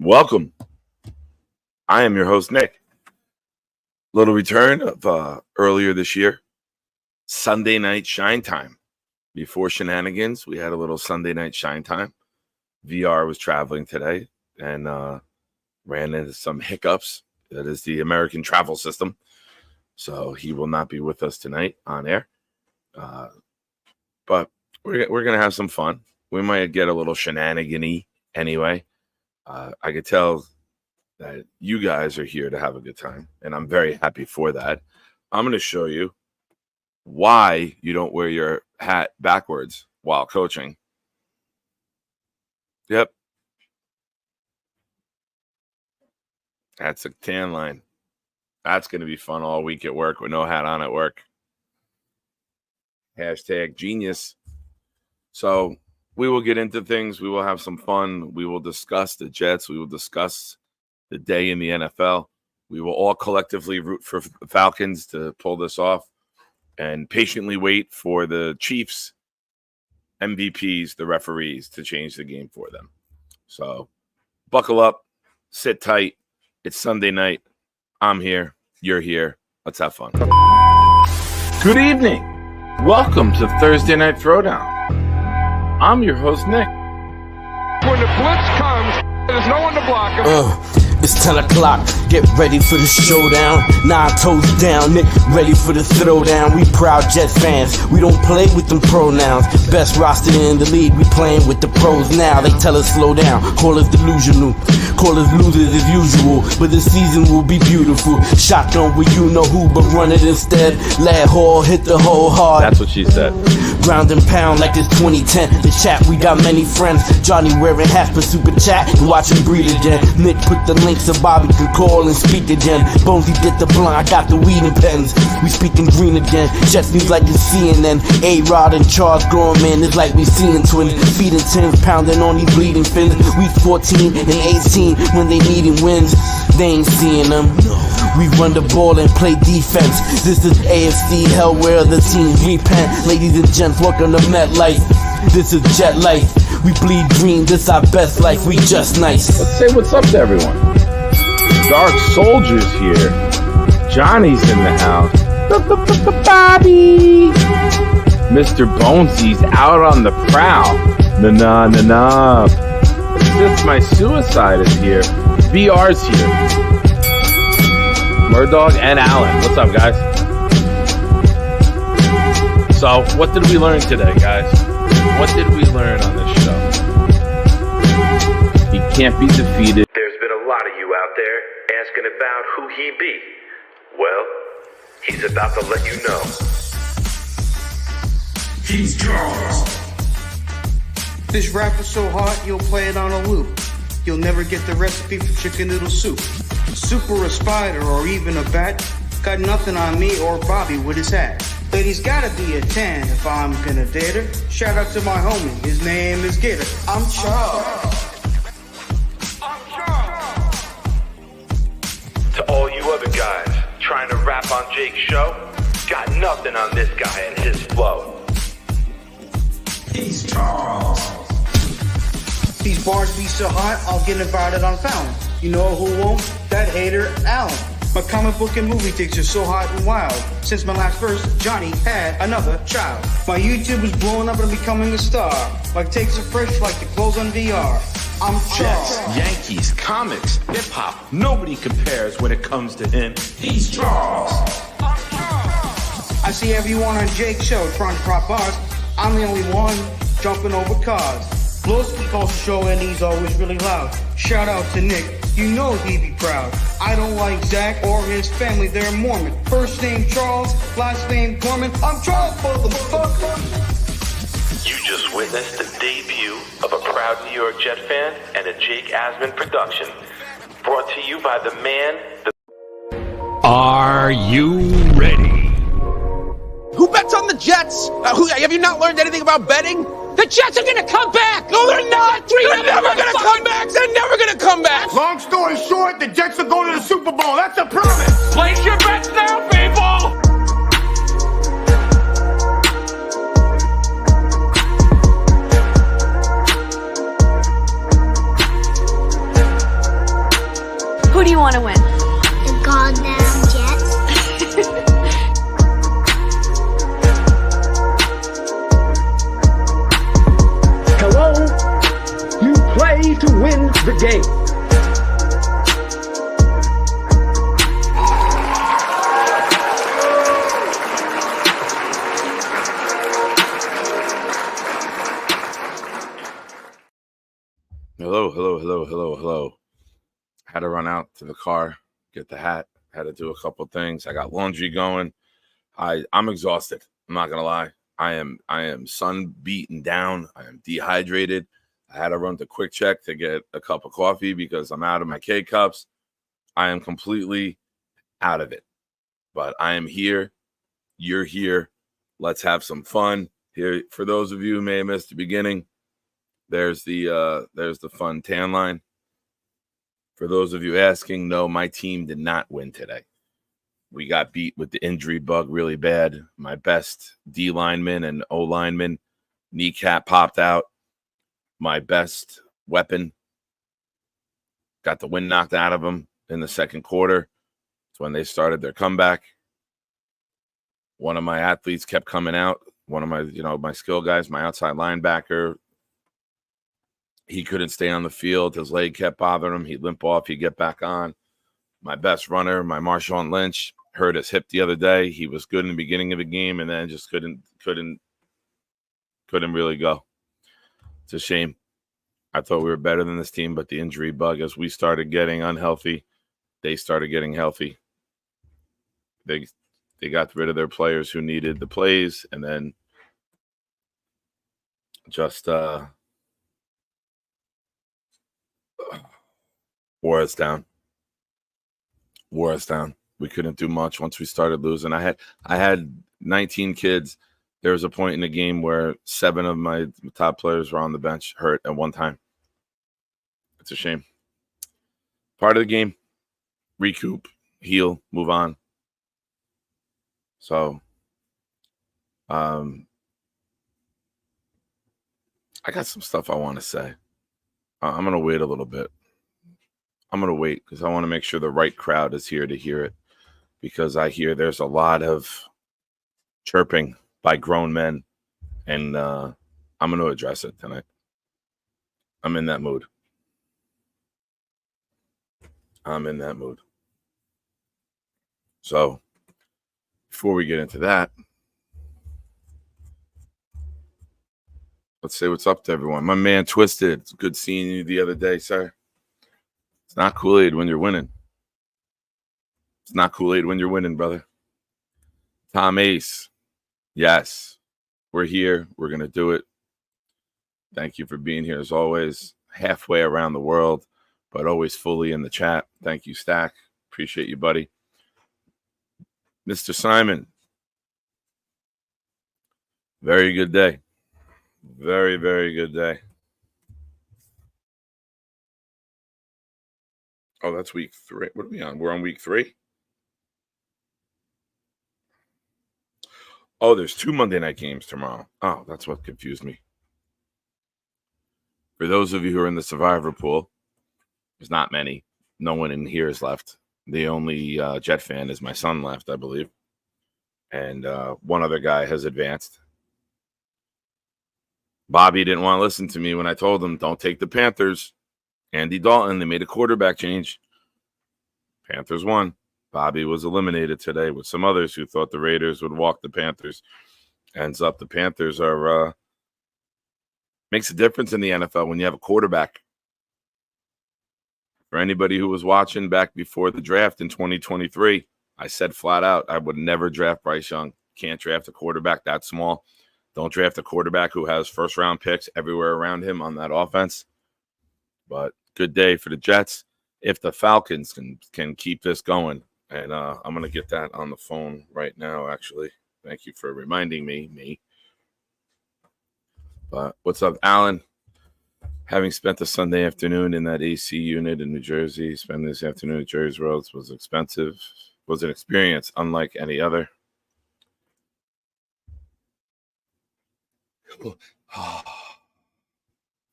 Welcome. I am your host, Nick. Little return of earlier this year, Sunday night Shinetime. Before shenanigans, we had a little Sunday night Shinetime. VR was traveling today and ran into some hiccups. That is the American travel system. So he will not be with us tonight on air. But we're going to have some fun. We might get a little shenanigan-y anyway. I could tell that you guys are here to have a good time, and I'm very happy for that. I'm going to show you why you don't wear your hat backwards while coaching. Yep. That's a tan line. That's going to be fun all week at work with no hat on at work. Hashtag genius. So we will get into things. We will have some fun. We will discuss the Jets. We will discuss the day in the NFL. We will all collectively root for the Falcons to pull this off and patiently wait for the Chiefs, MVPs, the referees to change the game for them. So buckle up, sit tight. It's Sunday night. I'm here. You're here. Let's have fun. Good evening. Welcome to Thursday Night Throwdown. I'm your host, Nick. When the blitz comes, there's no one to block him. It's 10 o'clock, get ready for the showdown. 9 toes down, Nick, ready for the throwdown. We proud Jets fans, we don't play with them pronouns. Best roster in the league, we playing with the pros now. They tell us slow down, call us delusional, call us losers as usual. But the season will be beautiful. Shotgun with you know who, but run it instead. Lad Hall, hit the hole hard. That's what she said. Ground and pound like it's 2010. The chat, we got many friends. Johnny wearing hats for super chat and watch him breathe again. Nick put the link so Bobby can call and speak again. Bonesy did the blind, I got the weed and pens. We speaking green again. Jets news like it's CNN. A-Rod and Charles growing man, it's like we seeing twins. Feeding tins, pounding on these bleeding fins. We 14 and 18 when they needing wins. They ain't seeing them. We run the ball and play defense. This is AFC hell where the teams repent. Ladies and gents, welcome to MetLife. This is Jet Life. We bleed green, this our best life. We just nice. Let's say what's up to everyone. Dark Soldier's here. Johnny's in the house. Bobby. Mr. Bonesy's out on the prowl. Na-na-na-na. Assist My Suicide is here. VR's here. Murdog and Alan. What's up, guys? So, what did we learn today, guys? What did we learn on this show? He can't be defeated. There's been a lot of you out there asking about who he be. Well, he's about to let you know. He's Charles. This rap is so hot, you'll play it on a loop. You'll never get the recipe for chicken noodle soup. Super a spider or even a bat, got nothing on me or Bobby with his hat. Lady's gotta be a 10 if I'm gonna date her. Shout out to my homie, his name is Gator. I'm Charles. To all you other guys trying to rap on Jake's show, got nothing on this guy and his flow. He's Charles. These bars be so hot, I'll get invited on Fountain. You know who won't? That hater, Alan. My comic book and movie takes are so hot and wild. Since my last verse, Johnny had another child. My YouTube is blowing up and becoming a star. My takes are fresh like the clothes on VR. I'm Charles. Jets, Yankees, comics, hip-hop, nobody compares when it comes to him. He's Charles. I see everyone on Jake's show trying to prop bars. I'm the only one jumping over cars. Blowski calls the show and he's always really loud. Shout out to Nick, you know he'd be proud. I don't like Zach or his family, they're Mormon. First name Charles, last name Gorman. I'm Charles, motherfucker. You just witnessed the debut of a proud New York Jet fan and a Jake Asman production. Brought to you by the man, Are you ready? Who bets on the Jets? Have you not learned anything about betting? The Jets are going to come back. No, they're not. They're never going to come back. They're never going to come back. Long story short, the Jets are going to the Super Bowl. That's a promise. Place your bets now, people. you want to win? The goddamn Jets. Hello? You play to win the game. Hello. Had to run out to the car, get the hat, had to do a couple things. I got laundry going. I'm exhausted. I'm not gonna lie. I am sun beaten down. I am dehydrated. I had to run to Quick Check to get a cup of coffee because I'm out of my K-cups. I am completely out of it. But I am here. You're here. Let's have some fun. Here, for those of you who may have missed the beginning, there's the fun tan line. For those of you asking, no, my team did not win today. We got beat with the injury bug really bad. My best D lineman and O lineman kneecap popped out. My best weapon got the wind knocked out of him in the second quarter. It's when they started their comeback. One of my athletes kept coming out. One of my skill guys, my outside linebacker, he couldn't stay on the field. His leg kept bothering him. He'd limp off. He'd get back on. My best runner, my Marshawn Lynch, hurt his hip the other day. He was good in the beginning of the game and then just couldn't really go. It's a shame. I thought we were better than this team, but the injury bug, as we started getting unhealthy, they started getting healthy. They got rid of their players who needed the plays, and then just wore us down. We couldn't do much once we started losing. I had 19 kids. There was a point in the game where 7 of my top players were on the bench hurt at one time. It's a shame. Part of the game. Recoup, heal, move on. So, I got some stuff I want to say. I'm going to wait a little bit. I'm going to wait because I want to make sure the right crowd is here to hear it, because I hear there's a lot of chirping by grown men, and I'm going to address it tonight. I'm in that mood. So, before we get into that, let's say what's up to everyone. My man Twisted, it's good seeing you the other day, sir. It's not Kool-Aid when you're winning. It's not Kool-Aid when you're winning, brother. Tom Ace, yes, we're here. We're going to do it. Thank you for being here as always. Halfway around the world, but always fully in the chat. Thank you, Stack. Appreciate you, buddy. Mr. Simon, very good day. Very, very good day. Oh, that's week 3. What are we on? We're on week 3? Oh, there's 2 Monday night games tomorrow. Oh, that's what confused me. For those of you who are in the survivor pool, there's not many. No one in here is left. The only Jet fan is my son left, I believe. And one other guy has advanced. Bobby didn't want to listen to me when I told him, don't take the Panthers. Andy Dalton, they made a quarterback change. Panthers won. Bobby was eliminated today with some others who thought the Raiders would walk the Panthers. Ends up the Panthers are makes a difference in the NFL when you have a quarterback. For anybody who was watching back before the draft in 2023, I said flat out, I would never draft Bryce Young. Can't draft a quarterback that small. Don't draft a quarterback who has first-round picks everywhere around him on that offense. But good day for the Jets. If the Falcons can keep this going, and I'm going to get that on the phone right now, actually. Thank you for reminding me. But what's up, Alan? Having spent the Sunday afternoon in that AC unit in New Jersey, spending this afternoon at Jerry's Roads was expensive. Was an experience unlike any other.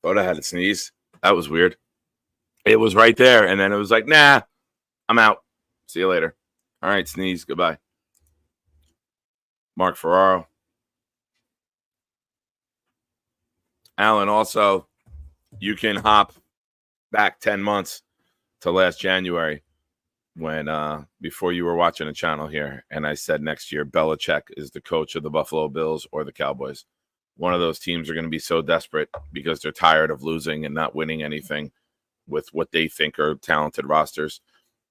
Thought I had to sneeze. That was weird. It was right there, and then it was like, nah, I'm out. See you later. All right, Sneeze. Goodbye. Mark Ferraro. Alan, also, you can hop back 10 months to last January when before you were watching a channel here, and I said next year Belichick is the coach of the Buffalo Bills or the Cowboys. One of those teams are going to be so desperate because they're tired of losing and not winning anything with what they think are talented rosters.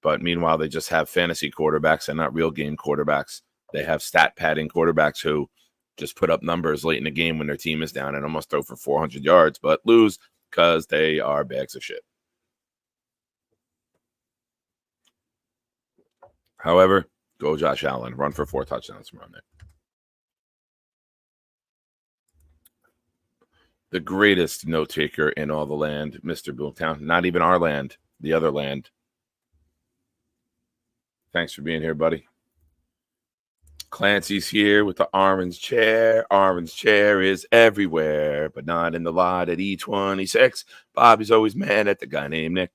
But meanwhile, they just have fantasy quarterbacks and not real game quarterbacks. They have stat padding quarterbacks who just put up numbers late in the game when their team is down and almost throw for 400 yards, but lose because they are bags of shit. However, go Josh Allen. Run for 4 touchdowns from there. The greatest note taker in all the land, Mr. Boomtown. Not even our land, the other land. Thanks for being here, buddy. Clancy's here with the orange chair. Orange chair is everywhere, but not in the lot at E26. Bobby's always mad at the guy named Nick.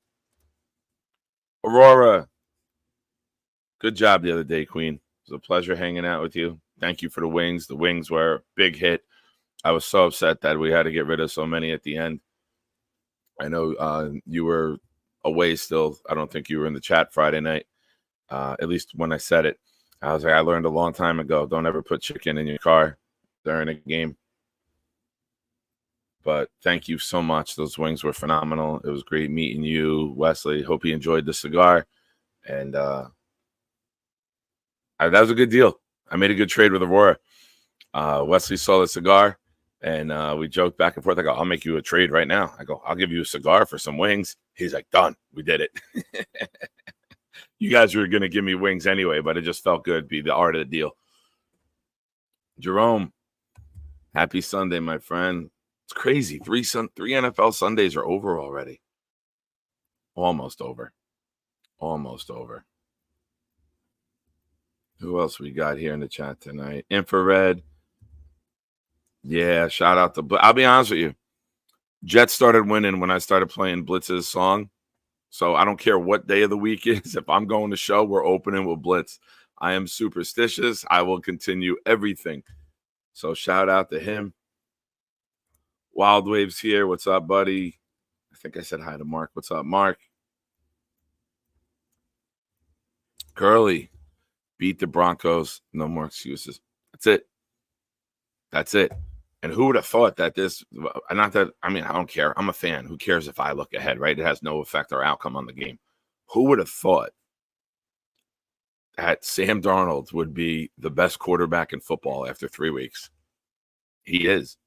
Aurora. Good job the other day, Queen. It was a pleasure hanging out with you. Thank you for the wings. The wings were a big hit. I was so upset that we had to get rid of so many at the end. I know you were away still. I don't think you were in the chat Friday night, at least when I said it. I was like, I learned a long time ago, don't ever put chicken in your car during a game. But thank you so much. Those wings were phenomenal. It was great meeting you, Wesley. Hope you enjoyed the cigar. And that was a good deal. I made a good trade with Aurora. Wesley saw the cigar, and we joked back and forth. I go, I'll make you a trade right now. I go, I'll give you a cigar for some wings. He's like, done. We did it. You guys were going to give me wings anyway, but it just felt good. Be the art of the deal. Jerome, happy Sunday, my friend. It's crazy. Three NFL Sundays are over already. Almost over. Almost over. Who else we got here in the chat tonight? Infrared. Yeah, shout out to. I'll be honest with you. Jets started winning when I started playing Blitz's song. So I don't care what day of the week is. If I'm going to show, we're opening with Blitz. I am superstitious. I will continue everything. So shout out to him. Wild Waves here. What's up, buddy? I think I said hi to Mark. What's up, Mark? Curly. Beat the Broncos. No more excuses. That's it. That's it. And who would have thought that this, not that, I mean, I don't care. I'm a fan. Who cares if I look ahead, right? It has no effect or outcome on the game. Who would have thought that Sam Darnold would be the best quarterback in football after 3 weeks? He is.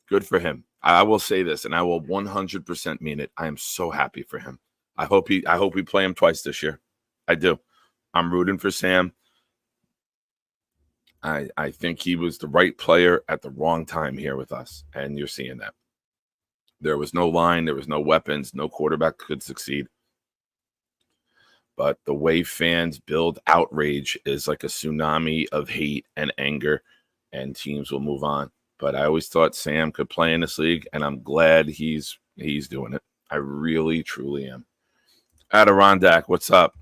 Good for him. I will say this, and I will 100% mean it. I am so happy for him. I hope we play him twice this year. I do. I'm rooting for Sam. I think he was the right player at the wrong time here with us, and you're seeing that. There was no line, there was no weapons, no quarterback could succeed. But the way fans build outrage is like a tsunami of hate and anger, and teams will move on. But I always thought Sam could play in this league, and I'm glad he's doing it. I really, truly am. Adirondack, what's up?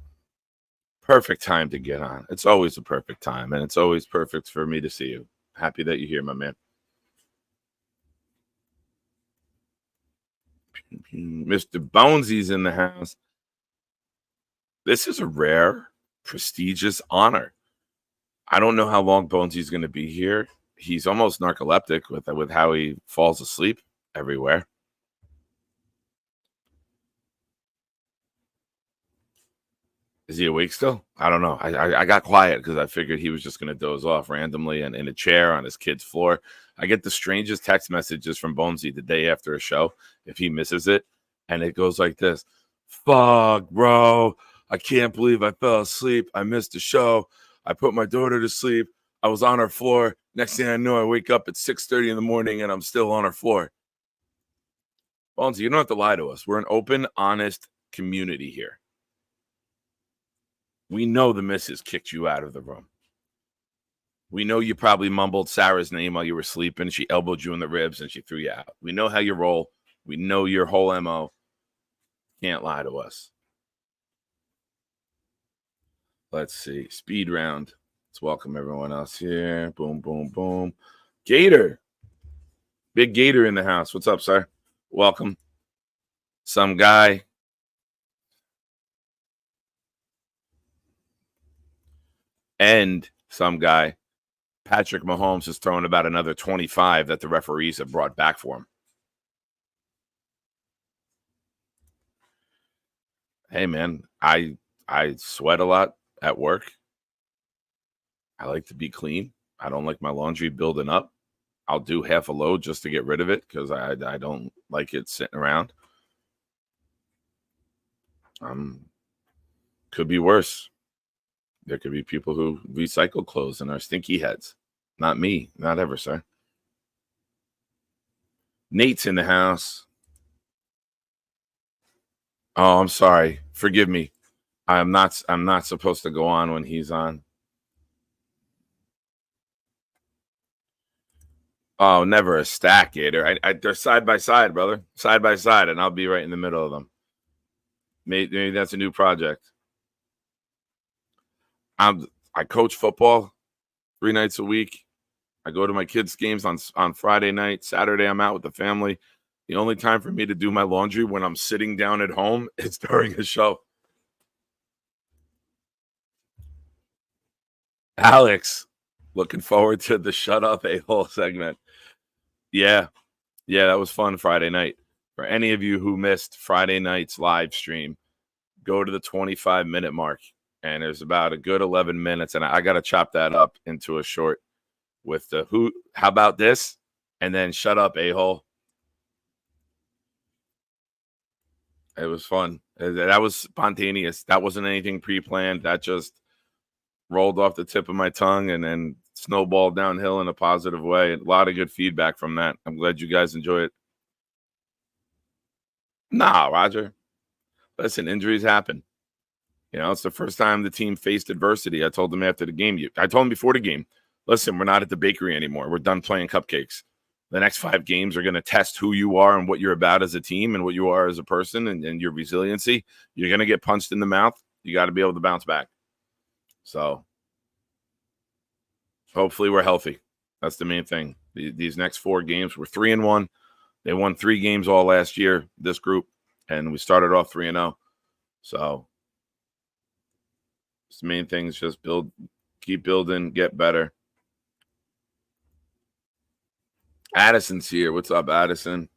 Perfect time to get on. It's always a perfect time, and it's always perfect for me to see you. Happy that you're here, my man. Mr. Bonesy's in the house. This is a rare, prestigious honor. I don't know how long Bonesy's going to be here. He's almost narcoleptic with how he falls asleep everywhere. Is he awake still? I don't know. I got quiet because I figured he was just going to doze off randomly and in a chair on his kid's floor. I get the strangest text messages from Bonesy the day after a show if he misses it. And it goes like this. Fuck, bro. I can't believe I fell asleep. I missed the show. I put my daughter to sleep. I was on her floor. Next thing I know, I wake up at 6:30 in the morning and I'm still on her floor. Bonesy, you don't have to lie to us. We're an open, honest community here. We know the missus kicked you out of the room. We know you probably mumbled Sarah's name while you were sleeping. She elbowed you in the ribs and she threw you out. We know how you roll. We know your whole MO. Can't lie to us. Let's see. Speed round. Let's welcome everyone else here. Boom, boom, boom. Gator. Big Gator in the house. What's up, sir? Welcome. Some guy. And some guy. Patrick Mahomes has thrown about another 25 that the referees have brought back for him. Hey, man, I sweat a lot at work. I like to be clean. I don't like my laundry building up. I'll do half a load just to get rid of it because I don't like it sitting around. Could be worse. There could be people who recycle clothes and are stinky heads. Not me. Not ever, sir. Nate's in the house. Oh, I'm sorry. Forgive me. I'm not supposed to go on when he's on. Oh, never a stack, Gator. They're side by side, brother. Side by side, and I'll be right in the middle of them. Maybe that's a new project. I coach football 3 nights a week. I go to my kids' games on Friday night. Saturday, I'm out with the family. The only time for me to do my laundry when I'm sitting down at home is during a show. Alex, looking forward to the Shut Up A-Hole segment. Yeah, that was fun Friday night. For any of you who missed Friday night's live stream, go to the 25-minute mark. And there's about a good 11 minutes, and I got to chop that up into a short with the how about this? And then Shut Up A-Hole. It was fun. That was spontaneous. That wasn't anything pre-planned. That just rolled off the tip of my tongue and then snowballed downhill in a positive way. A lot of good feedback from that. I'm glad you guys enjoy it. Nah, Roger. Listen, injuries happen. You know, it's the first time the team faced adversity. I told them after the game. I told them before the game, listen, we're not at the bakery anymore. We're done playing cupcakes. The next 5 games are going to test who you are and what you're about as a team and what you are as a person and your resiliency. You're going to get punched in the mouth. You got to be able to bounce back. So hopefully we're healthy. That's the main thing. These next 4 games, we're 3-1. They won 3 games all last year, this group, and we started off 3-0. So the main thing is just keep building, get better. Addison's here. What's up, Addison?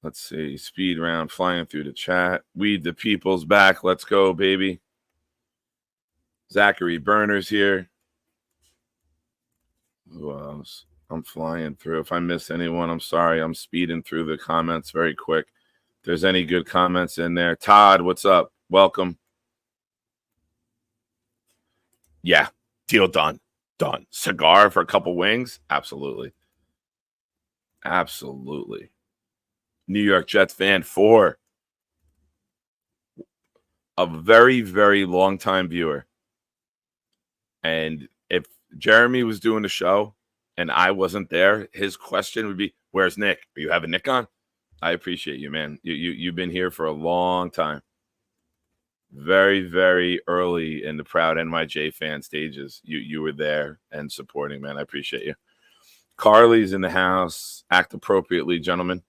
Let's see. Speed round flying through the chat. Weed the people's back. Let's go, baby. Zachary Berner's here. Who else? I'm flying through. If I miss anyone, I'm sorry. I'm speeding through the comments very quick. If there's any good comments in there. Todd, what's up? Welcome. Yeah, deal done. Done. Cigar for a couple wings? Absolutely. Absolutely. New York Jets fan 4. A very, very long-time viewer. And if Jeremy was doing the show and I wasn't there, his question would be, where's Nick? Are you having Nick on? I appreciate you, man. You've been here for a long time. Very, very early in the proud NYJ fan stages. You were there and supporting, man. I appreciate you. Carly's in the house. Act appropriately, gentlemen.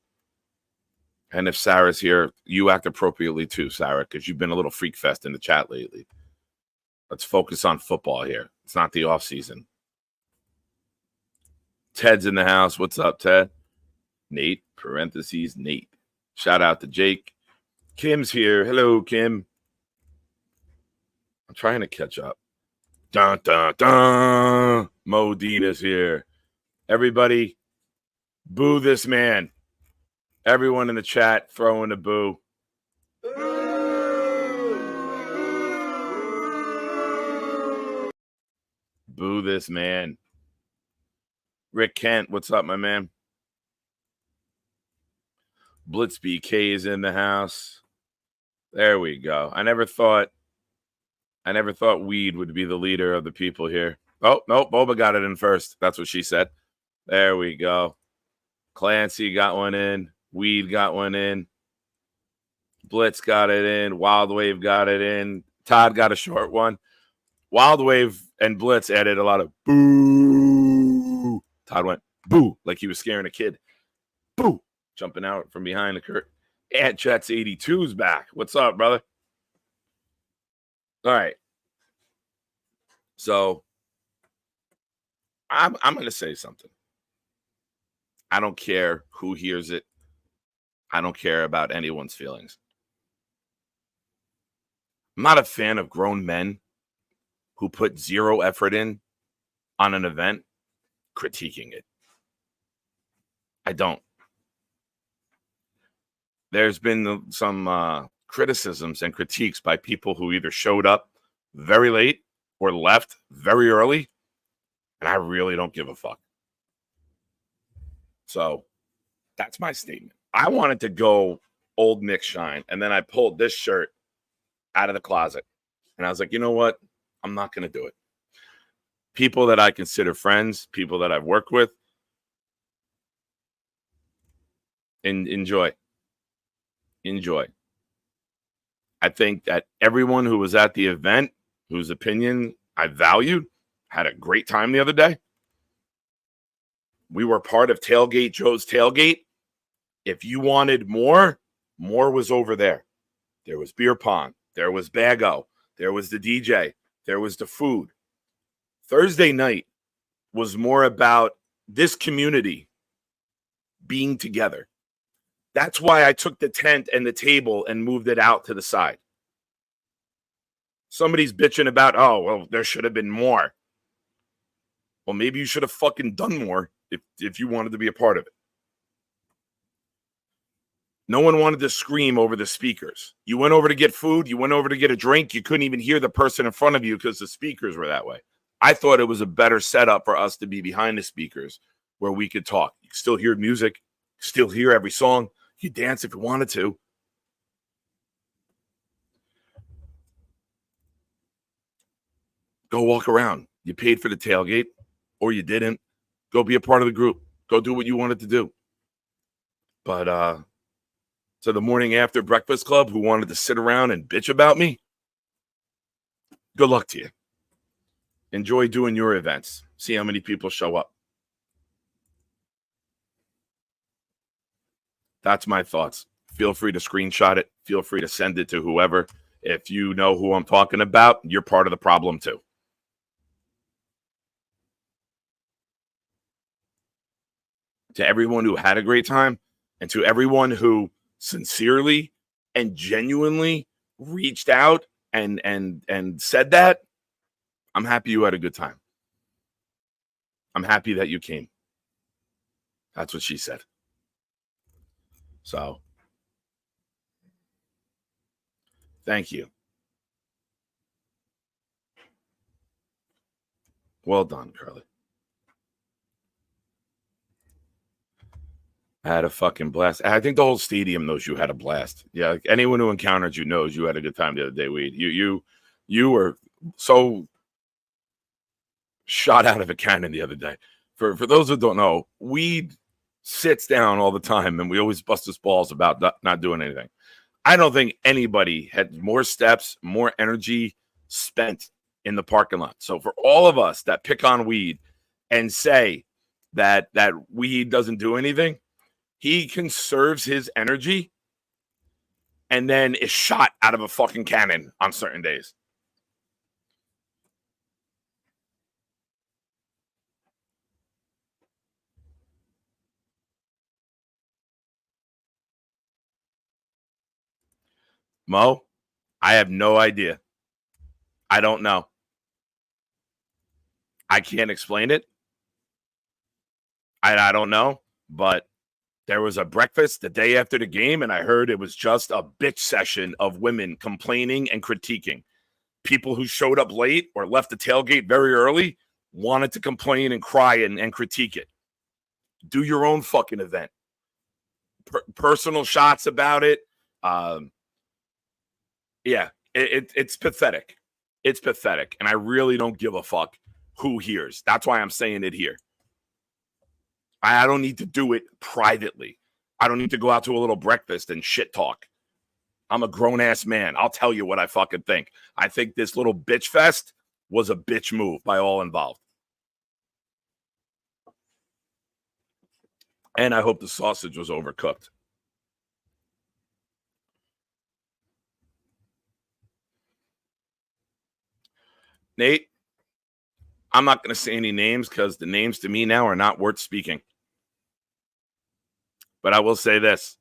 And if Sarah's here, you act appropriately too, Sarah, because you've been a little freak fest in the chat lately. Let's focus on football here. It's not the off season. Ted's in the house. What's up, Ted? Nate, parentheses, Nate. Shout out to Jake. Kim's here. Hello, Kim. I'm trying to catch up. Dun, dun, dun. Mo Dina's here. Everybody, boo this man. Everyone in the chat, throw in a boo. Boo this man. Rick Kent, what's up, my man? Blitz BK is in the house. There we go. I never thought Weed would be the leader of the people here. Oh, no, Boba got it in first. That's what she said. There we go. Clancy got one in. Weed got one in. Blitz got it in. Wild Wave got it in. Todd got a short one. Wild Wave and Blitz added a lot of boo. Todd went boo like he was scaring a kid. Boo, jumping out from behind the curtain. At Jets 82's back. What's up, brother? All right. So I'm going to say something. I don't care who hears it. I don't care about anyone's feelings. I'm not a fan of grown men who put zero effort in on an event critiquing it. I don't. There's been some criticisms and critiques by people who either showed up very late or left very early, and I really don't give a fuck. So that's my statement. I wanted to go old Nick Shine, and then I pulled this shirt out of the closet, and I was like, you know what? I'm not going to do it. People that I consider friends, people that I've worked with, and enjoy. I think that everyone who was at the event, whose opinion I valued, had a great time the other day. We were part of Tailgate Joe's Tailgate. If you wanted more was over there. There was beer pong. There was Bago. There was the DJ. There was the food. Thursday night was more about this community being together. That's why I took the tent and the table and moved it out to the side. Somebody's bitching about, oh, well, there should have been more. Well, maybe you should have fucking done more if you wanted to be a part of it. No one wanted to scream over the speakers. You went over to get food. You went over to get a drink. You couldn't even hear the person in front of you because the speakers were that way. I thought it was a better setup for us to be behind the speakers where we could talk. You could still hear music, still hear every song. You could dance if you wanted to. Go walk around. You paid for the tailgate or you didn't. Go be a part of the group. Go do what you wanted to do. But to the morning after Breakfast Club who wanted to sit around and bitch about me, good luck to you. Enjoy doing your events. See how many people show up. That's my thoughts. Feel free to screenshot it. Feel free to send it to whoever. If you know who I'm talking about, you're part of the problem too. To everyone who had a great time and to everyone who sincerely and genuinely reached out and said that, I'm happy you had a good time. I'm happy that you came. That's what she said. So, thank you. Well done, Carly. I had a fucking blast. I think the whole stadium knows you had a blast. Yeah, like anyone who encountered you knows you had a good time the other day, Weed. You were so shot out of a cannon the other day. For those who don't know, Weed sits down all the time, and we always bust his balls about not doing anything. I don't think anybody had more steps, more energy spent in the parking lot. So for all of us that pick on Weed and say that Weed doesn't do anything, he conserves his energy and then is shot out of a fucking cannon on certain days. Mo, I have no idea. I don't know. I can't explain it. I don't know, but there was a breakfast the day after the game, and I heard it was just a bitch session of women complaining and critiquing. People who showed up late or left the tailgate very early wanted to complain and cry and critique it. Do your own fucking event. Personal shots about it. Yeah, it's pathetic. It's pathetic, and I really don't give a fuck who hears. That's why I'm saying it here. I don't need to do it privately. I don't need to go out to a little breakfast and shit talk. I'm a grown-ass man. I'll tell you what I fucking think. I think this little bitch fest was a bitch move by all involved. And I hope the sausage was overcooked. Nate, I'm not going to say any names because the names to me now are not worth speaking. But I will say this.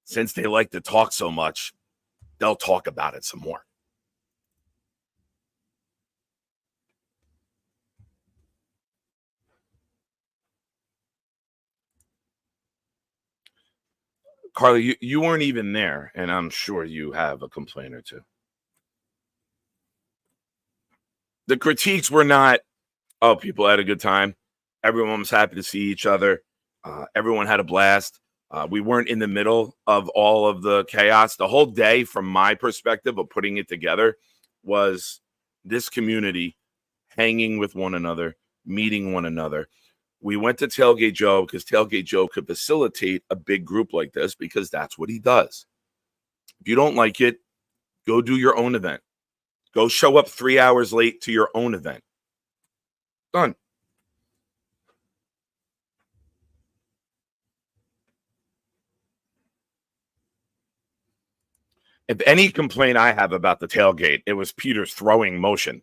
Since they like to talk so much, they'll talk about it some more. Carly, you weren't even there, and I'm sure you have a complaint or two. The critiques were not, oh, people had a good time. Everyone was happy to see each other. Everyone had a blast. We weren't in the middle of all of the chaos. The whole day, from my perspective of putting it together, was this community hanging with one another, meeting one another. We went to Tailgate Joe because Tailgate Joe could facilitate a big group like this because that's what he does. If you don't like it, go do your own event. Go show up 3 hours late to your own event. Done. If any complaint I have about the tailgate, it was Peter's throwing motion.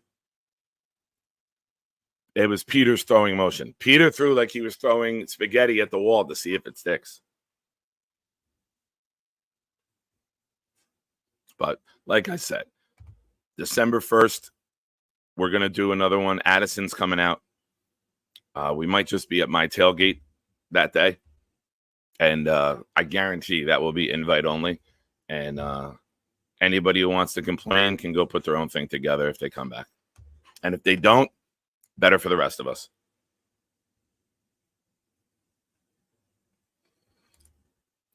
It was Peter's throwing motion. Peter threw like he was throwing spaghetti at the wall to see if it sticks. But like I said, December 1st, we're going to do another one. Addison's coming out. We might just be at my tailgate that day. And I guarantee that will be invite only. And anybody who wants to complain can go put their own thing together if they come back. And if they don't, better for the rest of us.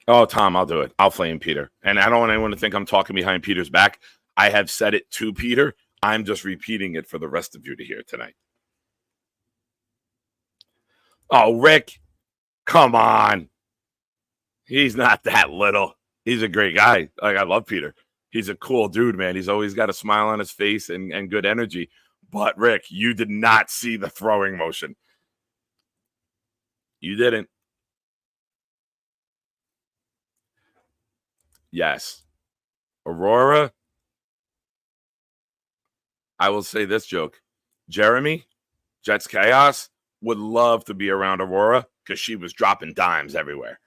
Oh, Tom, I'll do it. I'll flame Peter. And I don't want anyone to think I'm talking behind Peter's back. I have said it to Peter. I'm just repeating it for the rest of you to hear tonight. Oh, Rick, come on. He's not that little. He's a great guy. Like, I love Peter. He's a cool dude, man. He's always got a smile on his face and good energy. But, Rick, you did not see the throwing motion. You didn't. Yes. Aurora, I will say this joke. Jeremy, Jets Chaos, would love to be around Aurora because she was dropping dimes everywhere.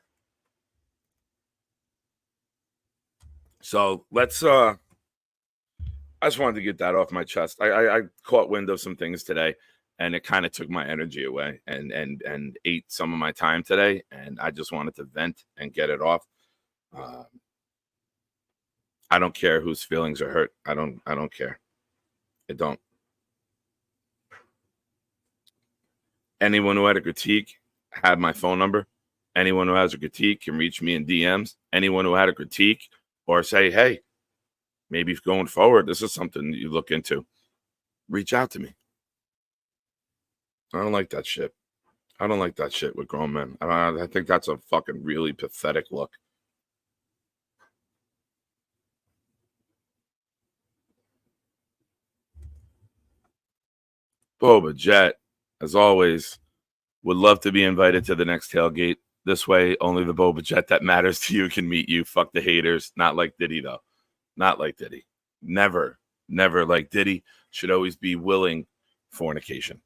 So let's I just wanted to get that off my chest. I caught wind of some things today, and it kind of took my energy away and ate some of my time today, and I just wanted to vent and get it off. I don't care whose feelings are hurt. I don't care. I don't. Anyone who had a critique had my phone number. Anyone who has a critique can reach me in DMs. Anyone who had a critique or say, hey, maybe going forward, this is something you look into. Reach out to me. I don't like that shit. I don't like that shit with grown men. I think that's a fucking really pathetic look. Boba Jet, as always, would love to be invited to the next tailgate. This way, only the Boba Jet that matters to you can meet you. Fuck the haters. Not like Diddy, though. Not like Diddy. Never like Diddy. Should always be willing fornication.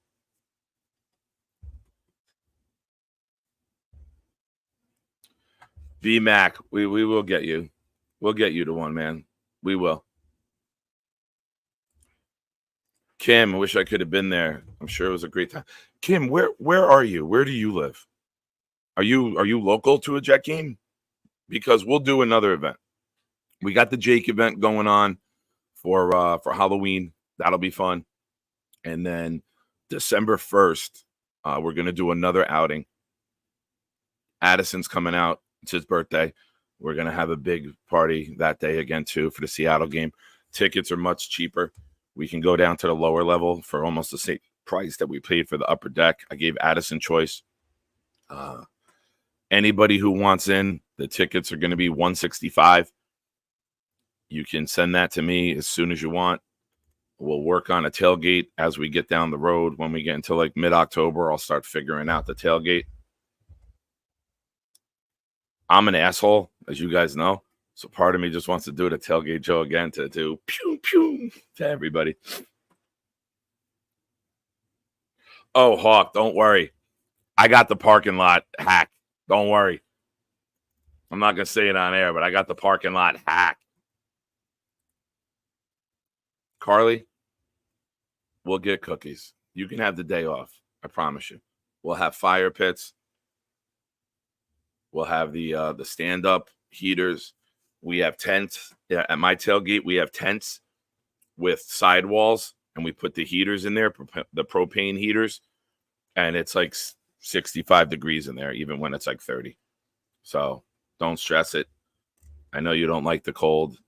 V-Mac, we will get you. We'll get you to one, man. We will. Kim, I wish I could have been there. I'm sure it was a great time. Kim, where are you? Where do you live? Are you local to a Jet game? Because we'll do another event. We got the Jake event going on for Halloween. That'll be fun. And then December 1st, we're going to do another outing. Addison's coming out. It's his birthday. We're going to have a big party that day again, too, for the Seattle game. Tickets are much cheaper. We can go down to the lower level for almost the same price that we paid for the upper deck. I gave Addison choice. Anybody who wants in, the tickets are going to be $165. You can send that to me as soon as you want. We'll work on a tailgate as we get down the road. When we get into like mid-October, I'll start figuring out the tailgate. I'm an asshole, as you guys know. So part of me just wants to do the tailgate Joe again to do pew pew to everybody. Oh, Hawk, don't worry. I got the parking lot hacked. Don't worry. I'm not going to say it on air, but I got the parking lot hacked. Carly, we'll get cookies. You can have the day off. I promise you. We'll have fire pits. We'll have the stand-up heaters. We have tents. Yeah, at my tailgate, we have tents with sidewalls, and we put the heaters in there, the propane heaters, and it's like 65 degrees in there, even when it's like 30. So don't stress it. I know you don't like the cold.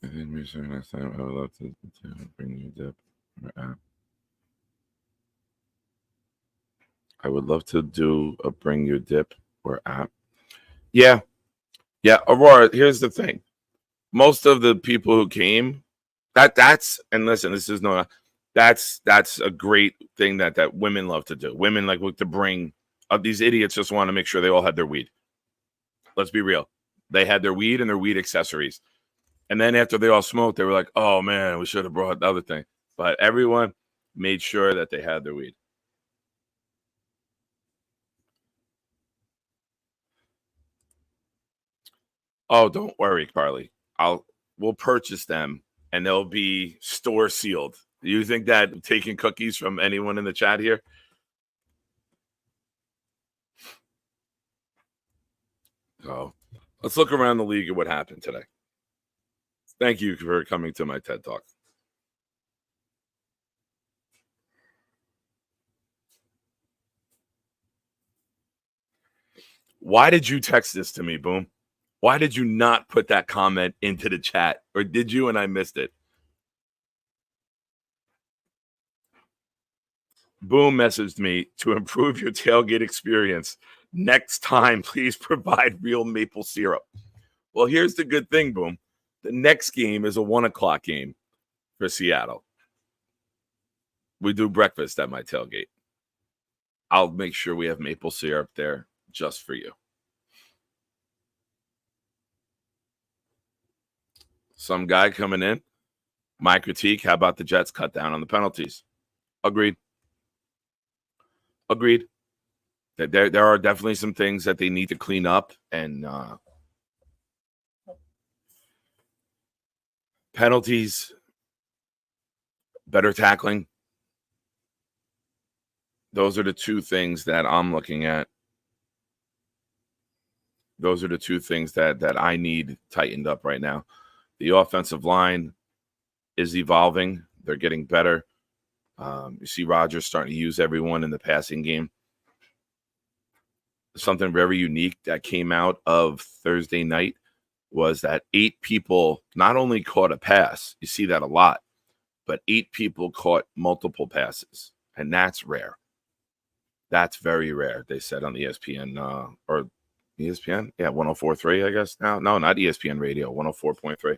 I think next time I would love to bring you dip. I would love to do a bring your dip or app. Yeah. Aurora, here's the thing. Most of the people who came, that's and listen, this is no, that's a great thing that women love to do. Women like to bring these idiots just want to make sure they all had their weed. Let's be real. They had their weed and their weed accessories. And then after they all smoked, they were like, oh man, we should have brought the other thing. But everyone made sure that they had their weed. Oh, don't worry, Carly. We'll purchase them and they'll be store sealed. Do you think that taking cookies from anyone in the chat here? So let's look around the league at what happened today. Thank you for coming to my TED Talk. Why did you text this to me, Boom? Why did you not put that comment into the chat? Or did you and I missed it? Boom messaged me to improve your tailgate experience. Next time, please provide real maple syrup. Well, here's the good thing, Boom. The next game is a 1:00 game for Seattle. We do breakfast at my tailgate. I'll make sure we have maple syrup there just for you. Some guy coming in. My critique, how about the Jets cut down on the penalties? Agreed. There are definitely some things that they need to clean up, and penalties, better tackling. Those are the two things that I'm looking at. Those are the two things that I need tightened up right now. The offensive line is evolving. They're getting better. You see Rodgers starting to use everyone in the passing game. Something very unique that came out of Thursday night was that 8 people not only caught a pass, you see that a lot, but 8 people caught multiple passes, and that's rare. That's very rare, they said on ESPN, or ESPN? Yeah, 104.3, I guess now. No, not ESPN Radio, 104.3.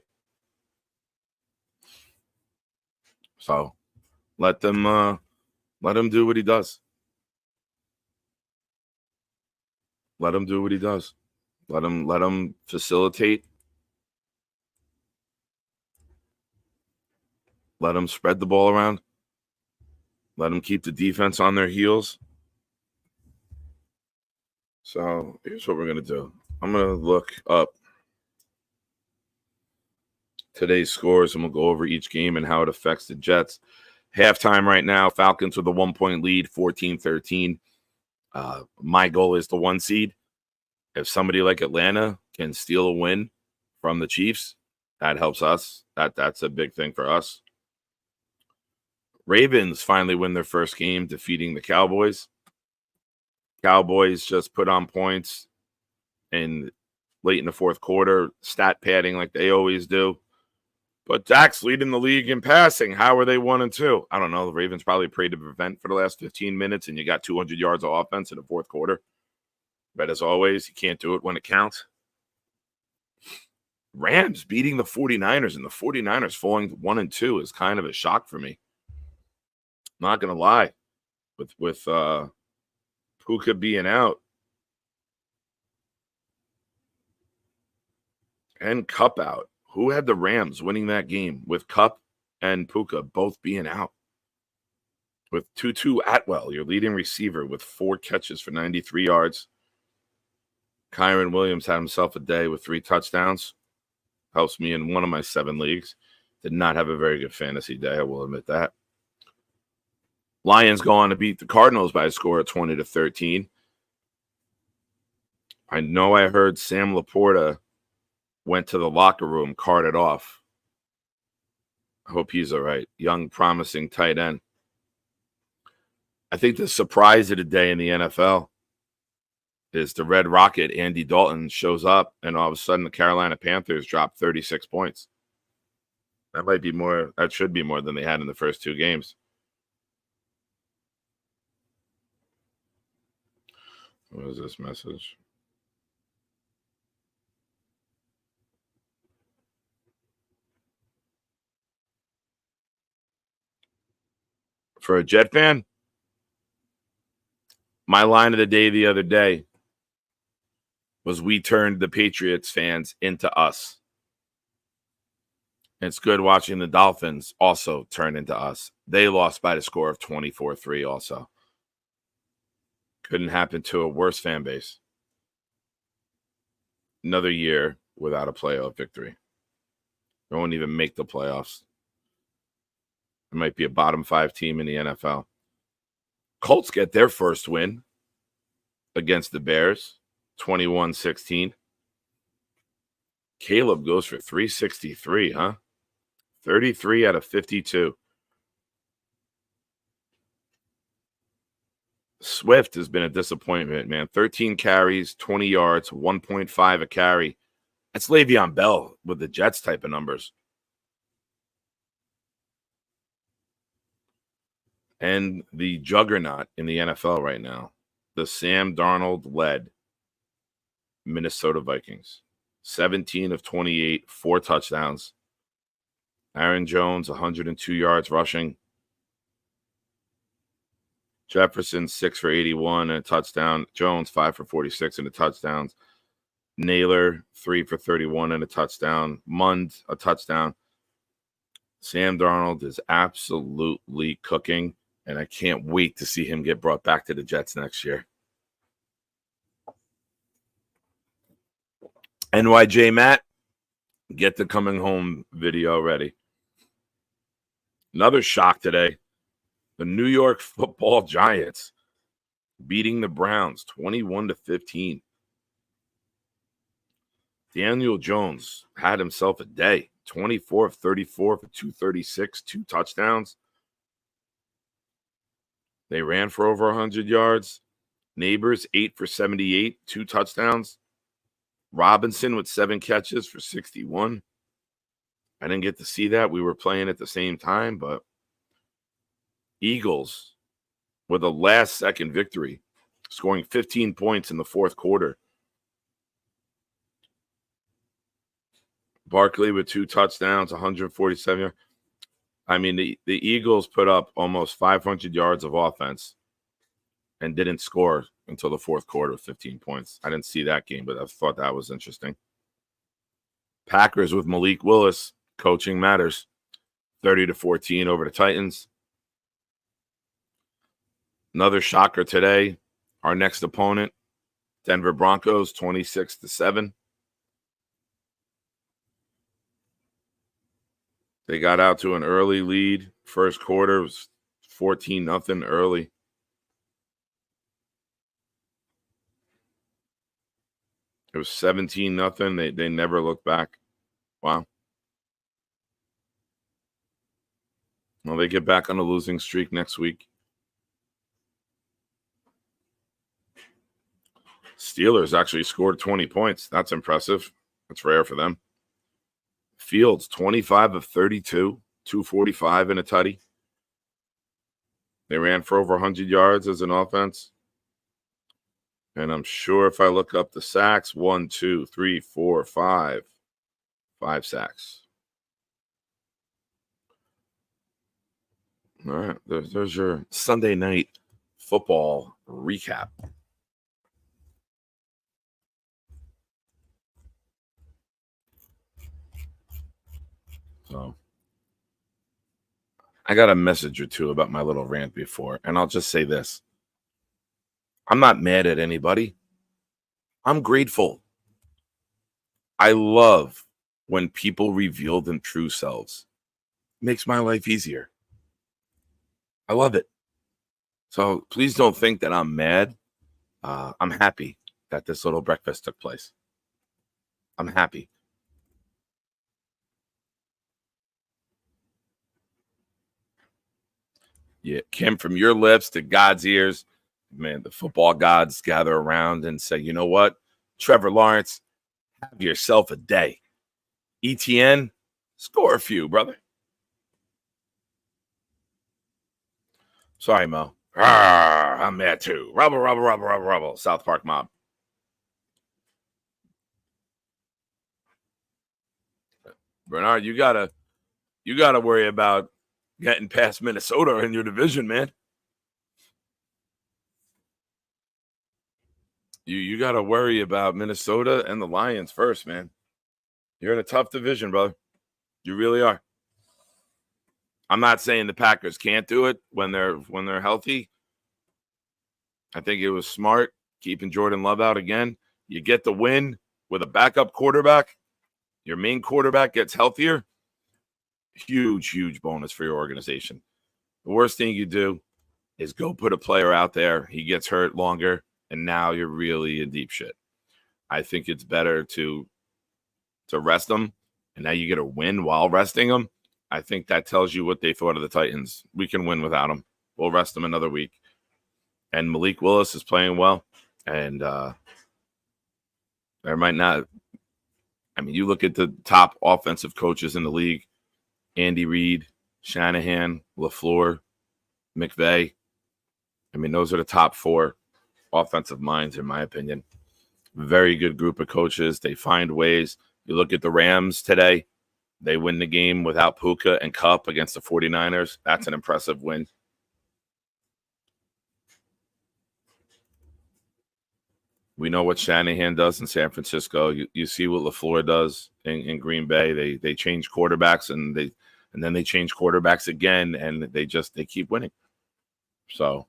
So let them do what he does. Let him do what he does. Let him facilitate. Let him spread the ball around. Let him keep the defense on their heels. So here's what we're going to do. I'm going to look up today's scores, and we'll go over each game and how it affects the Jets. Halftime right now, Falcons with a 1-point lead, 14-13. My goal is the 1 seed. If somebody like Atlanta can steal a win from the Chiefs, that helps us. That's a big thing for us. Ravens finally win their first game, defeating the Cowboys. Cowboys just put on points late in the fourth quarter, stat padding like they always do. But Dak's leading the league in passing. How are they 1-2? I don't know. The Ravens probably prayed to prevent for the last 15 minutes, and you got 200 yards of offense in the fourth quarter. But as always, you can't do it when it counts. Rams beating the 49ers and the 49ers falling 1-2 is kind of a shock for me. Not going to lie. With Puka being out and Cup out. Who had the Rams winning that game with Cup and Puka both being out? With Tutu Atwell, your leading receiver, with 4 catches for 93 yards. Kyron Williams had himself a day with 3 touchdowns. Helps me in one of my 7 leagues. Did not have a very good fantasy day, I will admit that. Lions go on to beat the Cardinals by a score of 20-13. I know I heard Sam Laporta went to the locker room, carted off. I hope he's all right. Young, promising tight end. I think the surprise of the day in the NFL is the Red Rocket, Andy Dalton, shows up, and all of a sudden the Carolina Panthers drop 36 points. That might be more. That should be more than they had in the first 2 games. What is this message? For a Jet fan, my line of the day the other day was we turned the Patriots fans into us. And it's good watching the Dolphins also turn into us. They lost by the score of 24-3 also. Couldn't happen to a worse fan base. Another year without a playoff victory. They won't even make the playoffs. It might be a bottom 5 team in the NFL. Colts get their first win against the Bears, 21-16. Caleb goes for 363, huh? 33 out of 52. Swift has been a disappointment, man. 13 carries, 20 yards, 1.5 a carry. That's Le'Veon Bell with the Jets type of numbers. And the juggernaut in the NFL right now, the Sam Darnold-led Minnesota Vikings. 17 of 28, 4 touchdowns. Aaron Jones, 102 yards rushing. Jefferson, 6 for 81 and a touchdown. Jones, 5 for 46 and a touchdown. Naylor, 3 for 31 and a touchdown. Mund, a touchdown. Sam Darnold is absolutely cooking, and I can't wait to see him get brought back to the Jets next year. NYJ Matt, get the coming home video ready. Another shock today. The New York Football Giants beating the Browns 21-15. Daniel Jones had himself a day. 24 of 34 for 236, 2 touchdowns. They ran for over 100 yards. Neighbors, 8 for 78, 2 touchdowns. Robinson with 7 catches for 61. I didn't get to see that. We were playing at the same time, but Eagles with a last-second victory, scoring 15 points in the fourth quarter. Barkley with 2 touchdowns, 147 yards. I mean, the Eagles put up almost 500 yards of offense and didn't score until the fourth quarter with 15 points. I didn't see that game, but I thought that was interesting. Packers with Malik Willis. Coaching matters. 30-14 over the Titans. Another shocker today. Our next opponent, Denver Broncos, 26-7. They got out to an early lead. First quarter was 14-0 early. It was 17-0. They never looked back. Wow. Well, they get back on a losing streak next week. Steelers actually scored 20 points. That's impressive. That's rare for them. Fields, 25 of 32, 245 and a tutty. They ran for over 100 yards as an offense. And I'm sure if I look up the sacks, 1, 2, 3, 4, 5, 5 sacks. All right, there's your Sunday night football recap. So I got a message or two about my little rant before, and I'll just say this. I'm not mad at anybody. I'm grateful. I love when people reveal their true selves. It makes my life easier. I love it. So please don't think that I'm mad. I'm happy that this little breakfast took place. I'm happy. Yeah, Kim, from your lips to God's ears, man, the football gods gather around and say, you know what? Trevor Lawrence, have yourself a day. ETN, score a few, brother. Sorry, Mo. Arr, I'm mad too. Rubble. South Park mob. Bernard, you gotta worry about getting past Minnesota in your division, man. You gotta worry about Minnesota and the Lions first, man. You're in a tough division, brother. You really are. I'm not saying the Packers can't do it when they're healthy. I think it was smart keeping Jordan Love out again. You get the win with a backup quarterback. Your main quarterback gets healthier. Huge bonus for your organization. The worst thing you do is go put a player out there. He gets hurt longer, and now you're really in deep shit. I think it's better to rest them, and now you get a win while resting them. I think that tells you what they thought of the Titans. We can win without them. We'll rest them another week. And Malik Willis is playing well, and there might not. I mean, you look at the top offensive coaches in the league: Andy Reid, Shanahan, LaFleur, McVay. I mean, those are the top 4 offensive minds, in my opinion. Very good group of coaches. They find ways. You look at the Rams today. They win the game without Puka and Kupp against the 49ers. That's an impressive win. We know what Shanahan does in San Francisco. You see what LaFleur does in Green Bay. They change quarterbacks and then they change quarterbacks again, and they keep winning. So,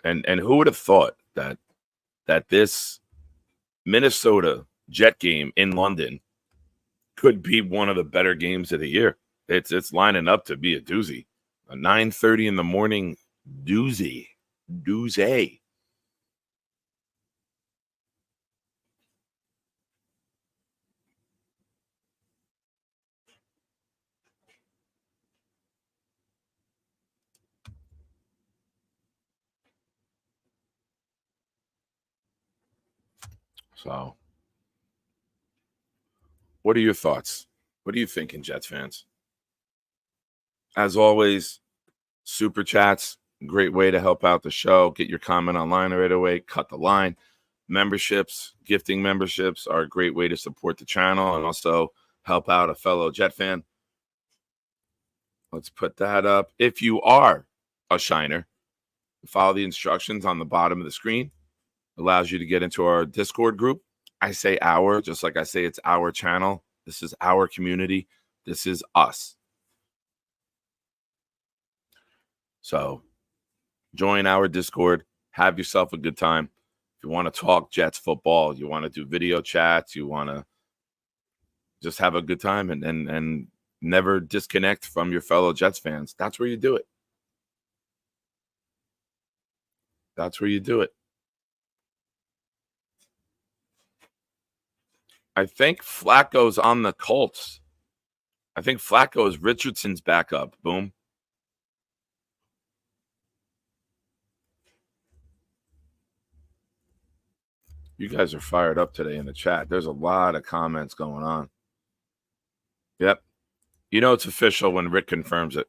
and who would have thought that this Minnesota Jet game in London could be one of the better games of the year? It's lining up to be a doozy. A 9:30 in the morning doozy. So, what are your thoughts? What are you thinking, Jets fans? As always, super chats, great way to help out the show. Get your comment online right away. Cut the line. Memberships, gifting memberships are a great way to support the channel and also help out a fellow Jet fan. Let's put that up. If you are a Shiner, follow the instructions on the bottom of the screen. Allows you to get into our Discord group. I say our, just like I say it's our channel. This is our community. This is us. So join our Discord. Have yourself a good time. If you want to talk Jets football, you want to do video chats, you want to just have a good time and never disconnect from your fellow Jets fans, that's where you do it. That's where you do it. I think Flacco's on the Colts. I think Flacco is Richardson's backup. Boom. You guys are fired up today in the chat. There's a lot of comments going on. Yep. You know it's official when Rick confirms it.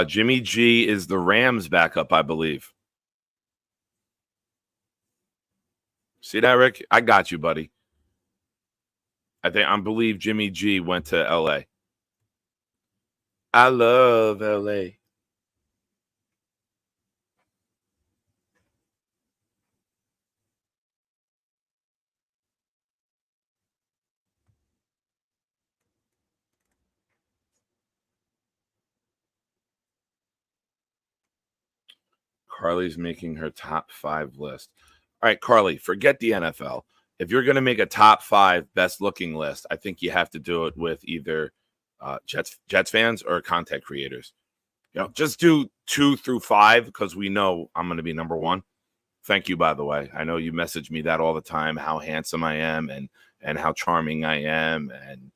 Jimmy G is the Rams backup, I believe. See that, Rick? I got you, buddy. I believe Jimmy G went to L.A. I love L.A. Carly's making her top 5 list. All right, Carly, forget the NFL. If you're going to make a top 5 best looking list, I think you have to do it with either Jets fans or content creators. Just do 2 through 5 because we know I'm going to be number 1. Thank you, by the way. I know you message me that all the time, how handsome I am and how charming I am, and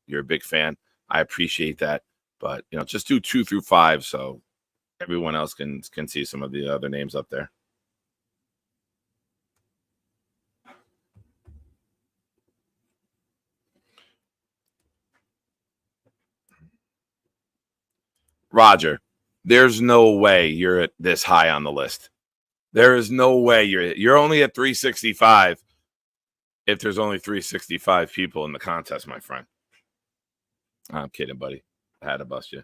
you're a big fan. I appreciate that. But just do 2 through 5 so everyone else can see some of the other names up there. Roger, there's no way you're at this high on the list. There is no way you're only at 365 if there's only 365 people in the contest, my friend. I'm kidding, buddy. I had to bust you.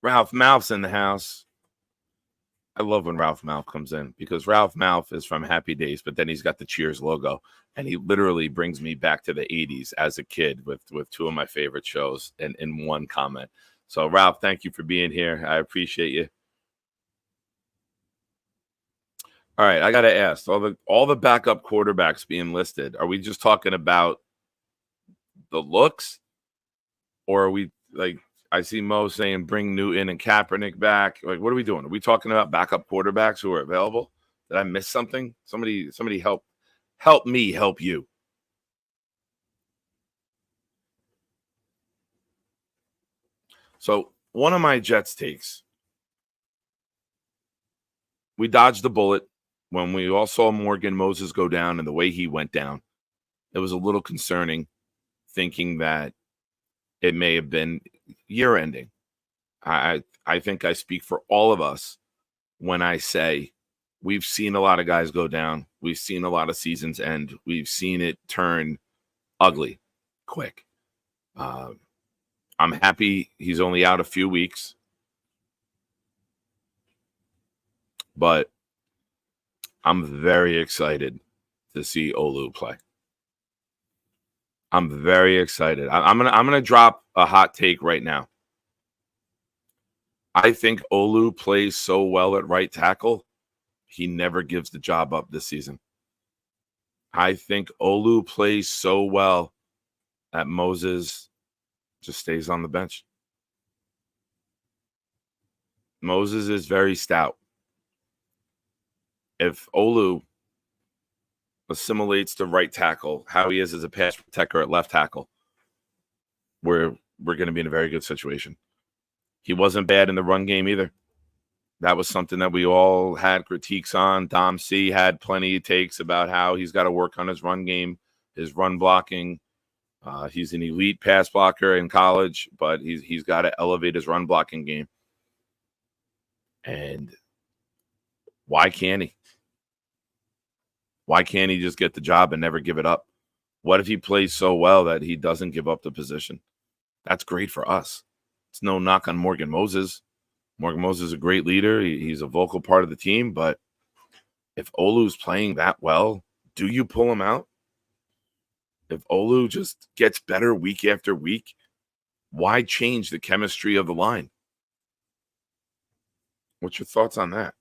Ralph Malph's in the house. I love when Ralph Malph comes in because Ralph Malph is from Happy Days, but then he's got the Cheers logo, and he literally brings me back to the 80s as a kid with 2 of my favorite shows in one comment. So, Ralph, thank you for being here. I appreciate you. All right, I got to ask, all the backup quarterbacks being listed, are we just talking about the looks, or are we like? I see Mo saying bring Newton and Kaepernick back. Like, what are we doing? Are we talking about backup quarterbacks who are available? Did I miss something? Somebody help me help you. So one of my Jets takes, we dodged the bullet when we all saw Morgan Moses go down and the way he went down. It was a little concerning, thinking that it may have been year ending. I think I speak for all of us when I say we've seen a lot of guys go down. We've seen a lot of seasons end. We've seen it turn ugly quick. I'm happy he's only out a few weeks, but I'm very excited to see Olu play. I'm very excited. I'm gonna drop a hot take right now. I think Olu plays so well at right tackle, he never gives the job up this season. I think Olu plays so well that Moses just stays on the bench. Moses is very stout. If Olu assimilates the right tackle, how he is as a pass protector at left tackle, we're going to be in a very good situation. He wasn't bad in the run game either. That was something that we all had critiques on. Dom C had plenty of takes about how he's got to work on his run game, his run blocking. He's an elite pass blocker in college, but he's got to elevate his run blocking game. And why can't he? Why can't he just get the job and never give it up? What if he plays so well that he doesn't give up the position? That's great for us. It's no knock on Morgan Moses. Morgan Moses is a great leader. He's a vocal part of the team. But if Olu's playing that well, do you pull him out? If Olu just gets better week after week, why change the chemistry of the line? What's your thoughts on that?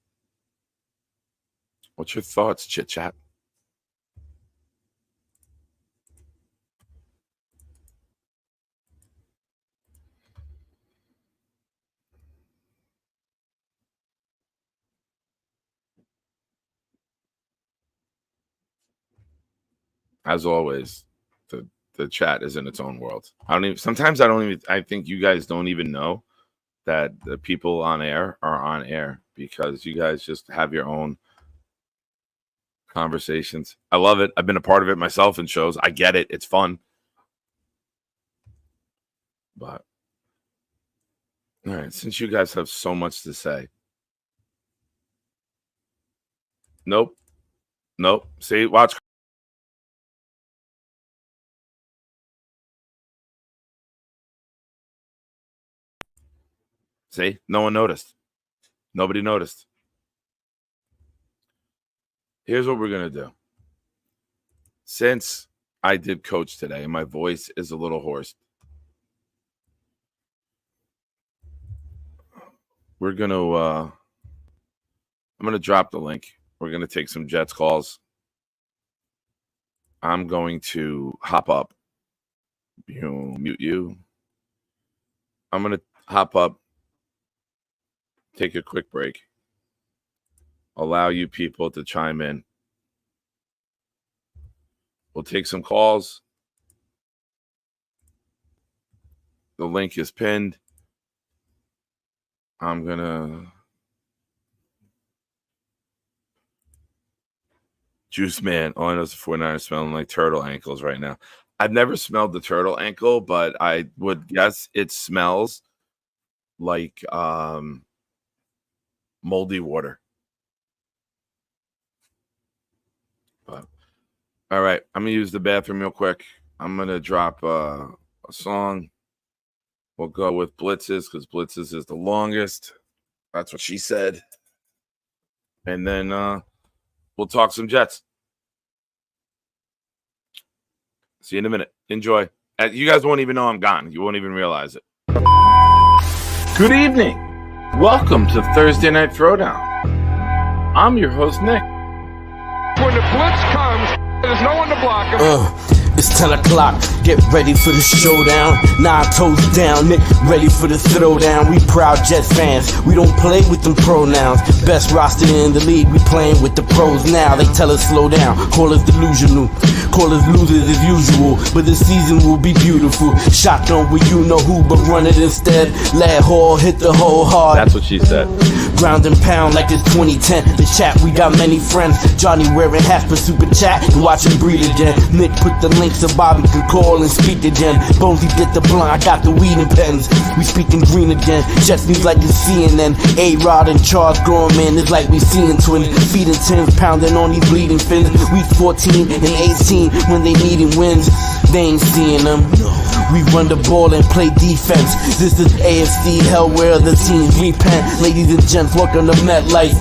What's your thoughts, Chit Chat? As always, the chat is in its own world. I think you guys don't even know that the people on air are on air because you guys just have your own conversations. I love it. I've been a part of it myself in shows. I get it. It's fun. But all right, since you guys have so much to say. Nope. Nope. See, watch. See, no one noticed. Nobody noticed. Here's what we're going to do. Since I did coach today and my voice is a little hoarse, we're going to, I'm going to drop the link. We're going to take some Jets calls. I'm going to hop up. Mute you. I'm going to hop up, take a quick break, allow you people to chime in. We'll take some calls. The link is pinned. I'm going to Juice Man. All I know is the 49ers smelling like turtle ankles right now. I've never smelled the turtle ankle, but I would guess it smells like moldy water. But all right, I'm gonna use the bathroom real quick. I'm gonna drop a song. We'll go with Blitzes because Blitzes is the longest. That's what she said. And then we'll talk some Jets. See you in a minute. Enjoy. You guys won't even know I'm gone. You won't even realize it. Good evening. Welcome to Thursday Night Throwdown. I'm your host, Nick. When the blitz comes, there's no one to block him. It's 10 o'clock, get ready for the showdown. 9 toes down, Nick, ready for the throwdown. We proud Jets fans, we don't play with them pronouns. Best roster in the league, we playing with the pros now. They tell us slow down, call us delusional, call us losers as usual. But this season will be beautiful. Shotgun with you know who, but run it instead. Lad Hall hit the hole hard. That's what she said. Ground and pound like it's 2010. The chat, we got many friends. Johnny wearing hats for super chat and watch him breathe again. Nick put the links so Bobby can call and speak again. Bonesy did the blunt, I got the weed and pens. We speaking green again. Jets news like it's CNN. A-Rod and Charles growing man, it's like we seeing twins. Feeding tins, pounding on these bleeding fins. Week 14 and 18 when they needing wins. They ain't seeing them. We run the ball and play defense. This is AFC hell where other teams repent. Ladies and gents, welcome to MetLife.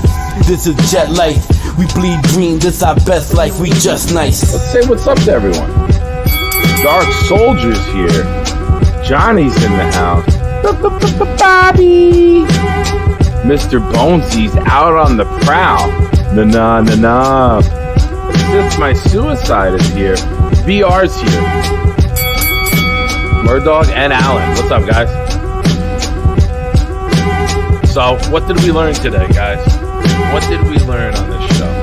This is Jet Life. We bleed green, this our best life. We just nice. Let's say what's up to everyone. Dark Soldier's here. Johnny's in the house. Bobby. Mr. Bonesy's out on the prowl. Na. Assist My Suicide is here. VR's here. Murdog and Allen. What's up, guys? So, what did we learn today, guys? What did we learn on this show?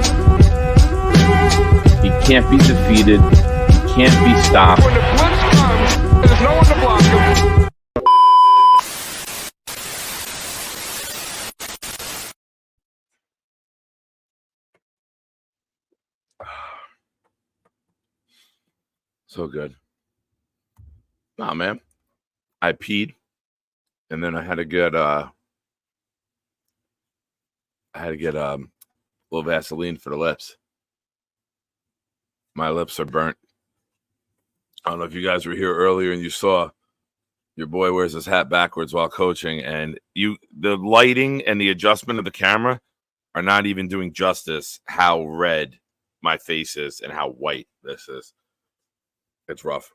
He can't be defeated. He can't be stopped. When the blitz comes, there's no one to block him. So good. Nah, man. I peed, and then I had to get a little Vaseline for the lips. My lips are burnt. I don't know if you guys were here earlier and you saw your boy wears his hat backwards while coaching, and the lighting and the adjustment of the camera are not even doing justice how red my face is and how white this is. It's rough.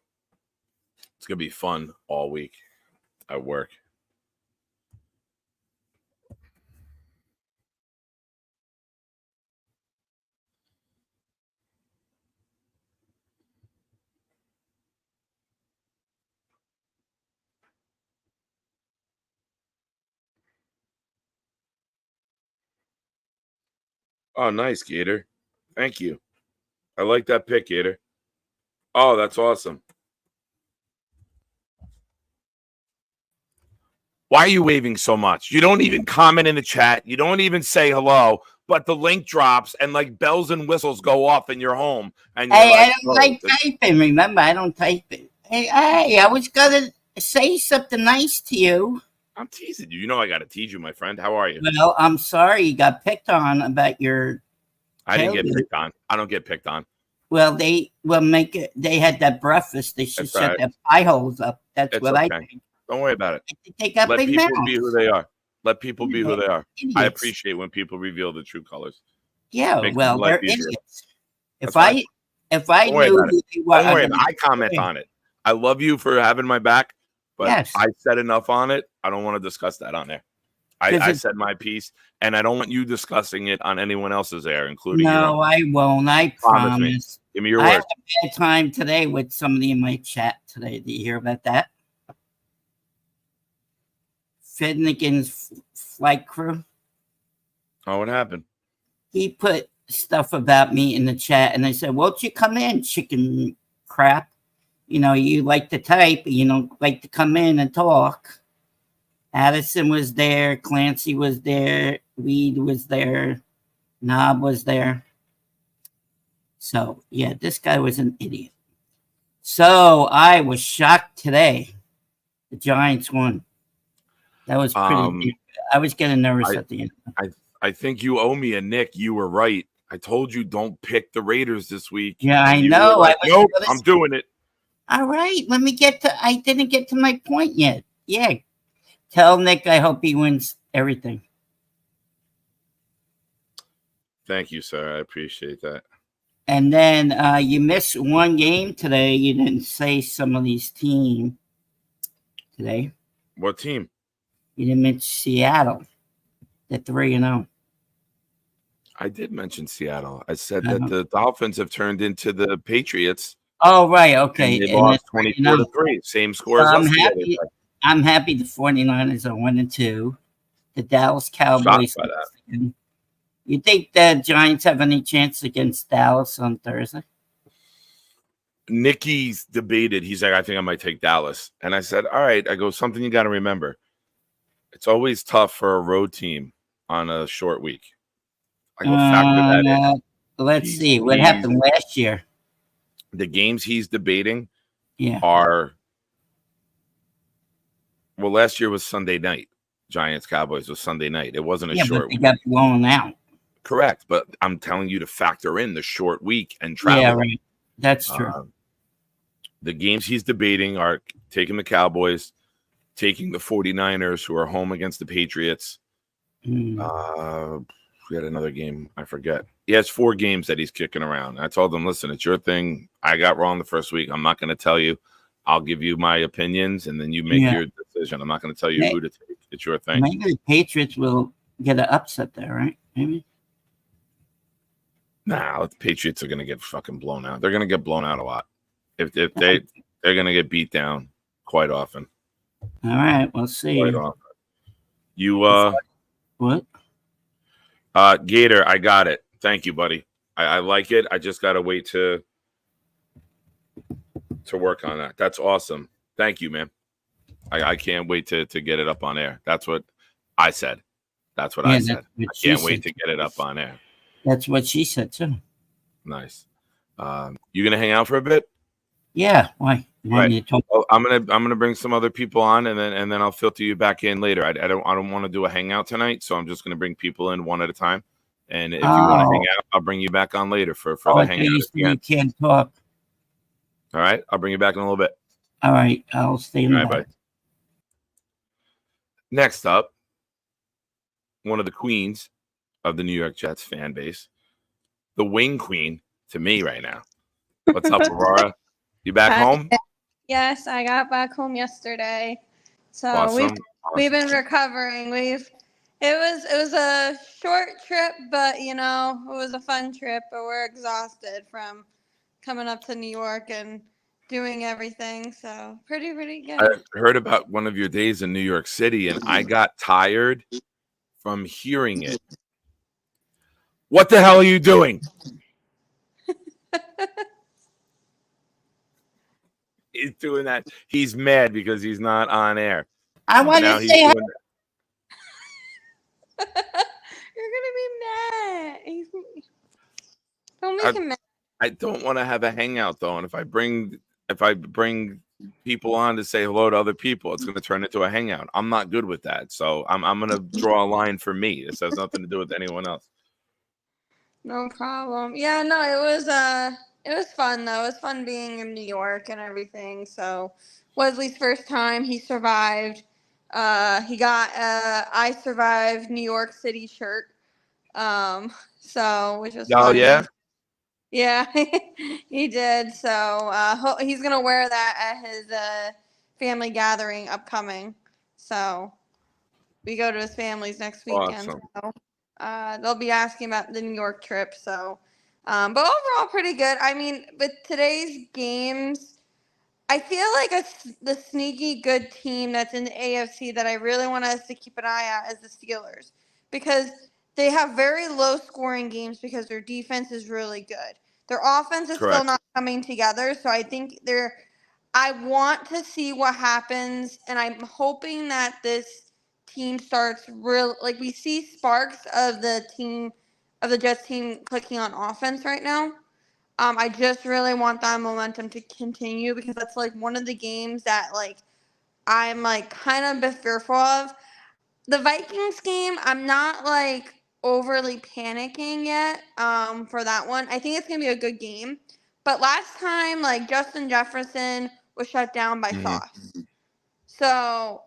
It's going to be fun all week at work. Oh, nice, Gator. Thank you. I like that pick, Gator. Oh, that's awesome. Why are you waving so much? You don't even comment in the chat. You don't even say hello, but the link drops and like bells and whistles go off in your home. And you're hey, like, I don't like typing. Remember, I don't type it. Hey, I was going to say something nice to you. I'm teasing you. You know I got to tease you, my friend. How are you? Well, I'm sorry you got picked on about your I didn't get picked on. I don't get picked on. Well, they will make it. They had that breakfast. They should That's shut right. their pie holes up. That's It's what I okay. think. Don't worry about it. They take up Let big people mouths. be who they are. Let people be who they are. Idiots. I appreciate when people reveal the true colors. Yeah, Makes well, life they're easier. idiots. That's fine. If I Don't worry knew about who it. they were, Don't worry about it. I comment on it. I love you for having my back, but Yes. I said enough on it. I don't want to discuss that on there. I said my piece, and I don't want you discussing it on anyone else's air, including your No, own. I won't. I Promise me. promise. Give me your I word. had a bad time today with somebody in my chat today. Did you hear about that? Finnegan's flight crew. Oh, what happened? He put stuff about me in the chat, and I said, "Won't you come in, chicken crap? You know, you like to type, you don't like to come in and talk." Addison was there, Clancy was there, Weed was there, Knob was there. So, yeah, this guy was an idiot. So, I was shocked today. The Giants won. That was pretty I was getting nervous at the end. I think you owe me a Nick. You were right. I told you don't pick the Raiders this week. Yeah, I You know. were like, nope, I'm doing it. All right, let me get to. I didn't get to my point yet. Yeah, tell Nick I hope he wins everything. Thank you, sir. I appreciate that. And then you missed one game today. You didn't say some of these teams today. What team? You didn't mention Seattle. They're 3-0. I did mention Seattle. I said that the Dolphins have turned into the Patriots. Oh, right. Okay. And they lost 24-3. Same score as I'm us. happy. I'm happy the 49ers are 1-2. The Dallas Cowboys. Shocked by that. You think the Giants have any chance against Dallas on Thursday? Nicky's debated. He's like, I think I might take Dallas. And I said, all right. I go, something you got to remember. It's always tough for a road team on a short week. I go factor that in. Let's see. What happened last year? The games he's debating Yeah. are, well, last year was Sunday night. Giants Cowboys was Sunday night. It wasn't a short week. They got blown out. Correct. But I'm telling you to factor in the short week and travel. Yeah, right. That's true. The games he's debating are taking the Cowboys, taking the 49ers, who are home against the Patriots. We had another game. I forget. He has 4 games that he's kicking around. I told him, listen, it's your thing. I got wrong the first week. I'm not going to tell you. I'll give you my opinions, and then you make your decision. I'm not going to tell you who to take. It's your thing. Maybe the Patriots will get an upset there, right? Maybe. Nah, the Patriots are going to get fucking blown out. They're going to get blown out a lot. If they're going to get beat down quite often. All right, we'll see. Quite often. You what? Gator, I got it. Thank you, buddy. I like it. I just got to wait to work on that. That's awesome. Thank you, man. I can't wait to get it up on air. That's what I said. That's what I said. I can't wait to get it up on air. That's what she said too. Nice. You gonna hang out for a bit? Yeah. Why? Right. Well, I'm gonna bring some other people on, and then I'll filter you back in later. I don't want to do a hangout tonight, so I'm just gonna bring people in one at a time. And if you want to hang out, I'll bring you back on later for the hangout. You can't talk. All right, I'll bring you back in a little bit. All right, I'll stay in. All right, bye. Next up, one of the queens of the New York Jets fan base, the wing queen to me right now. What's up, Aurora? You back home? Yes, I got back home yesterday. So awesome. we've been recovering. It was a short trip, but it was a fun trip. But we're exhausted from coming up to New York and doing everything. So pretty good. I heard about one of your days in New York City, and I got tired from hearing it. What the hell are you doing? He's doing that. He's mad because he's not on air. I want to say You're gonna be mad. Don't make him mad. I don't want to have a hangout though, and if I bring people on to say hello to other people, it's going to turn into a hangout. I'm not good with that, so I'm going to draw a line for me. This has nothing to do with anyone else. No problem. Yeah, no, it was fun though. It was fun being in New York and everything. So Wesley's first time, he survived. He got I survived New York City shirt. So which was Oh fun. yeah. Yeah, he did. So he's gonna wear that at his family gathering upcoming. So we go to his family's next weekend. Awesome. So they'll be asking about the New York trip. So, but overall, pretty good. I mean, with today's games, I feel like the sneaky good team that's in the AFC that I really want us to keep an eye at is the Steelers because they have very low scoring games because their defense is really good. Their offense is still Correct. not coming together, so I think I want to see what happens, and I'm hoping that this team starts real. Like we see sparks of the Jets team clicking on offense right now. I just really want that momentum to continue because that's like one of the games that like I'm like kind of a bit fearful of. The Vikings game, I'm not like overly panicking yet for that one. I think it's gonna be a good game. But last time, like Justin Jefferson was shut down by Sauce. So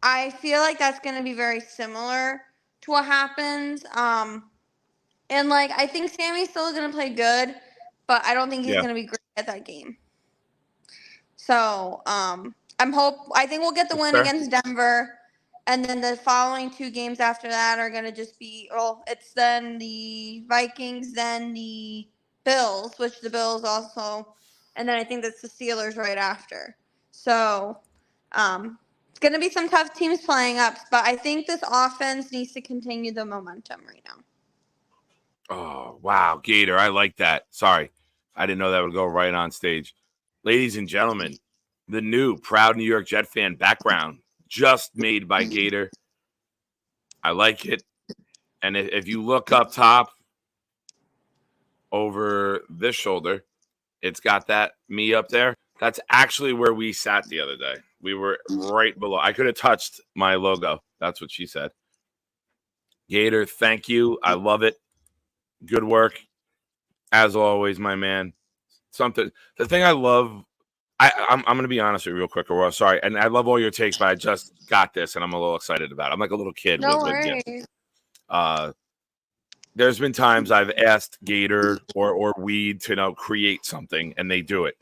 I feel like that's gonna be very similar to what happens. And like I think Sammy's still gonna play good, but I don't think he's Yeah. gonna be great at that game. So I think we'll get the That's win fair. against Denver, and then the following two games after that are gonna just be it's then the Vikings, then the Bills, which the Bills also, and then I think that's the Steelers right after. So it's gonna be some tough teams playing up, but I think this offense needs to continue the momentum right now. Oh, wow, Gator. I like that. Sorry. I didn't know that would go right on stage. Ladies and gentlemen, the new proud New York Jet fan background just made by Gator. I like it. And if you look up top over this shoulder, it's got that me up there. That's actually where we sat the other day. We were right below. I could have touched my logo. That's what she said. Gator, thank you. I love it. Good work. As always, my man. The thing I love, I'm going to be honest with you real quick, Aurora. Sorry. And I love all your takes, but I just got this and I'm a little excited about it. I'm like a little kid. No with worries. gifts. There's been times I've asked Gator or Weed to create something and they do it.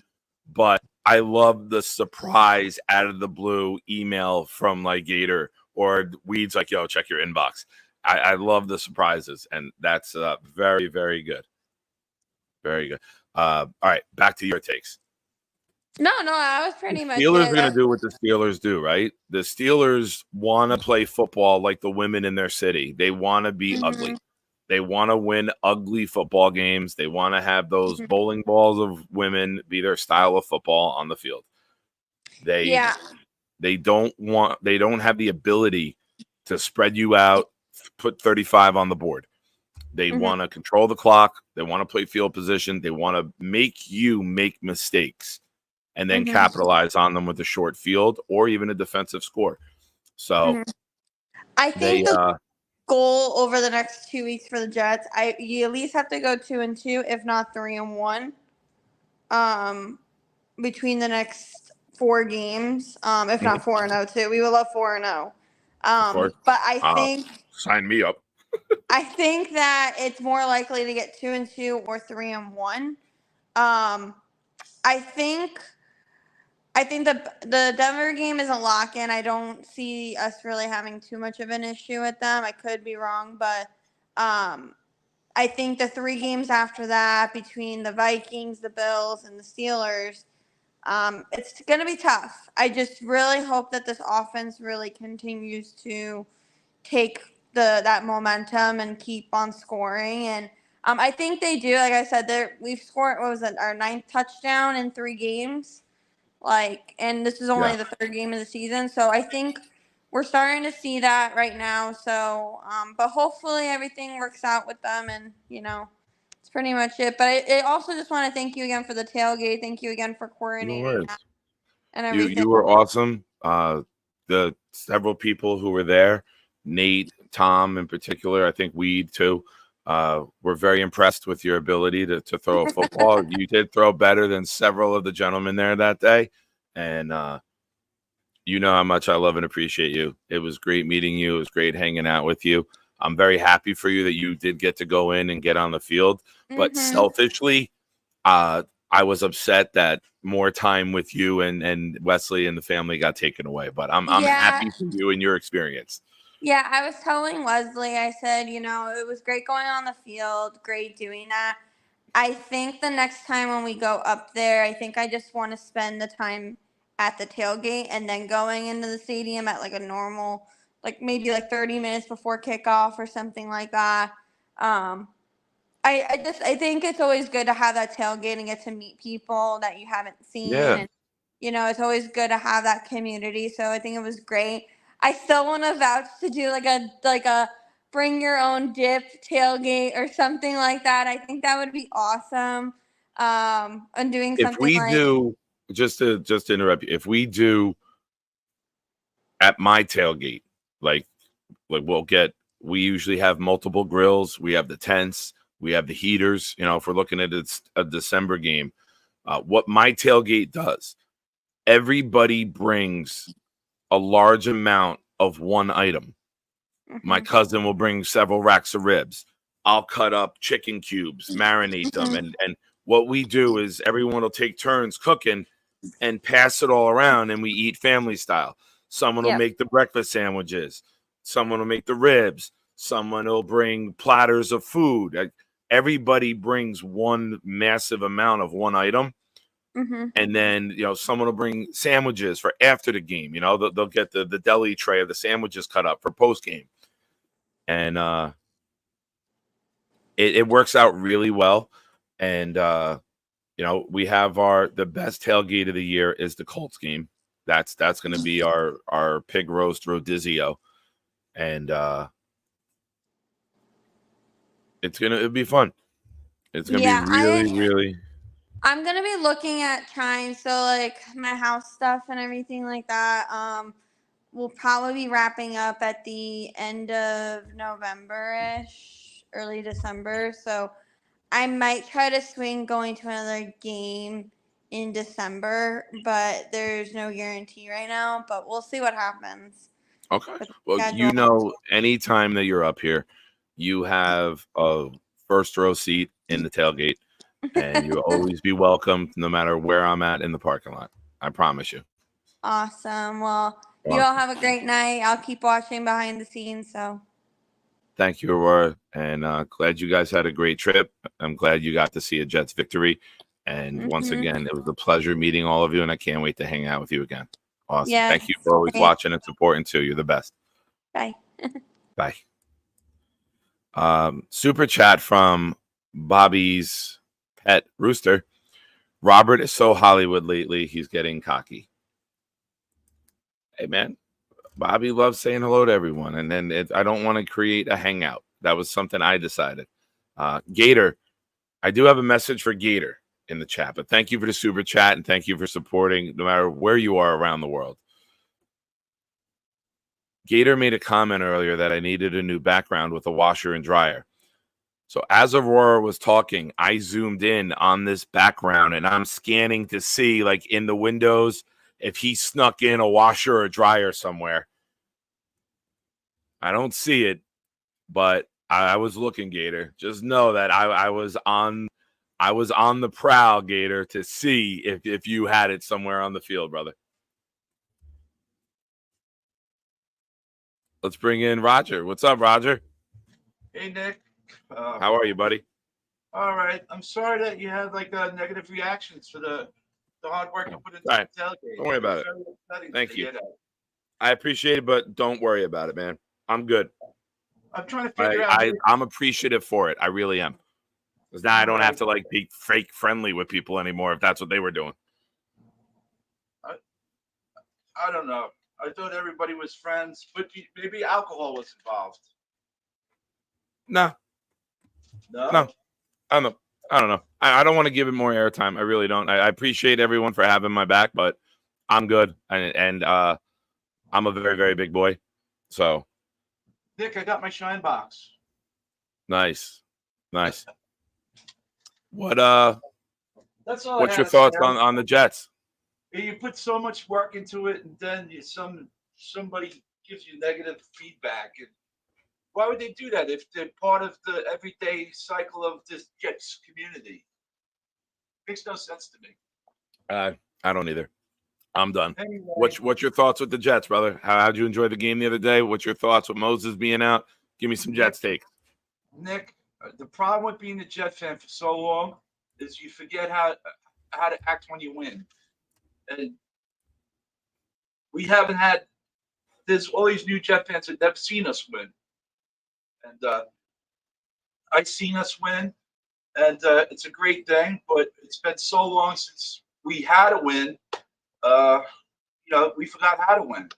But I love the surprise out of the blue email from like Gator or Weed's like, yo, check your inbox. I love the surprises, and that's very, very good. Very good. All right, back to your takes. No, I was pretty much. Steelers are going to do what the Steelers do, right? The Steelers want to play football like the women in their city. They want to be ugly. They want to win ugly football games. They want to have those bowling balls of women be their style of football on the field. They don't have the ability to spread you out, put 35 on the board. They want to control the clock. They want to play field position. They want to make you make mistakes and then capitalize on them with a short field or even a defensive score. So I think the goal over the next 2 weeks for the Jets, you at least have to go 2-2, if not 3-1, between the next 4 games. If not 4-0 too. We would love 4-0. But I think sign me up. I think that it's more likely to get 2-2 or 3-1. I think the Denver game is a lock-in. I don't see us really having too much of an issue with them. I could be wrong, but I think the 3 games after that between the Vikings, the Bills, and the Steelers, it's going to be tough. I just really hope that this offense really continues to take that momentum and keep on scoring. And I think they do. Like I said, we've scored, what was it, our 9th touchdown in 3 games. And this is only the 3rd game of the season. So I think we're starting to see that right now. So, but hopefully everything works out with them and, it's pretty much it. But I also just want to thank you again for the tailgate. Thank you again for coordinating that and everything. You were awesome. The several people who were there, Nate, Tom in particular, I think Weed too. We're very impressed with your ability to throw a football. You did throw better than several of the gentlemen there that day. And you know how much I love and appreciate you. It was great meeting you. It was great hanging out with you. I'm very happy for you that you did get to go in and get on the field. But selfishly, I was upset that more time with you and Wesley and the family got taken away. But I'm happy for you and your experience. Yeah, I was telling Wesley, I said, you know, it was great going on the field, great doing that. I think the next time when we go up there, I think I just want to spend the time at the tailgate and then going into the stadium at like a normal, like maybe like 30 minutes before kickoff or something like that. I think it's always good to have that tailgate and get to meet people that you haven't seen. Yeah. And, you know, it's always good to have that community. So I think it was great. I still want to vouch to do like a bring your own dip tailgate or something like that. I think that would be awesome. And doing If something we like do, just to interrupt you, if we do at my tailgate, like we usually have multiple grills. We have the tents. We have the heaters. You know, if we're looking at a December game, what my tailgate does, everybody brings a large amount of one item. My cousin will bring several racks of ribs. I'll cut up chicken cubes, marinate them. And what we do is everyone will take turns cooking and pass it all around, and we eat family style. Someone will make the breakfast sandwiches. Someone will make the ribs. Someone will bring platters of food. Everybody brings one massive amount of one item. And then, you know, someone will bring sandwiches for after the game. You know, they'll get the deli tray of the sandwiches cut up for post game. And it works out really well. And, you know, we have the best tailgate of the year is the Colts game. That's going to be our pig roast rodizio. And it'll be fun. It's going to be really. I'm gonna be looking at trying like my house stuff and everything like that. We'll probably be wrapping up at the end of November-ish, early December. So I might try to swing going to another game in December, but there's no guarantee right now. But we'll see what happens. Okay. Well, you know, anytime that you're up here, you have a first row seat in the tailgate. And you'll always be welcome no matter where I'm at in the parking lot. I promise you. Awesome. Well, you all have a great night. I'll keep watching behind the scenes. So thank you, Aurora. And glad you guys had a great trip. I'm glad you got to see a Jets victory. And once again, it was a pleasure meeting all of you. And I can't wait to hang out with you again. Awesome. Yes. Thank you for always watching and supporting too. You're the best. Bye. Bye. Super chat from Bobby's pet rooster. Robert is so Hollywood lately, he's getting cocky. Hey man, Bobby loves saying hello to everyone, and then I don't want to create a hangout. That was something I decided. Gator, I do have a message for Gator in the chat, but thank you for the super chat and thank you for supporting no matter where you are around the world. Gator made a comment earlier that I needed a new background with a washer and dryer. So as Aurora was talking, I zoomed in on this background and I'm scanning to see, like, in the windows, if he snuck in a washer or dryer somewhere. I don't see it, but I was looking, Gator. Just know that I was on the prowl, Gator, to see if you had it somewhere on the field, brother. Let's bring in Roger. What's up, Roger? Hey, Nick. How are you, buddy? All right. I'm sorry that you had like negative reactions for the hard work you put into the tailgate. Don't worry about it. Thank you. I appreciate it, but don't worry about it, man. I'm good. I'm trying to figure out. I'm appreciative for it. I really am. Because now I don't have to like be fake friendly with people anymore if that's what they were doing. I don't know. I thought everybody was friends, but maybe alcohol was involved. No. I don't know. I don't want to give it more airtime. I really don't. I appreciate everyone for having my back, but I'm good. And I'm a very, very big boy. So. Nick, I got my shine box. Nice. Nice. What That's all. what's your thoughts on the Jets? You put so much work into it, and then somebody gives you negative feedback. And why would they do that if they're part of the everyday cycle of this Jets community? Makes no sense to me. I don't either. I'm done. Anyway, What's your thoughts with the Jets, brother? How'd you enjoy the game the other day? What's your thoughts with Moses being out? Give me some Jets take. Nick, the problem with being a Jet fan for so long is you forget how to act when you win. And we haven't had. There's all these new Jet fans that never seen us win, and I've seen us win, and it's a great thing. But it's been so long since we had a win. We forgot how to win.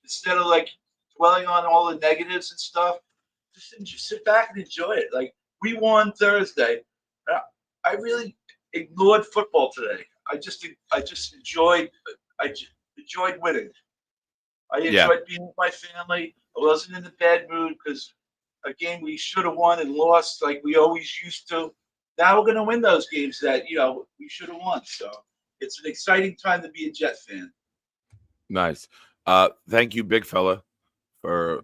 Instead of like dwelling on all the negatives and stuff, just sit back and enjoy it. Like we won Thursday. I really ignored football today. I just enjoyed winning. I enjoyed being with my family. I wasn't in a bad mood because a game we should have won and lost like we always used to. Now we're going to win those games that we should have won. So it's an exciting time to be a Jet fan. Nice. Thank you, big fella, for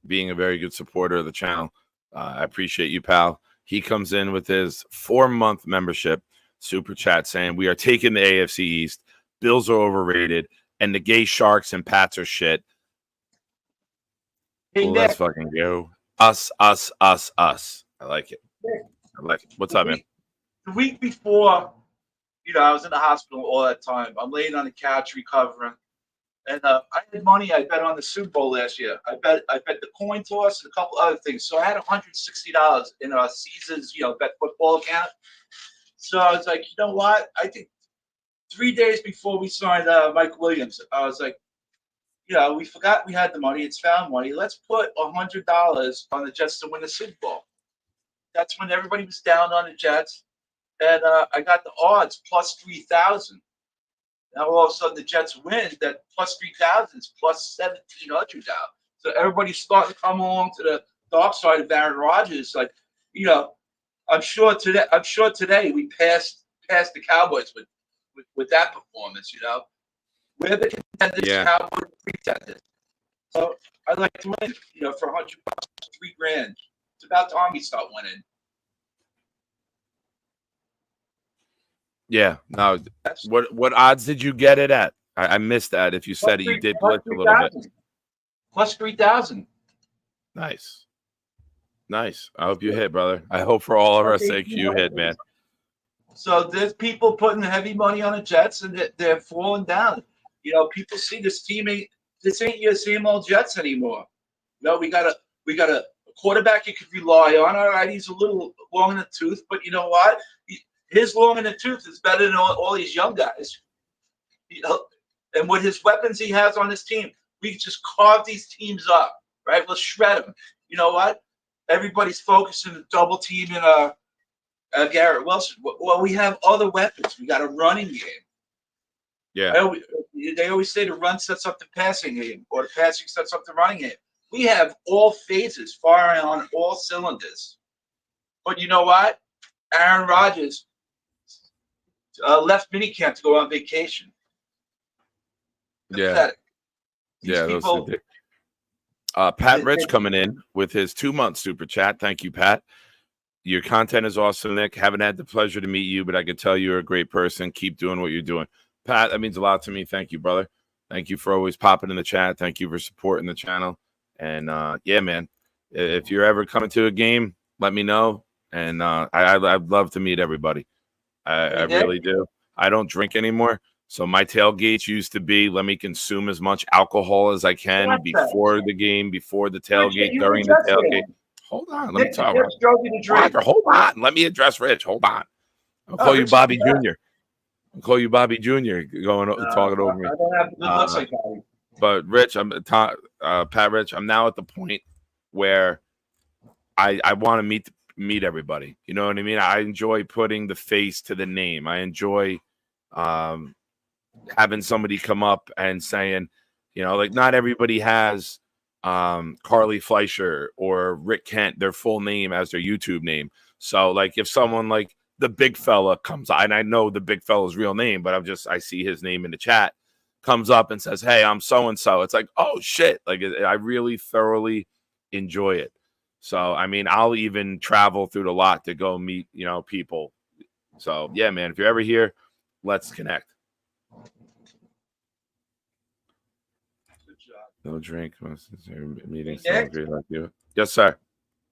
being a very good supporter of the channel. I appreciate you, pal. He comes in with his 4-month membership super chat saying, we are taking the AFC East. Bills are overrated. And the gay Sharks and Pats are shit. Hey, well, let's fucking go. Us. I like it. I like it. What's up, man? The week before, I was in the hospital all that time. I'm laying on the couch recovering. And I had money I bet on the Super Bowl last year. I bet the coin toss and a couple other things. So I had $160 in a Caesars, bet football account. So I was like, you know what? I think 3 days before we signed Mike Williams, I was like, we forgot we had the money. It's found money. Let's put $100 on the Jets to win the Super Bowl. That's when everybody was down on the Jets. And I got the odds plus 3,000. Now all of a sudden the Jets win. That plus 3,000 is plus 1,700 now. So everybody's starting to come along to the dark side of Aaron Rodgers. Like, I'm sure today we passed the Cowboys with that performance. We're the contenders. Yeah. Cowboys pretenders. So I'd like to win. For $100, $3,000. It's about time we start winning. Yeah. Now, what odds did you get it at? I missed that. If you said it, you did glitch a little bit. Plus 3,000. Nice. I hope you hit, brother. I hope for all of our sake you hit, man. So there's people putting heavy money on the Jets, and they're falling down. People see this team this ain't your same old Jets anymore. We got a quarterback you could rely on. All right, he's a little long in the tooth, but you know what? His long in the tooth is better than all these young guys. And with his weapons he has on his team, we just carve these teams up, right? We'll shred them. You know what? Everybody's focusing on double teaming Garrett Wilson. Well, we have other weapons. We got a running game. Yeah. They always say the run sets up the passing game, or the passing sets up the running game. We have all phases firing on all cylinders. But you know what? Aaron Rodgers left minicamp to go on vacation. Yeah. Pathetic. Pat Rich coming in with his 2-month super chat. Thank you, Pat. Your content is awesome, Nick. Haven't had the pleasure to meet you, but I can tell you're a great person. Keep doing what you're doing. Pat, that means a lot to me. Thank you, brother. Thank you for always popping in the chat. Thank you for supporting the channel. And, yeah, man, if you're ever coming to a game, let me know. And I'd love to meet everybody. I really do. I don't drink anymore. So my tailgates used to be, let me consume as much alcohol as I can before the game, before the tailgate, during the tailgate. Hold on. Let me talk. Hold on. Let me address Rich. Hold on. I'll call you Bobby Jr. Talking over me. I don't have good looks like Bobby. But Rich, Pat Rich, I'm now at the point where I want to meet everybody. You know what I mean? I enjoy putting the face to the name. I enjoy having somebody come up and saying, like not everybody has Carly Fleischer or Rick Kent, their full name as their YouTube name. So, like, if someone like the big fella comes, and I know the big fella's real name, but I see his name in the chat, comes up and says, "Hey, I'm so and so." It's like, oh shit! Like, I really thoroughly enjoy it. So, I mean, I'll even travel through the lot to go meet, people. So, yeah, man, if you're ever here, let's connect. No drink. Meeting. Nick? Great like you. Yes, sir.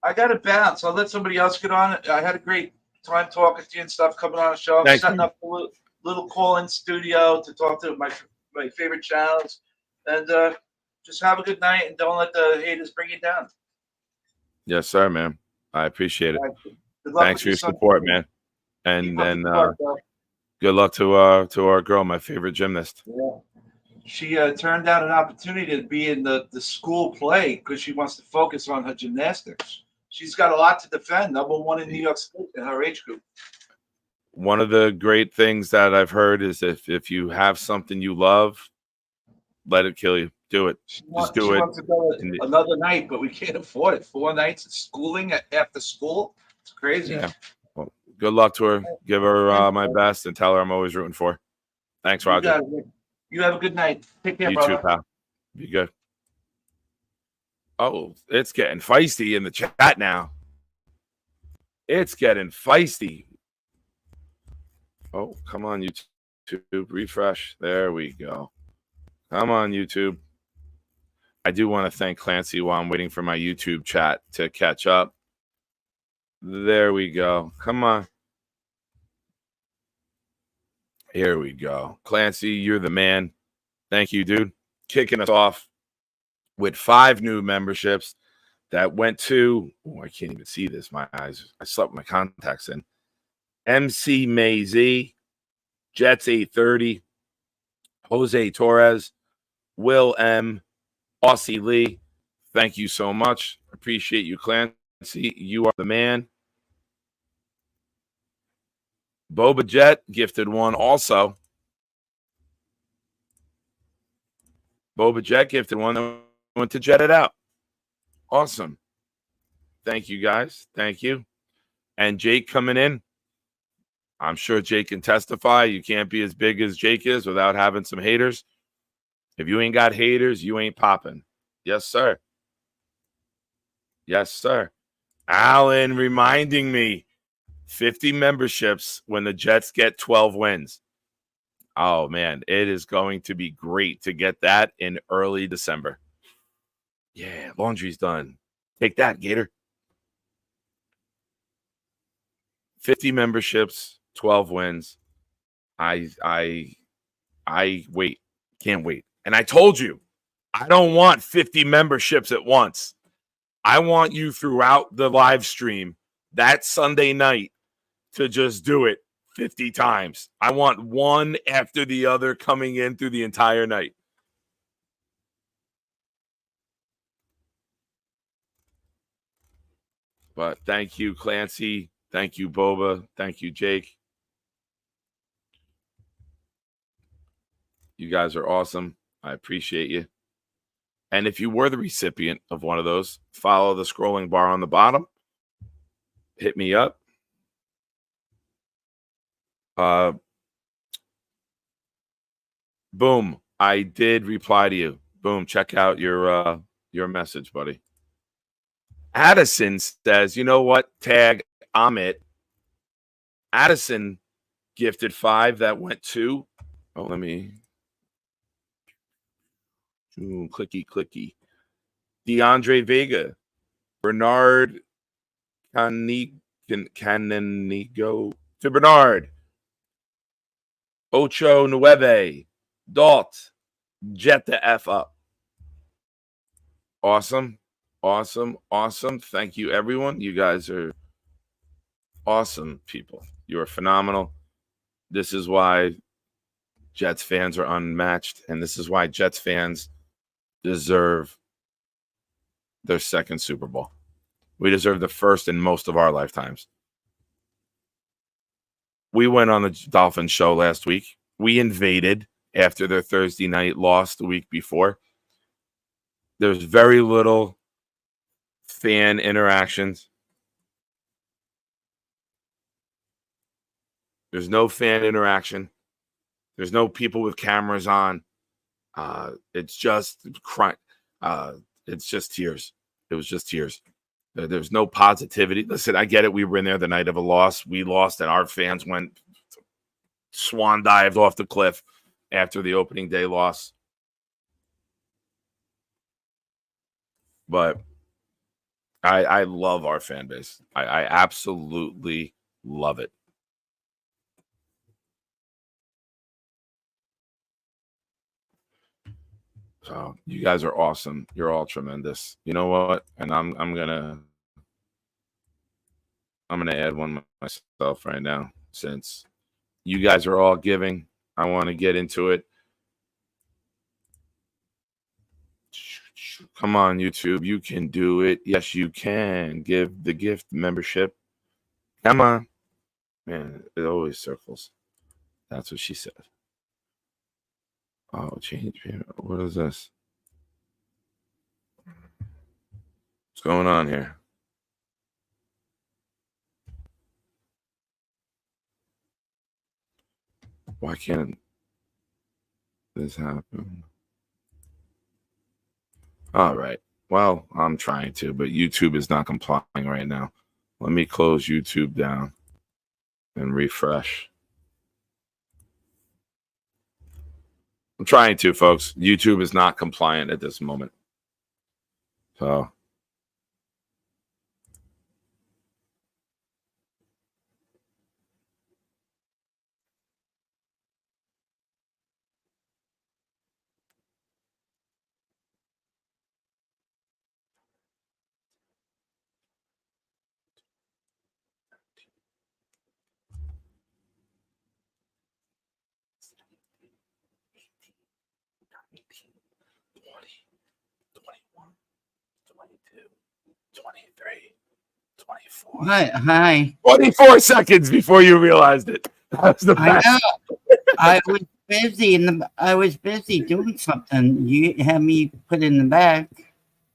I got to bounce. I'll let somebody else get on it. I had a great time talking to you and stuff coming on the show. I'm Thank setting you. up a little call-in studio to talk to my favorite channels. And just have a good night and don't let the haters bring you down. Yes, sir, man. I appreciate it. All right. Good luck Thanks with for your son. support, man. And Keep up then the work, bro. good luck to our girl, my favorite gymnast. Yeah. She turned down an opportunity to be in the school play because she wants to focus on her gymnastics. She's got a lot to defend. #1 in New York State in her age group. One of the great things that I've heard is if you have something you love, let it kill you. Do it. Just do she it. wants to go another night, but we can't afford it. 4 nights of schooling after school. It's crazy. Yeah. Well, good luck to her. Give her my best and tell her I'm always rooting for her. Thanks, You Roger. got it. You have a good night. Take care, You brother. too, pal. Be good. Oh, it's getting feisty in the chat now. It's getting feisty. Oh, come on, YouTube. Refresh. There we go. Come on, YouTube. I do want to thank Clancy while I'm waiting for my YouTube chat to catch up. There we go. Come on. Here we go. Clancy, you're the man. Thank you, dude. Kicking us off with 5 new memberships that went to, I can't even see this. My eyes, I slept with my contacts in. MC Mazy, Jets 830, Jose Torres, Will M, Aussie Lee. Thank you so much. Appreciate you, Clancy. You are the man. Boba Jet gifted 1 also. Boba Jet gifted 1 that went to Jet It Out. Awesome. Thank you, guys. Thank you. And Jake coming in. I'm sure Jake can testify. You can't be as big as Jake is without having some haters. If you ain't got haters, you ain't popping. Yes, sir. Yes, sir. Alan reminding me 50 memberships when the Jets get 12 wins. Oh, man, it is going to be great to get that in early December. Yeah, laundry's done. Take that, Gator. 50 memberships, 12 wins. I wait. Can't wait. And I told you, I don't want 50 memberships at once. I want you throughout the live stream that Sunday night to just do it 50 times. I want one after the other coming in through the entire night. But thank you, Clancy. Thank you, Boba. Thank you, Jake. You guys are awesome. I appreciate you. And if you were the recipient of one of those, follow the scrolling bar on the bottom. Hit me up. Boom. I did reply to you. Boom. Check out your message, buddy. Addison says, you know what? Tag, I'm it. Addison gifted 5 that went to. Oh, let me. Clicky. DeAndre Vega. Bernard Cananigo. To Bernard. Ocho Nueve. Dalt. Jet the F up. Awesome. Thank you, everyone. You guys are awesome people. You are phenomenal. This is why Jets fans are unmatched, and this is why Jets fans deserve their second Super Bowl. We deserve the first in most of our lifetimes. We went on the Dolphins show last week. We invaded after their Thursday night loss the week before. There's very little fan interactions. There's no fan interaction. There's no people with cameras on. It's just crying. It's just tears. It was just tears. There's no positivity. Listen, I get it. We were in there the night of a loss. We lost, and our fans went swan dived off the cliff after the opening day loss. But I love our fan base. I absolutely love it. So you guys are awesome. You're all tremendous. You know what? And I'm gonna add one myself right now, since you guys are all giving. I want to get into it. Come on, YouTube. You can do it. Yes, you can. Give the gift membership. Come on. Man, it always circles. That's what she said. Oh, change payment. What is this? What's going on here? Why can't this happen? All right. Well, I'm trying to, but YouTube is not complying right now. Let me close YouTube down and refresh. I'm trying to, folks. YouTube is not compliant at this moment. So Hi. 24 seconds before you realized it. That was the best. I know. I was busy doing something. You had me put in the back.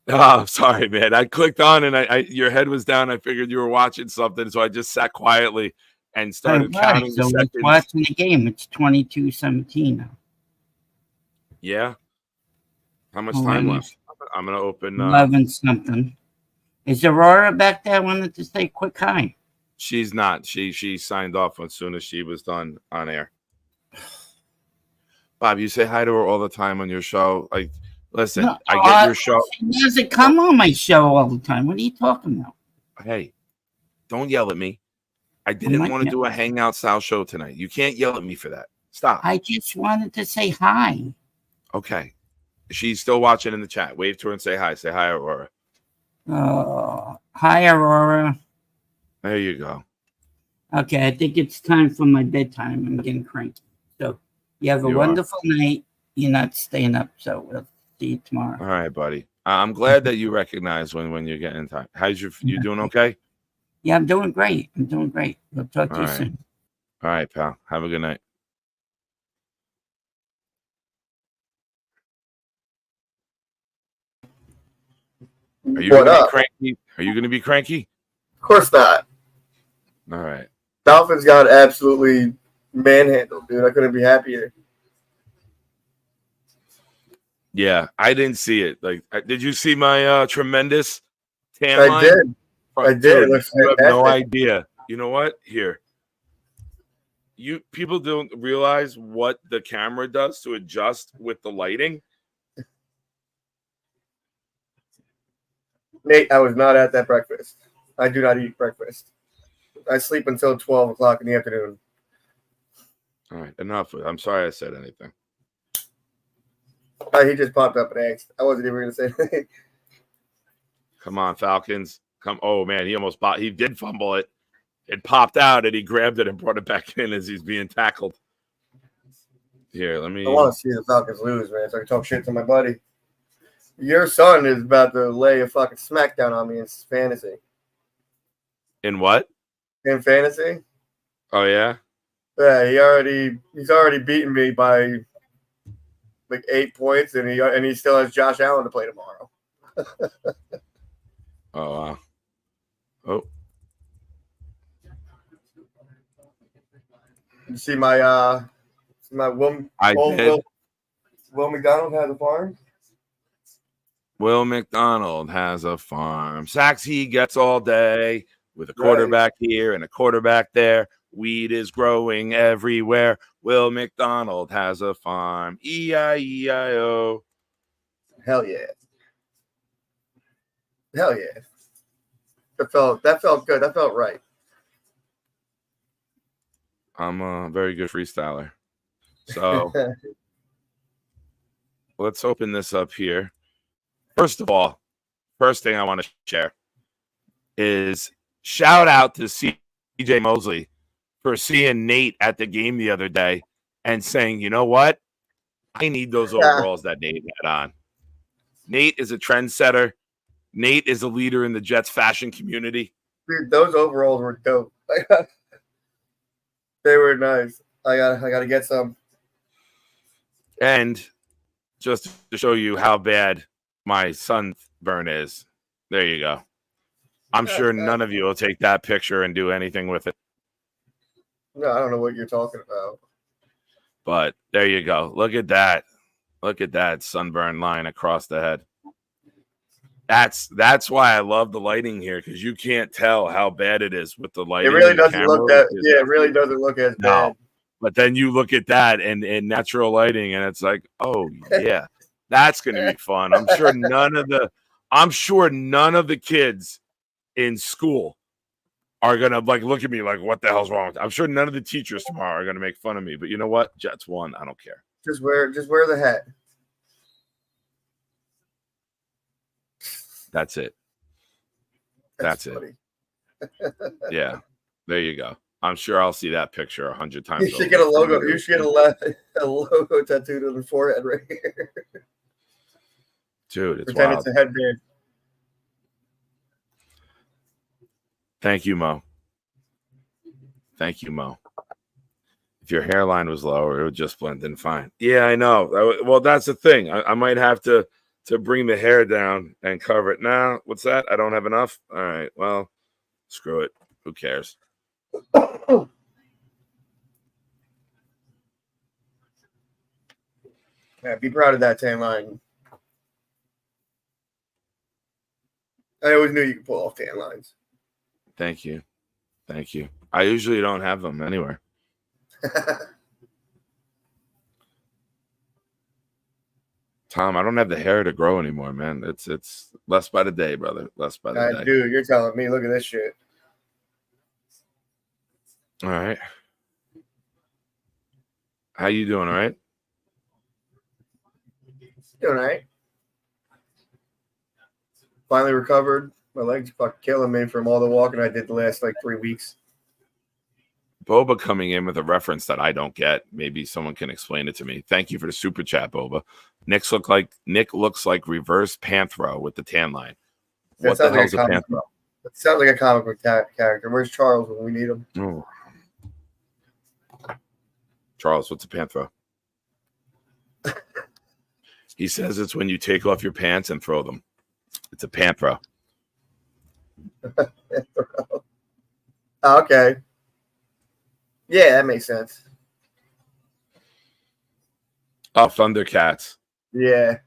Oh, sorry, man. I clicked on and your head was down. I figured you were watching something, so I just sat quietly and started counting the seconds. Watching the game. It's 22-17 now. Yeah. How much time left? I'm gonna open 11 something. Is Aurora back there? I wanted to say quick hi. She's not. She signed off as soon as she was done on air. Bob, you say hi to her all the time on your show. Like, listen, No, I get your show. She doesn't come on my show all the time. What are you talking about? Hey, don't yell at me. I didn't want to do a hangout style show tonight. You can't yell at me for that. Stop. I just wanted to say hi. Okay. She's still watching in the chat. Wave to her and say hi. Say hi, Aurora. Hi, Aurora. There you go. Okay, I think it's time for my bedtime. I'm getting cranky. So you have a wonderful night. You're not staying up, so we'll see you tomorrow. All right, buddy. I'm glad that you recognize when you're getting time. How's you doing okay? Yeah, I'm doing great. We'll talk to you soon. All right, pal. Have a good night. Are you going to be cranky? Are you going to be cranky? Of course not. All right. Dolphins got absolutely manhandled, dude. I couldn't be happier. Yeah, I didn't see it. Like, did you see my tremendous tan I line? did. I did. Dude, you have no idea. You know what? Here. People don't realize what the camera does to adjust with the lighting. Nate, I was not at that breakfast. I do not eat breakfast. I sleep until 12 o'clock in the afternoon. All right, enough. I'm sorry I said anything. He just popped up and asked. I wasn't even going to say anything. Come on, Falcons. Come. Oh, man, he did fumble it. It popped out, and he grabbed it and brought it back in as he's being tackled. Here, let me. I want to see the Falcons lose, man, so I can talk shit to my buddy. Your son is about to lay a fucking smackdown on me in fantasy. In what? In fantasy. Oh, yeah? Yeah, he's already beaten me by like 8 points, and he still has Josh Allen to play tomorrow. Oh, wow. Oh. see my Will McDonald has a farm? Will McDonald has a farm. Sacks he gets all day with a quarterback here and a quarterback there. Weed is growing everywhere. Will McDonald has a farm. E-I-E-I-O. Hell yeah. Hell yeah. That felt good. That felt right. I'm a very good freestyler. So let's open this up here. First of all, first thing I want to share is shout out to CJ Mosley for seeing Nate at the game the other day and saying, you know what? I need those overalls that Nate had on. Nate is a trendsetter. Nate is a leader in the Jets fashion community. Dude, those overalls were dope. They were nice. I gotta get some. And just to show you how bad my sunburn is, there you go. I'm sure none of you will take that picture and do anything with it. No, I don't know what you're talking about. But there you go. Look at that. Look at that sunburn line across the head. That's why I love the lighting here, because you can't tell how bad it is with the lighting. It really doesn't look that. Yeah, it really doesn't look as bad. But then you look at that and natural lighting, and it's like, oh yeah, that's gonna be fun. I'm sure none of the kids in school are gonna like look at me like, what the hell's wrong with that? I'm sure none of the teachers tomorrow are gonna make fun of me. But you know what? Jets won. I don't care. Just wear the hat. That's it. That's it. Yeah. There you go. I'm sure I'll see that picture 100 times. You should get a logo. You should get a logo tattooed on the forehead right here. Dude, it's pretend wild. It's a headband. Thank you, Mo. Thank you, Mo. If your hairline was lower, it would just blend in fine. Yeah, I know. Well, that's the thing. I might have to bring the hair down and cover it. Now, what's that? I don't have enough? All right, well, screw it. Who cares? Yeah, be proud of that tan line. I always knew you could pull off tan lines. Thank you. Thank you. I usually don't have them anywhere. Tom, I don't have the hair to grow anymore, man. It's less by the day, brother. Less by the day. Dude, you're telling me. Look at this shit. All right. How you doing? All right? Doing all right. Finally recovered. My legs fucking killing me from all the walking I did the last 3 weeks. Boba coming in with a reference that I don't get. Maybe someone can explain it to me. Thank you for the super chat, Boba. Nick looks like reverse Panthro with the tan line. What the hell's a Panthro? It sounds like a comic book character. Where's Charles when we need him? Oh. Charles, what's a Panthro? He says it's when you take off your pants and throw them. It's a Panthro. Okay. Yeah, that makes sense. Oh, Thundercats. Yeah.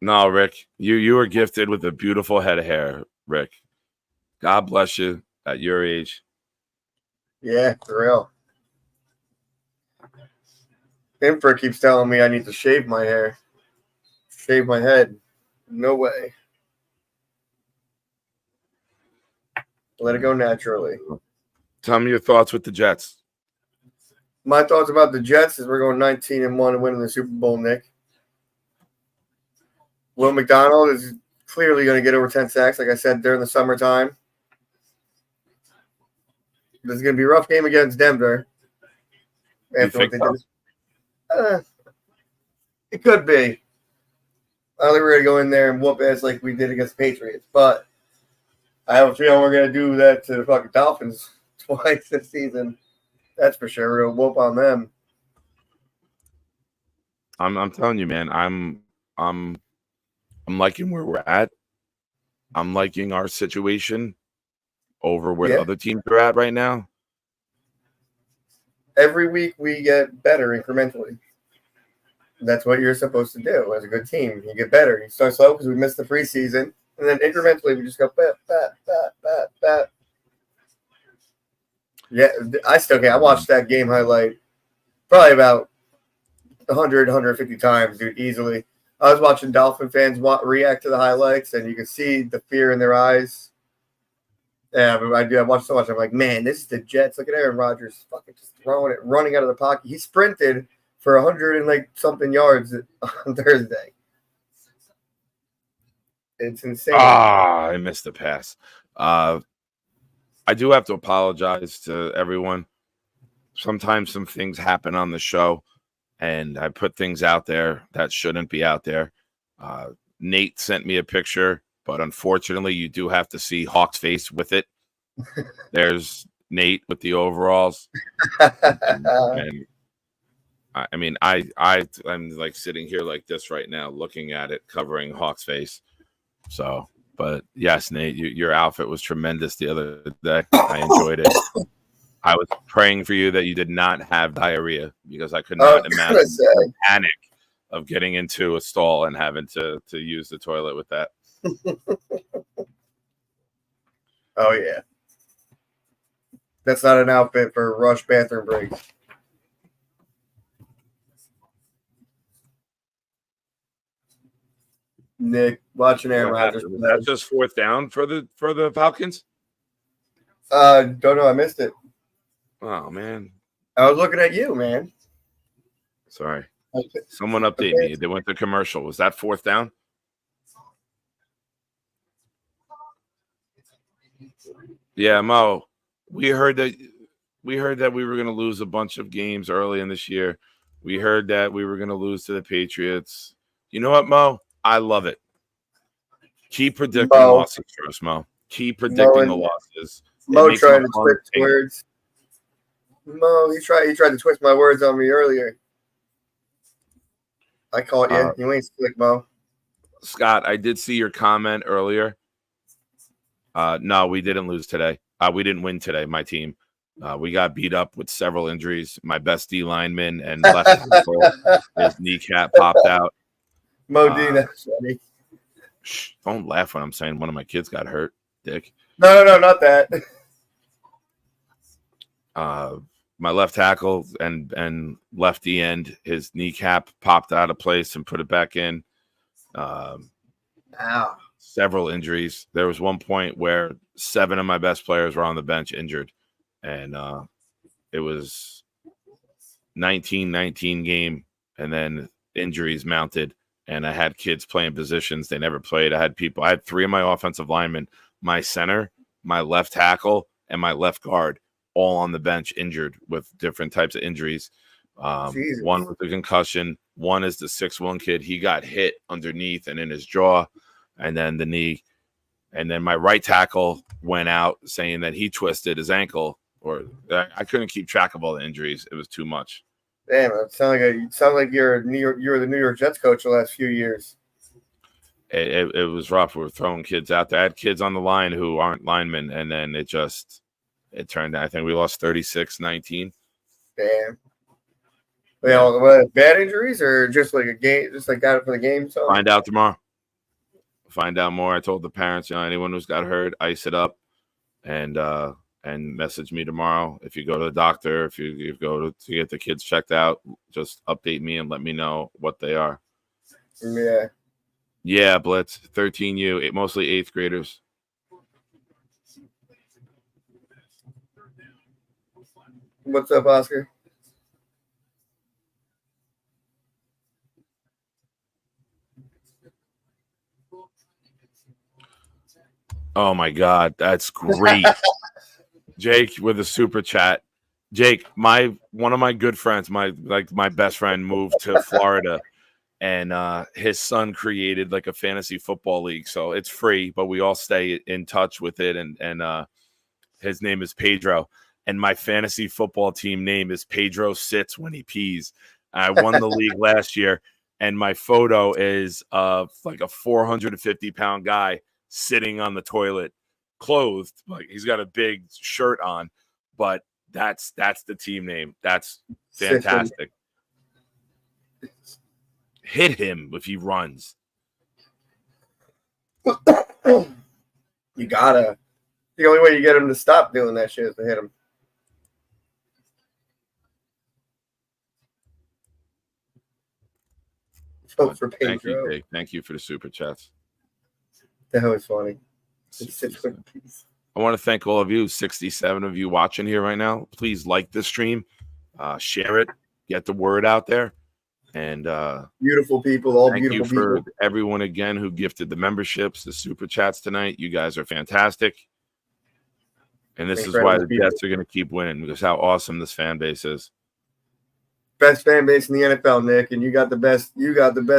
No, Rick, you were gifted with a beautiful head of hair, Rick. God bless you at your age. Yeah, for real. Infra keeps telling me I need to shave my hair. Shave my head. No way. Let it go naturally. Tell me your thoughts with the Jets. My thoughts about the Jets is we're going 19-1 and winning the Super Bowl, Nick. Will McDonald is clearly going to get over 10 sacks, like I said, during the summertime. This is going to be a rough game against Denver. After what they did. It could be. I don't think we're going to go in there and whoop ass like we did against the Patriots, but I have a feeling we're going to do that to the fucking Dolphins twice this season. That's for sure. We're going to whoop on them. I'm telling you, man. I'm liking where we're at. I'm liking our situation over where the other teams are at right now. Every week we get better incrementally. That's what you're supposed to do as a good team. You get better. You start slow because we missed the preseason, and then incrementally we just go bat. Yeah, I still can't. I watched that game highlight probably about 100, 150 times, dude, easily. I was watching Dolphin fans react to the highlights, and you can see the fear in their eyes. Yeah, but I watched so much. I'm like, man, this is the Jets. Look at Aaron Rodgers fucking just throwing it, running out of the pocket. He sprinted for 100 and like something yards on Thursday. It's insane. I missed the pass. I do have to apologize to everyone. Sometimes some things happen on the show, and I put things out there that shouldn't be out there. Nate sent me a picture, but unfortunately, you do have to see Hawk's face with it. There's Nate with the overalls. And I mean, I'm like sitting here like this right now, looking at it, covering Hawk's face. So, but yes, Nate, your outfit was tremendous the other day. I enjoyed it. I was praying for you that you did not have diarrhea because I could not imagine the panic of getting into a stall and having to use the toilet with that. Oh, yeah. That's not an outfit for rush bathroom breaks. Nick, watching Aaron Rodgers. Was that just fourth down for the Falcons? Don't know. I missed it. Oh, man. I was looking at you, man. Sorry. Someone update me. They went to commercial. Was that fourth down? Yeah, Mo. We heard that we were going to lose a bunch of games early in this year. We heard that we were going to lose to the Patriots. You know what, Mo? I love it. Keep predicting losses for us, Mo. Keep predicting the losses. Mo tried to twist words. Mo, he tried to twist my words on me earlier. I caught you. You ain't slick, Mo. Scott, I did see your comment earlier. No, we didn't lose today. We didn't win today, my team. We got beat up with several injuries. My best D lineman and left tackle, his kneecap popped out. Mo D, that's funny. Shh, don't laugh when I'm saying one of my kids got hurt, Dick. No, not that. My left tackle and lefty end, his kneecap popped out of place and put it back in. Ow. Several injuries. There was one point where 7 of my best players were on the bench injured, and it was 19-19 game, and then injuries mounted, and I had kids playing positions they never played. I had 3 of my offensive linemen, my center, my left tackle, and my left guard all on the bench injured with different types of injuries. One with a concussion. One is the 6'1" kid. He got hit underneath and in his jaw, and then the knee. And then my right tackle went out saying that he twisted his ankle. Or I couldn't keep track of all the injuries. It was too much. Damn, it sounds like you're the New York Jets coach the last few years. It was rough. We were throwing kids out there. I had kids on the line who aren't linemen, and then it turned out. I think we lost 36-19. Damn. What, bad injuries or just like a game, just like got it for the game? So find out tomorrow. Find out more. I told the parents, anyone who's got hurt, ice it up, and message me tomorrow. If you go to the doctor, if you go to get the kids checked out, just update me and let me know what they are. Yeah, Blitz, 13U, mostly 8th graders. What's up, Oscar? Oh my God, that's great. Jake with a super chat. Jake, one of my good friends, my best friend moved to Florida, and his son created like a fantasy football league. So it's free, but we all stay in touch with it. And his name is Pedro. And my fantasy football team name is Pedro Sits When He Pees. I won the league last year, and my photo is like a 450-pound guy sitting on the toilet, clothed. Like he's got a big shirt on, but that's the team name. That's fantastic. Hit him if he runs. You gotta. The only way you get him to stop doing that shit is to hit him. Vote for Thank Pedro. you, Jake. Thank you for the super chats. That was funny. I want to thank all of you, 67 of you watching here right now. Please like this stream, share it, get the word out there. And beautiful people, all thank beautiful you for people. Everyone again who gifted the memberships, the super chats tonight. You guys are fantastic. And this is why the Jets are going to keep winning, because how awesome this fan base is. Best fan base in the NFL, Nick, and you got the best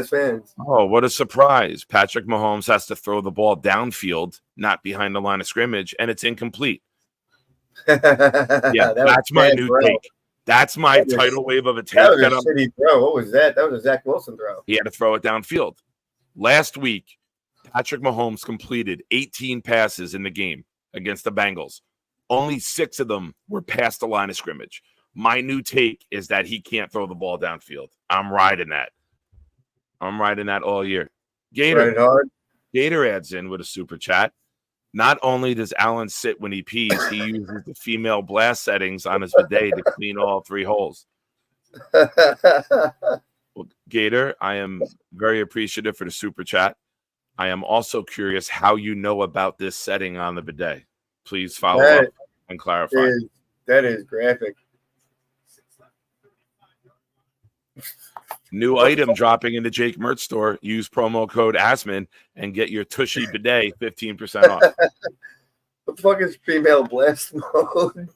fans. Oh, what a surprise. Patrick Mahomes has to throw the ball downfield, not behind the line of scrimmage, and it's incomplete. Yeah, that's my new take. That's my tidal wave of a take. That was a shitty throw. What was that? That was a Zach Wilson throw. He had to throw it downfield. Last week, Patrick Mahomes completed 18 passes in the game against the Bengals. Only 6 of them were past the line of scrimmage. My new take is that he can't throw the ball downfield. I'm riding that. I'm riding that all year. Gator adds in with a super chat. Not only does Alan sit when he pees, he uses the female blast settings on his bidet to clean all 3 holes. Well, Gator, I am very appreciative for the super chat. I am also curious how you know about this setting on the bidet. Please follow up and clarify. That is graphic. New item dropping in the Jake merch store. Use promo code Asman and get your Tushy bidet 15% off. What the fuck is female blast mode?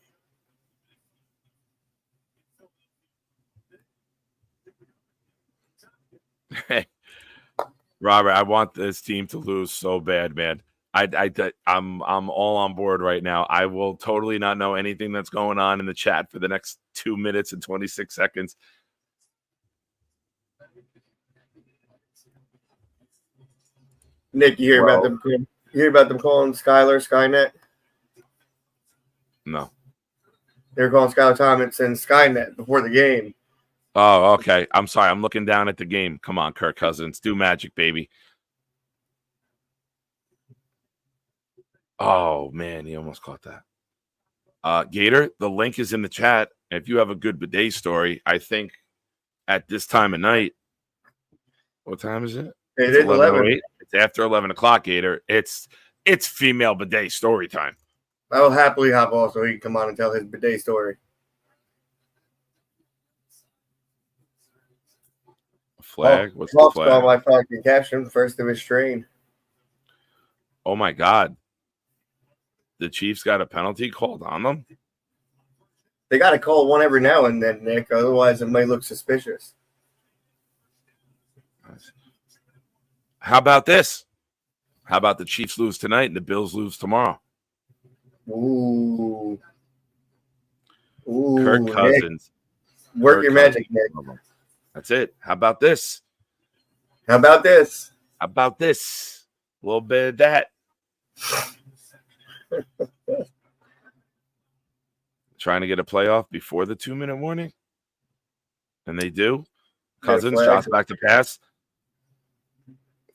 Hey, Robert, I want this team to lose so bad, man. I'm all on board right now. I will totally not know anything that's going on in the chat for the next 2 minutes and 26 seconds. Nick, you hear about them? You hear about them calling Skylar Skynet? No. They were calling Skylar Tomlinson Skynet before the game. Oh, okay. I'm sorry. I'm looking down at the game. Come on, Kirk Cousins. Do magic, baby. Oh, man. He almost caught that. Gator, the link is in the chat. If you have a good bidet story, I think at this time of night, what time is it? It is 11. It's after 11 o'clock, Gator. It's female bidet story time. I will happily hop off so he can come on and tell his bidet story. Flag? What's the flag? Saw my fucking caption, first of his strain. Oh, my God. The Chiefs got a penalty called on them? They got to call one every now and then, Nick. Otherwise, it might look suspicious. How about this? How about the Chiefs lose tonight and the Bills lose tomorrow? Ooh. Kirk Cousins. Nick. Work your magic, Nick. That's it. How about this? How about this? How about this? A little bit of that. Trying to get a playoff before the 2-minute warning. And they do. Cousins drops back to pass.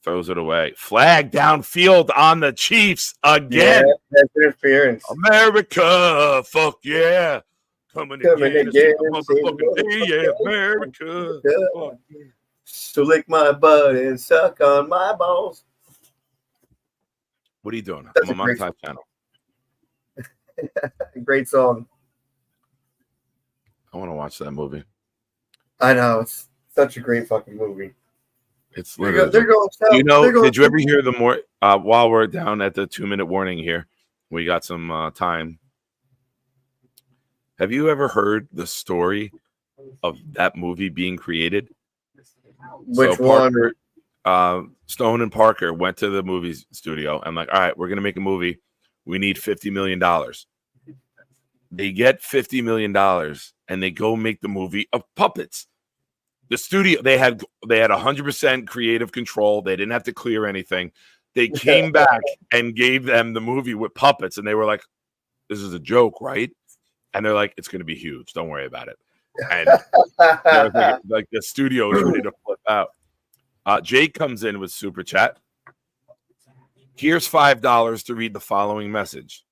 Throws it away. Flag downfield on the Chiefs again. Yeah, that's interference. America, fuck yeah. Coming again. Yeah, America. So lick my butt and suck on my balls. What are you doing? That's I'm on my type channel. Great song. I want to watch that movie. I know. It's such a great fucking movie. It's they're literally. going Did you ever hear the more while we're down at the 2-minute warning here? We got some time. Have you ever heard the story of that movie being created? Which one? Stone and Parker went to the movie studio and like, all right, we're gonna make a movie. We need $50 million. They get $50 million and they go make the movie of puppets. The studio, they had 100% creative control. They didn't have to clear anything. They came back and gave them the movie with puppets, and they were like, "This is a joke, right?" And they're like, "It's going to be huge. Don't worry about it." And like the studio is ready to flip out. Jake comes in with super chat. Here's $5 to read the following message.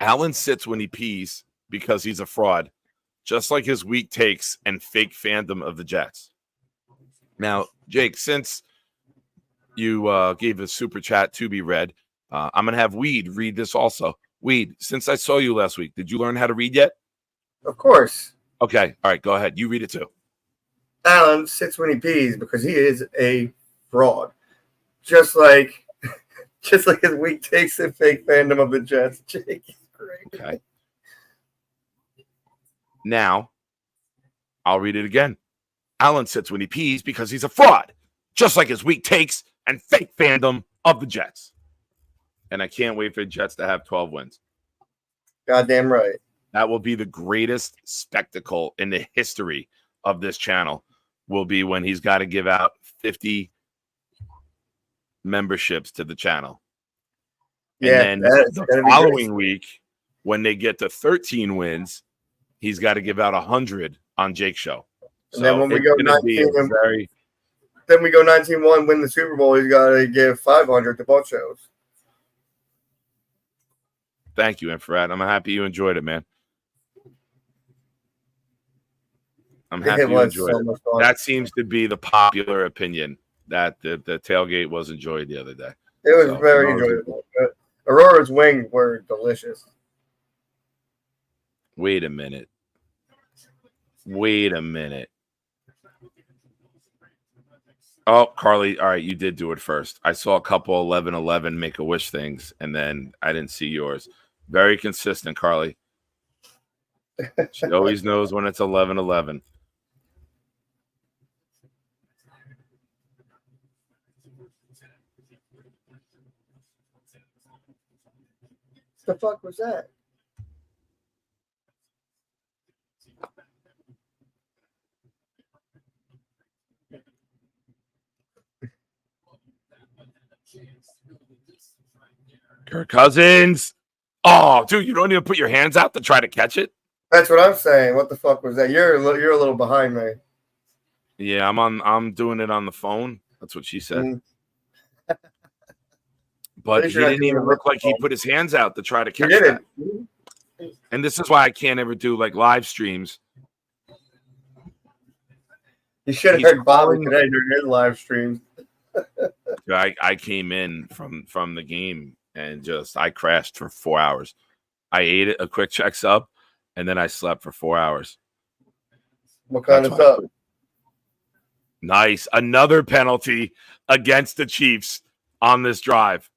Alan sits when he pees because he's a fraud, just like his weak takes and fake fandom of the Jets. Now, Jake, since you gave a super chat to be read, I'm going to have Weed read this also. Weed, since I saw you last week, did you learn how to read yet? Of course. Okay. All right. Go ahead. You read it too. Alan sits when he pees because he is a fraud. Just like his weak takes and fake fandom of the Jets. Jake is great. Okay. Now, I'll read it again. Alan sits when he pees because he's a fraud, just like his weak takes and fake fandom of the Jets. And I can't wait for the Jets to have 12 wins. Goddamn right. That will be the greatest spectacle in the history of this channel, will be when he's got to give out 50 memberships to the channel. And then the following week, when they get to 13 wins, he's got to give out 100 on Jake's show. So and then when we go 19-1, win the Super Bowl, he's got to give 500 to both shows. Thank you, Infrared. I'm happy you enjoyed it, man. I'm happy you enjoyed it. That seems to be the popular opinion, that the tailgate was enjoyed the other day. It was very enjoyable. Aurora's wings were delicious. Wait a minute. Oh, Carly, all right, you did do it first. I saw a couple 11-11 Make-A-Wish things, and then I didn't see yours. Very consistent, Carly. She always knows when it's 11-11. What the fuck was that? Kirk Cousins. Oh, dude, you don't even put your hands out to try to catch it? That's what I'm saying. What the fuck was that? You're a little behind me. Yeah, I'm doing it on the phone. That's what she said. But he didn't even look like he put his hands out to try to catch that. And this is why I can't ever do like live streams. You should have heard Bobby today during his live streams. I came in from the game and I crashed for 4 hours. I ate a quick check sub, and then I slept for 4 hours. What kind of sub? Nice. Another penalty against the Chiefs on this drive.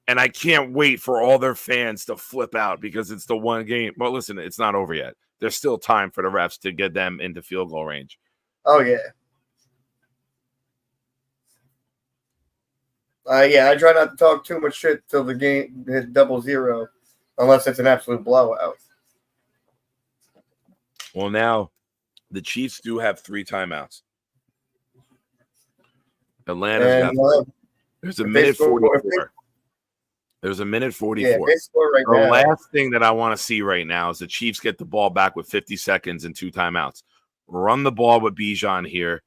And I can't wait for all their fans to flip out because it's the one game. Well, listen, it's not over yet. There's still time for the refs to get them into field goal range. Oh, yeah. I try not to talk too much shit till the game hits 0-0, unless it's an absolute blowout. Well, now the Chiefs do have 3 timeouts. Atlanta's got there's a minute 44. There's a minute 44. Yeah, the last thing that I want to see right now is the Chiefs get the ball back with 50 seconds and 2 timeouts. Run the ball with Bijan here.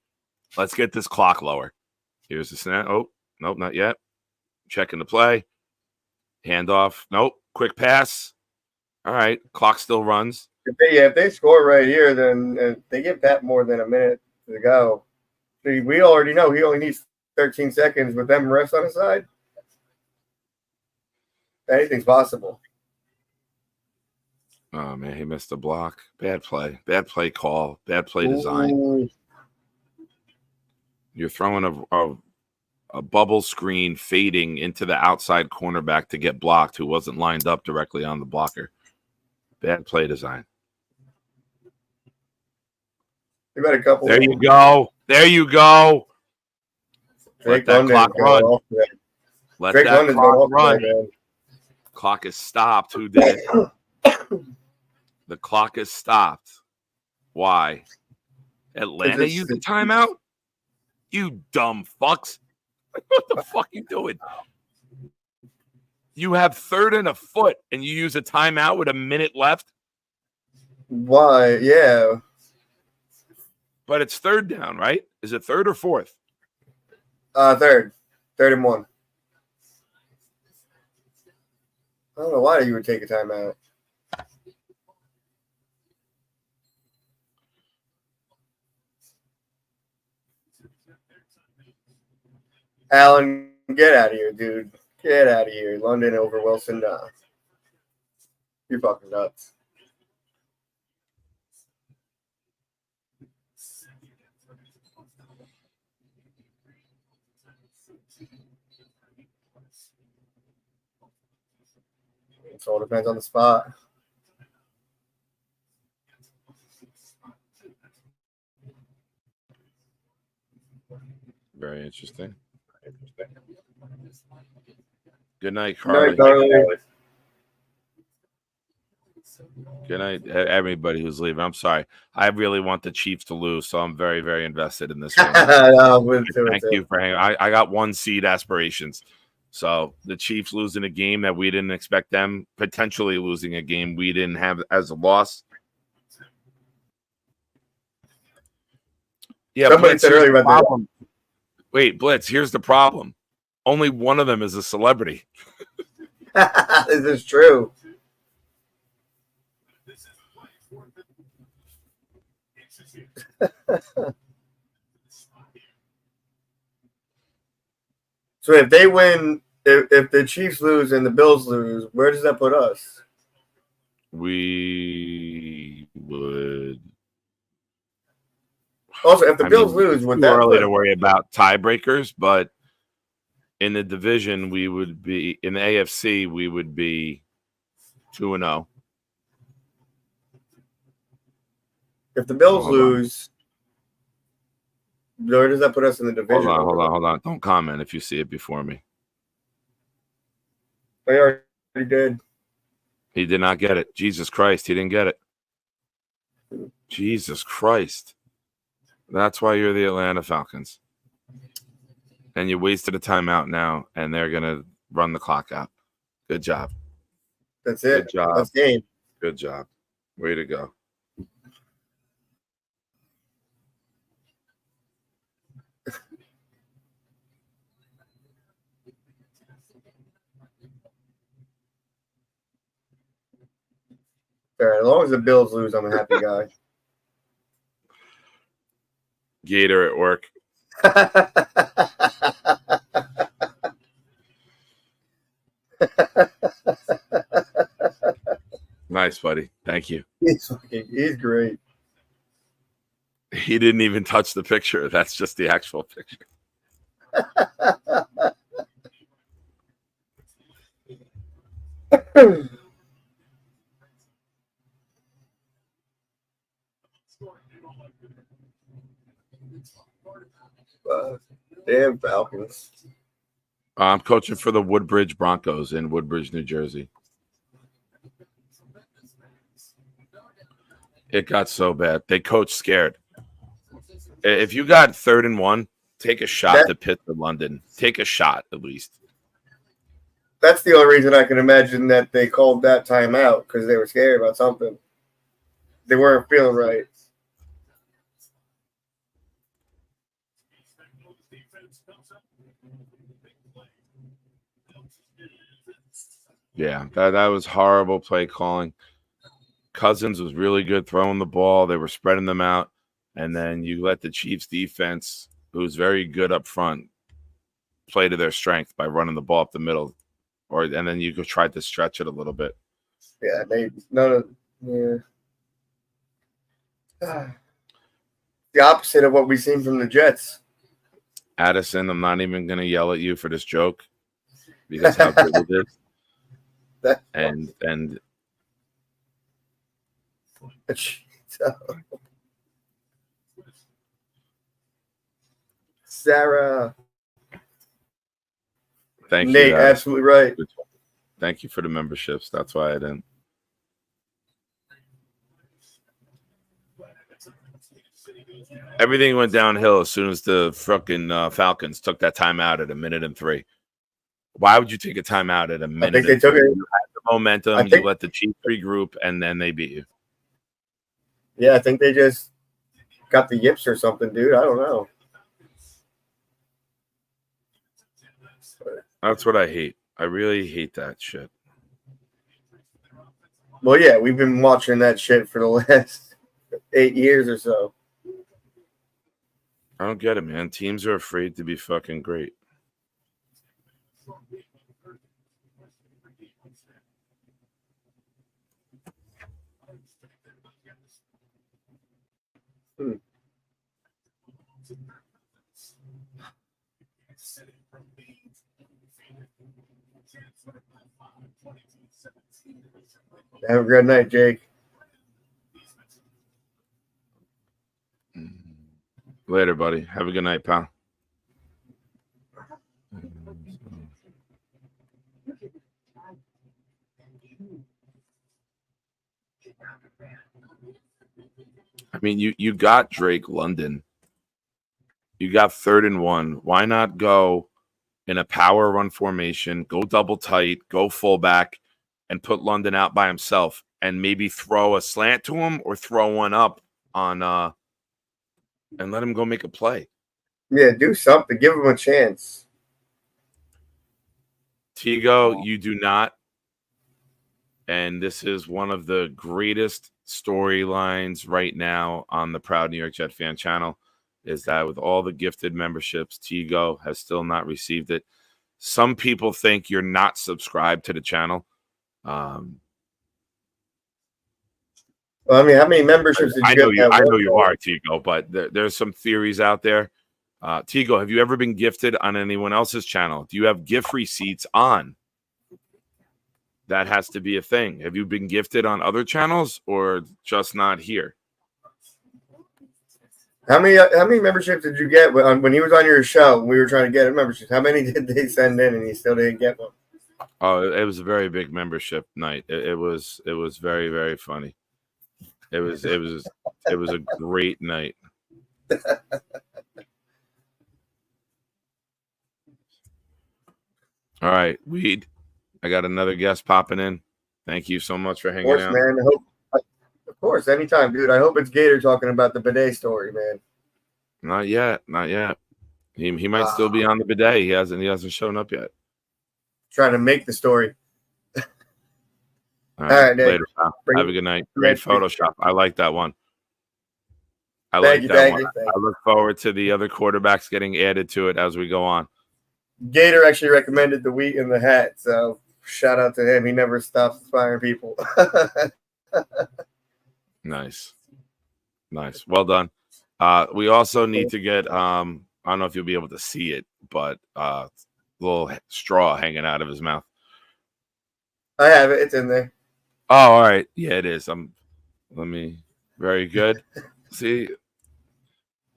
Let's get this clock lower. Here's the snap. Oh, nope, not yet. Checking the play. Handoff. Nope. Quick pass. All right. Clock still runs. If they score right here, then they give Pat more than a minute to go. See, we already know he only needs 13 seconds with them refs on his side. Anything's possible. Oh, man, he missed a block. Bad play. Bad play call. Bad play design. Ooh. You're throwing a bubble screen fading into the outside cornerback to get blocked who wasn't lined up directly on the blocker. Bad play design. You got a couple. There you go. There you go. Let that clock run. Let that clock run. Clock is stopped. Who did it? The clock is stopped. Why? Atlanta used a timeout? You dumb fucks. What the fuck you doing? You have 3rd and a foot, and you use a timeout with a minute left? Why? Yeah. But it's 3rd down, right? Is it 3rd or 4th? 3rd. 3rd and 1. I don't know why you would take a timeout. Allen, get out of here, dude. Get out of here. London over Wilson. Nah. You're fucking nuts. It all depends on the spot. Very interesting. Good night, Carly. Good night, Carly. Good night, everybody who's leaving. I'm sorry. I really want the Chiefs to lose, so I'm very, very invested in this one. Thank you for hanging. I got 1 seed aspirations. So the Chiefs losing a game that we didn't expect them, potentially losing a game we didn't have as a loss. Yeah, somebody said earlier about that. Wait, Blitz, here's the problem. Only one of them is a celebrity. This is true. So if they win, if the Chiefs lose and the Bills lose, where does that put us? We would. Also, if the Bills lose, would that early to worry about tiebreakers? But in the division, we would be in the AFC. We would be 2-0. If the Bills lose, where does that put us in the division? Hold on. Don't comment if you see it before me. I already did. He did not get it. Jesus Christ, he didn't get it. Jesus Christ. That's why you're the Atlanta Falcons. And you wasted a timeout now, and they're going to run the clock out. Good job. That's it. Good job. That's game. Good job. Way to go. All right, as long as the Bills lose, I'm a happy guy. Gator at work. Nice, buddy. Thank you. He's great. He didn't even touch the picture. That's just the actual picture. Damn Falcons. I'm coaching for the Woodbridge Broncos in Woodbridge, New Jersey. It got so bad. They coach scared. If you got 3rd and 1, take a shot to Pitt to London. Take a shot at least. That's the only reason I can imagine that they called that timeout, because they were scared about something. They weren't feeling right. Yeah, that was horrible play calling. Cousins was really good throwing the ball. They were spreading them out. And then you let the Chiefs defense, who's very good up front, play to their strength by running the ball up the middle. And then you could try to stretch it a little bit. Yeah, the opposite of what we've seen from the Jets. Addison, I'm not even going to yell at you for this joke because how good it is. And Sarah. Thank you. Nate, absolutely right. Thank you for the memberships. That's why I didn't. Everything went downhill as soon as the fucking Falcons took that timeout at 1:03. Why would you take a timeout at a minute? I think they took it. You had the momentum. You let the Chiefs regroup, and then they beat you. Yeah, I think they just got the yips or something, dude. I don't know. That's what I hate. I really hate that shit. Well, yeah, we've been watching that shit for the last 8 years or so. I don't get it, man. Teams are afraid to be fucking great. Have a good night, Jake. Later, buddy. Have a good night, pal. I mean, you got Drake London. You got 3rd and 1. Why not go in a power run formation, go double tight, go fullback, and put London out by himself, and maybe throw a slant to him or throw one up on and let him go make a play. Yeah, do something. Give him a chance. Tigo, you do not. And this is one of the greatest storylines right now on the Proud New York Jet Fan channel, is that with all the gifted memberships, Tigo has still not received it. Some people think you're not subscribed to the channel. Well, I mean, how many memberships did you get? I know you are, Tigo, but there's some theories out there. Tigo, have you ever been gifted on anyone else's channel? Do you have gift receipts on? That has to be a thing. Have you been gifted on other channels or just not here? How many memberships did you get when he was on your show? We were trying to get a membership. How many did they send in, and he still didn't get one? Oh, it was a very big membership night. It was very, very funny. It was a great night. All right, Weed. I got another guest popping in. Thank you so much for hanging out. Of course, man. Of course, anytime, dude. I hope it's Gator talking about the bidet story, man. Not yet. He might still be on the bidet. He hasn't shown up yet. Trying to make the story. All right, later, pal. Have a good night. Great Photoshop. I like that one. I look forward to the other quarterbacks getting added to it as we go on. Gator actually recommended the wheat in the hat, so shout out to him. He never stops inspiring people. Nice. Well done. We also need to get I don't know if you'll be able to see it, but little straw hanging out of his mouth. I have it. It's in there. Oh, all right. Yeah, it is. Very good. See?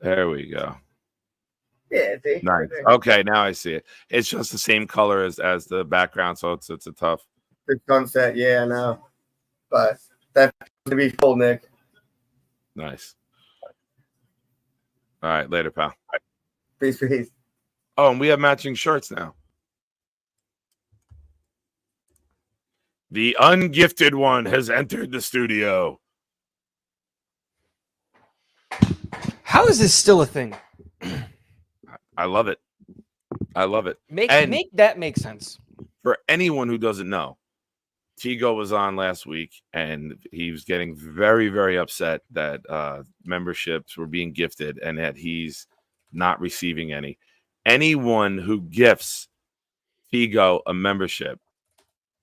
There we go. Yeah, see? Nice. Okay, now I see it. It's just the same color as the background, so it's a tough. The sunset, yeah, I know. But that's to be full, Nick. Nice. All right, later, pal. Peace. Oh, and we have matching shirts now. The ungifted one has entered the studio. How is this still a thing? I love it. Make that make sense. For anyone who doesn't know, Tigo was on last week, and he was getting very, very upset that memberships were being gifted and that he's not receiving any. Anyone who gifts Tigo a membership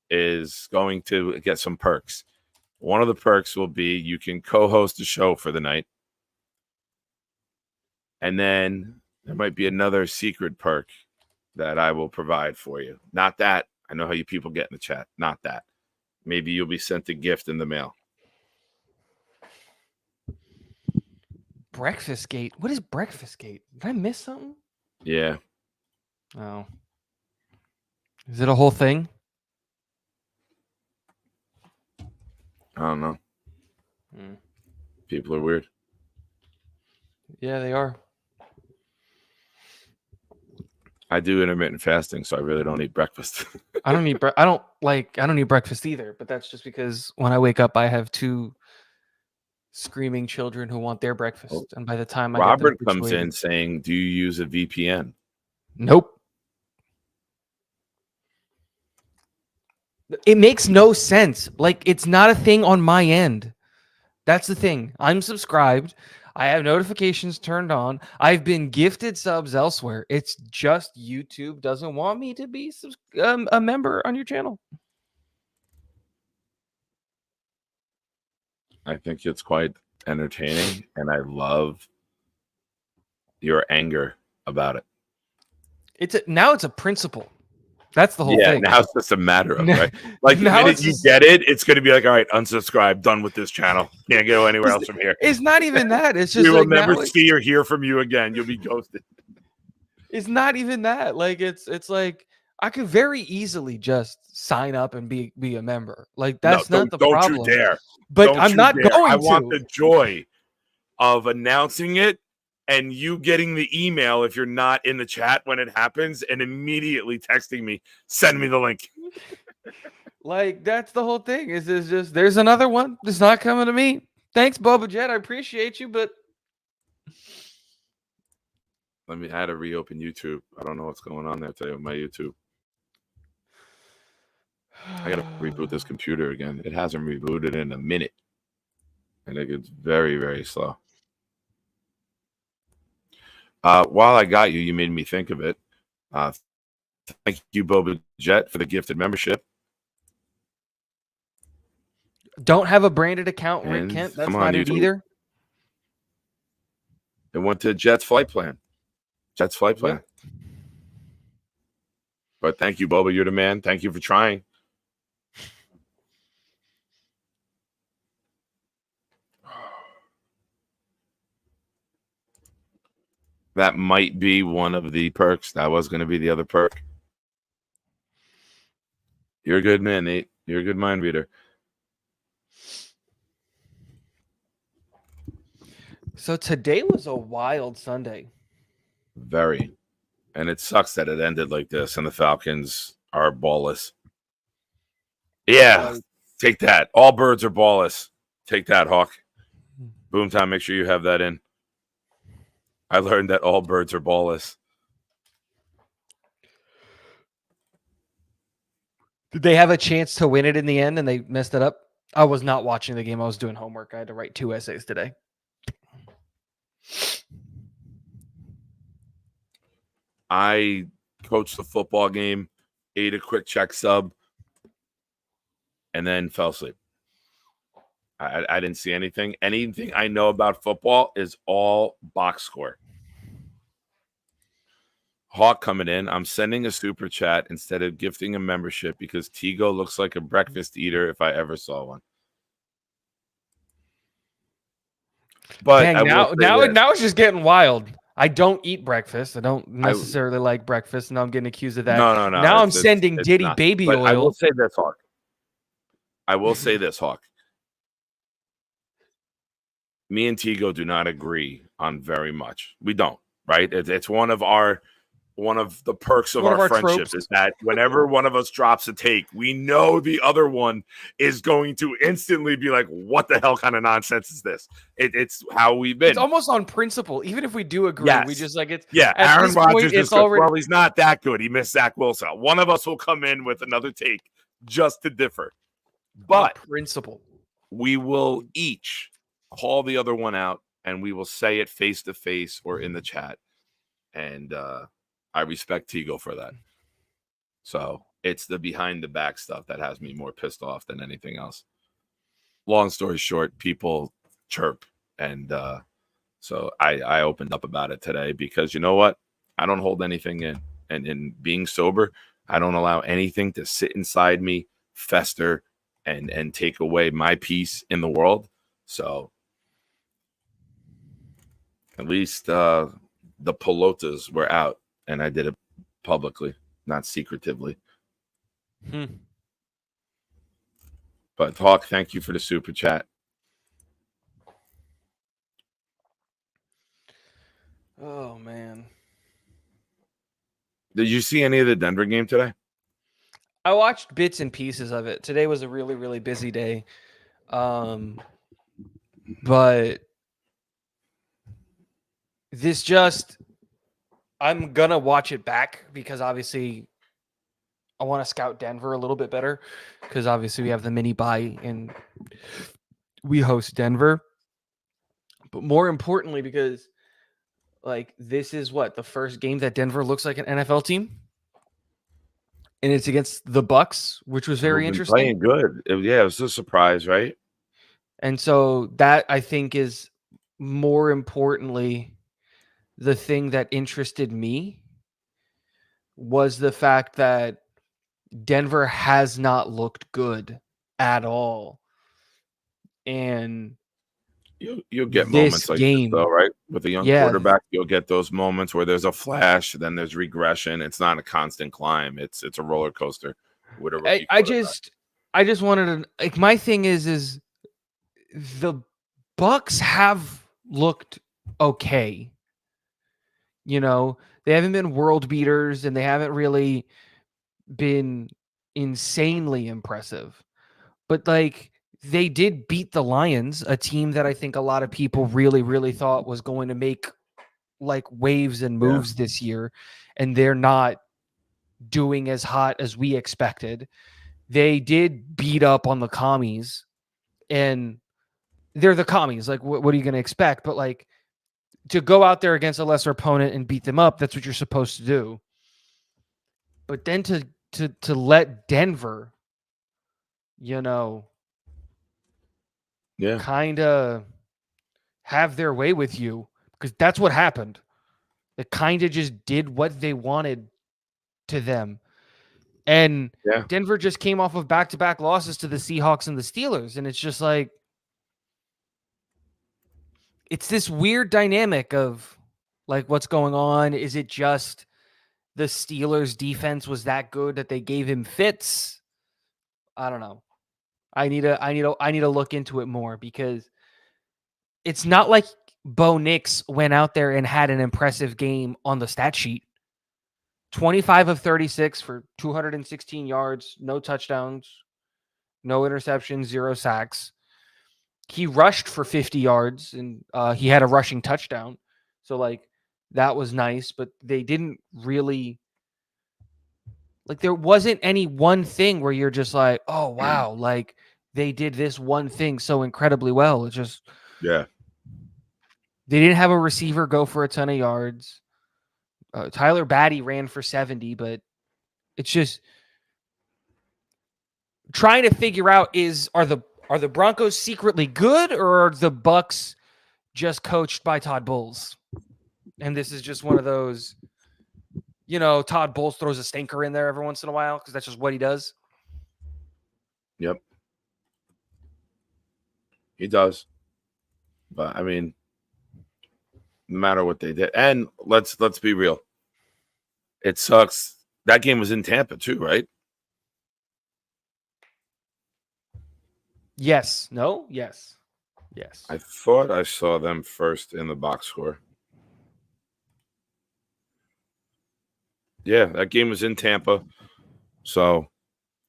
is going to get some perks. One of the perks will be you can co-host a show for the night. And then there might be another secret perk that I will provide for you. Not that. I know how you people get in the chat. Not that. Maybe you'll be sent a gift in the mail. Breakfast Gate? What is Breakfast Gate? Did I miss something? Yeah. Oh. Is it a whole thing? I don't know. People are weird. Yeah, they are. I do intermittent fasting, so I really don't eat breakfast. I don't eat breakfast either, but that's just because when I wake up, I have 2 screaming children who want their breakfast, and by the time I get them Robert comes situated, in saying, "Do you use a VPN?" nope. It makes no sense. Like, it's not a thing on my end. That's the thing. I'm subscribed. I have notifications turned on. I've been gifted subs elsewhere. It's just YouTube doesn't want me to be a member on your channel. I think it's quite entertaining, and I love your anger about it. Now it's a principle. That's the whole Yeah, thing. now it's just a matter of, right? Like, the Now minute it's you just- get it, it's going to be like, all right, unsubscribe, done with this channel. Can't go anywhere else from here. It's not even that. It's just We will like never now see or hear from you again. You'll be ghosted. it's not even that. Like it's like I could very easily just sign up and be a member. Like that's not the problem. Don't you dare. But Don't I'm you not dare. going I want to. the joy of announcing it and you getting the email if you're not in the chat when it happens and immediately texting me, send me the link. Like that's the whole thing. Is just there's another one that's not coming to me. Thanks, Boba Jet. I appreciate you, but I had to reopen YouTube. I don't know what's going on there today with my YouTube. I got to reboot this computer again. It hasn't rebooted in a minute. And it gets very, very slow. While I got you, you made me think of it. Thank you, Boba Jet, for the gifted membership. don't have a branded account, Rick And Kent. That's come on, not it YouTube. either. It went to Jet's flight plan. Jet's flight plan. Yep. But thank you, Boba. You're the man. Thank you for trying. That might be one of the perks. That was going to be the other perk. You're a good man, Nate. You're a good mind reader. So today was a wild Sunday. Very. And it sucks that it ended like this and the Falcons are ballless. Yeah, take that. All birds are ballless. Take that, Hawk. Boomtown, make sure you have that in. I learned that all birds are ballless. Did they have a chance to win it in the end and they messed it up? I was not watching the game. I was doing homework. I had to write 2 essays today. I coached the football game, ate a quick check sub, and then fell asleep. I didn't see anything. Anything I know about football is all box score. Hawk coming in. I'm sending a super chat instead of gifting a membership because Tigo looks like a breakfast eater if I ever saw one. But dang, now it's just getting wild. I don't eat breakfast. I don't necessarily like breakfast, and I'm getting accused of that. No. Now I'm sending Diddy not. baby But oil. I will say this, Hawk. Me and Tigo do not agree on very much. We don't, right? It's one of the perks of our friendship tropes. is that whenever one of us drops a take, we know the other one is going to instantly be like, what the hell kind of nonsense is this? It's how we've been. It's almost on principle. Even if we do agree, we just like it's yeah. at Aaron this point, Rodgers is it's good. already Well, he's not that good. He missed Zach Wilson. One of us will come in with another take just to differ. But principle. We will each call the other one out and we will say it face to face or in the chat. And I respect Tigo for that. So it's the behind the back stuff that has me more pissed off than anything else. Long story short, people chirp. And so I opened up about it today because you know what? I don't hold anything in. And in being sober, I don't allow anything to sit inside me, fester, and take away my peace in the world. So at least the pelotas were out and I did it publicly, not secretively. But Hawk, thank you for the super chat. Oh man. Did you see any of the Denver game today? I watched bits and pieces of it. Today was a really, really busy day. But this just, I'm gonna watch it back because obviously I want to scout Denver a little bit better because obviously we have the mini bye and we host Denver. But more importantly, because like this is what the first game that Denver looks like an NFL team, and it's against the Bucks, which was very Who've been interesting. playing good. It was a surprise, right? And so that I think is more importantly the thing that interested me was the fact that Denver has not looked good at all. And You'll get this moments like game, this, though, right? With a young yeah, quarterback, you'll get those moments where there's a flash, then there's regression. It's not a constant climb. It's a roller coaster with a rookie I quarterback. just wanted to like my thing is the Bucks have looked okay. You know, they haven't been world beaters and they haven't really been insanely impressive. But like they did beat the Lions, a team that I think a lot of people really, really thought was going to make like waves and moves this year, and they're not doing as hot as we expected. They did beat up on the commies, and they're the commies. Like, what are you going to expect? But like to go out there against a lesser opponent and beat them up, that's what you're supposed to do. But then to let Denver, you know, kind of have their way with you, because that's what happened. It kind of just did what they wanted to them. And Denver just came off of back-to-back losses to the Seahawks and the Steelers. And it's just like, it's this weird dynamic of like, what's going on? Is it just the Steelers defense was that good that they gave him fits? I don't know. I need to look into it more, because it's not like Bo Nix went out there and had an impressive game on the stat sheet. 25 of 36 for 216 yards, no touchdowns, no interceptions, 0 sacks. He rushed for 50 yards and he had a rushing touchdown. So like that was nice, but they didn't really, like, there wasn't any one thing where you're just like, oh wow, like they did this one thing so incredibly well. It's just, they didn't have a receiver go for a ton of yards. Tyler Batty ran for 70, but it's just trying to figure out are the Broncos secretly good, or are the Bucks just coached by Todd Bowles? And this is just one of those, you know, Todd Bowles throws a stinker in there every once in a while because that's just what he does. Yep. He does. But I mean, no matter what they did. And let's be real. It sucks. That game was in Tampa too, right? Yes. No? Yes. Yes. I thought I saw them first in the box score. Yeah, that game was in Tampa. So,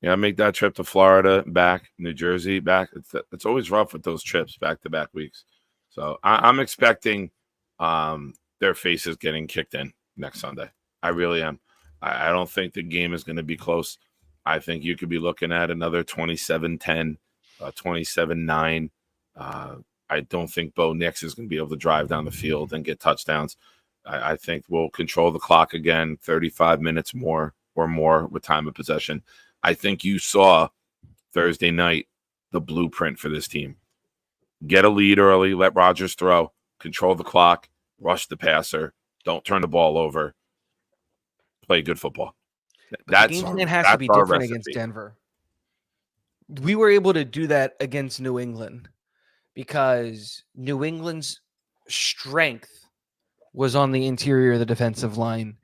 yeah, make that trip to Florida, back, New Jersey, back. It's always rough with those trips back-to-back weeks. So I'm expecting their faces getting kicked in next Sunday. I really am. I don't think the game is going to be close. I think you could be looking at another 27-10, 27-9. I don't think Bo Nix is going to be able to drive down the field and get touchdowns. I think we'll control the clock again, 35 minutes more or more with time of possession. I think you saw Thursday night the blueprint for this team. Get a lead early, let Rodgers throw, control the clock, rush the passer, don't turn the ball over, play good football. The game plan has to be different against Denver. We were able to do that against New England because New England's strength was on the interior of the defensive line,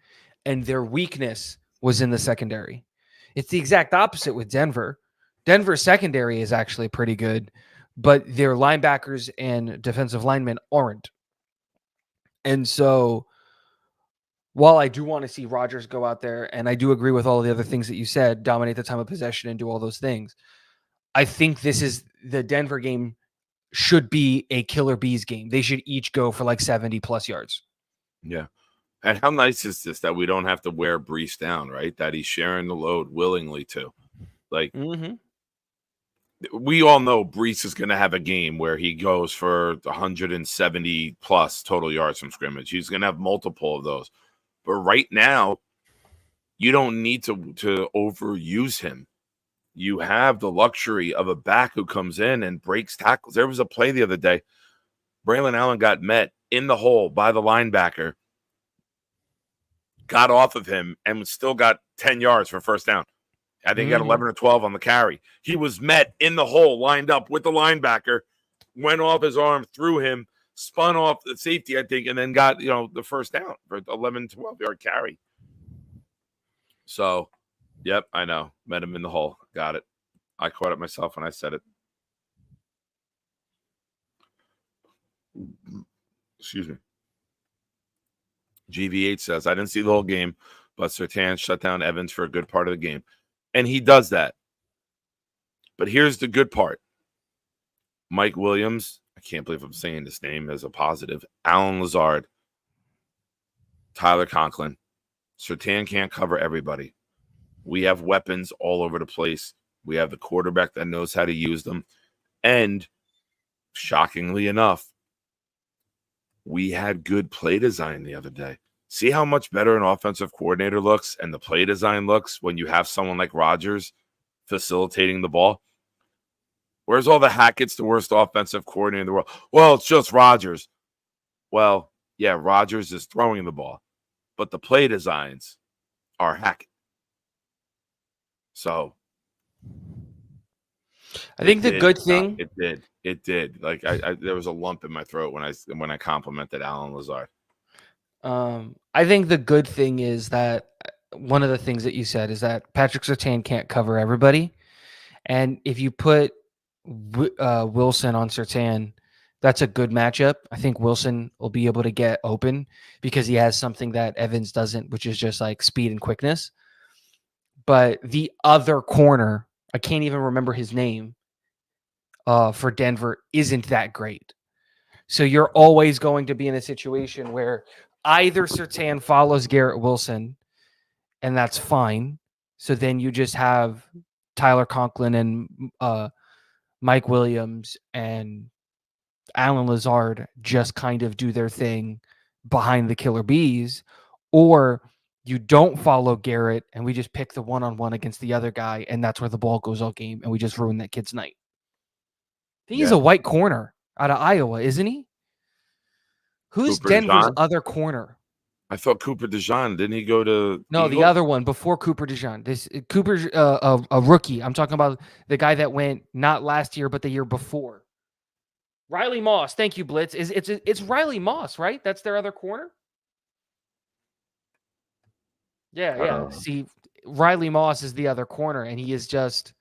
and their weakness was in the secondary. It's the exact opposite with Denver. Denver's secondary is actually pretty good, but their linebackers and defensive linemen aren't. And so while I do want to see Rodgers go out there, and I do agree with all the other things that you said, dominate the time of possession and do all those things, I think this is the Denver game should be a killer bees game. They should each go for like 70 plus yards. Yeah. And how nice is this that we don't have to wear Brees down, right? That he's sharing the load willingly too. Like, we all know Brees is going to have a game where he goes for 170 plus total yards from scrimmage. He's going to have multiple of those. But right now, you don't need to overuse him. You have the luxury of a back who comes in and breaks tackles. There was a play the other day. Braylon Allen got met in the hole by the linebacker, got off of him, and still got 10 yards for first down. I think he got 11 or 12 on the carry. He was met in the hole, lined up with the linebacker, went off his arm, threw him, spun off the safety, I think, and then got, the first down for 11, 12-yard carry. So, yep, I know. Met him in the hole. Got it. I caught it myself when I said it. Excuse me. GV8 says, I didn't see the whole game, but Surtain shut down Evans for a good part of the game. And he does that. But here's the good part. Mike Williams, I can't believe I'm saying this name as a positive, Alan Lazard, Tyler Conklin. Surtain can't cover everybody. We have weapons all over the place. We have the quarterback that knows how to use them. And shockingly enough, we had good play design the other day. See how much better an offensive coordinator looks and the play design looks when you have someone like Rodgers facilitating the ball? Where's all the Hackett's the worst offensive coordinator in the world? Well, it's just Rodgers. Well, yeah, Rodgers is throwing the ball, but the play designs are Hackett. So I think the good thing it did. Like I there was a lump in my throat when I complimented Alan Lazard. I think the good thing is that one of the things that you said is that Patrick Surtain can't cover everybody. And if you put Wilson on Surtain, that's a good matchup. I think Wilson will be able to get open because he has something that Evans doesn't, which is just like speed and quickness. But the other corner, I can't even remember his name, for Denver isn't that great. So you're always going to be in a situation where either Surtain follows Garrett Wilson, and that's fine. So then you just have Tyler Conklin and Mike Williams and Alan Lazard just kind of do their thing behind the killer bees, or you don't follow Garrett and we just pick the one-on-one against the other guy, and that's where the ball goes all game, and we just ruin that kid's night. I think he's a white corner out of Iowa, isn't he? Who's Cooper Denver's DeJean? other corner? I thought Cooper DeJean. Didn't he go to No, the Eagles? other one before Cooper DeJean. This Cooper's a rookie. I'm talking about the guy that went not last year, but the year before. Riley Moss. Thank you, Blitz. It's Riley Moss, right? That's their other corner. Yeah. See, Riley Moss is the other corner, and he is just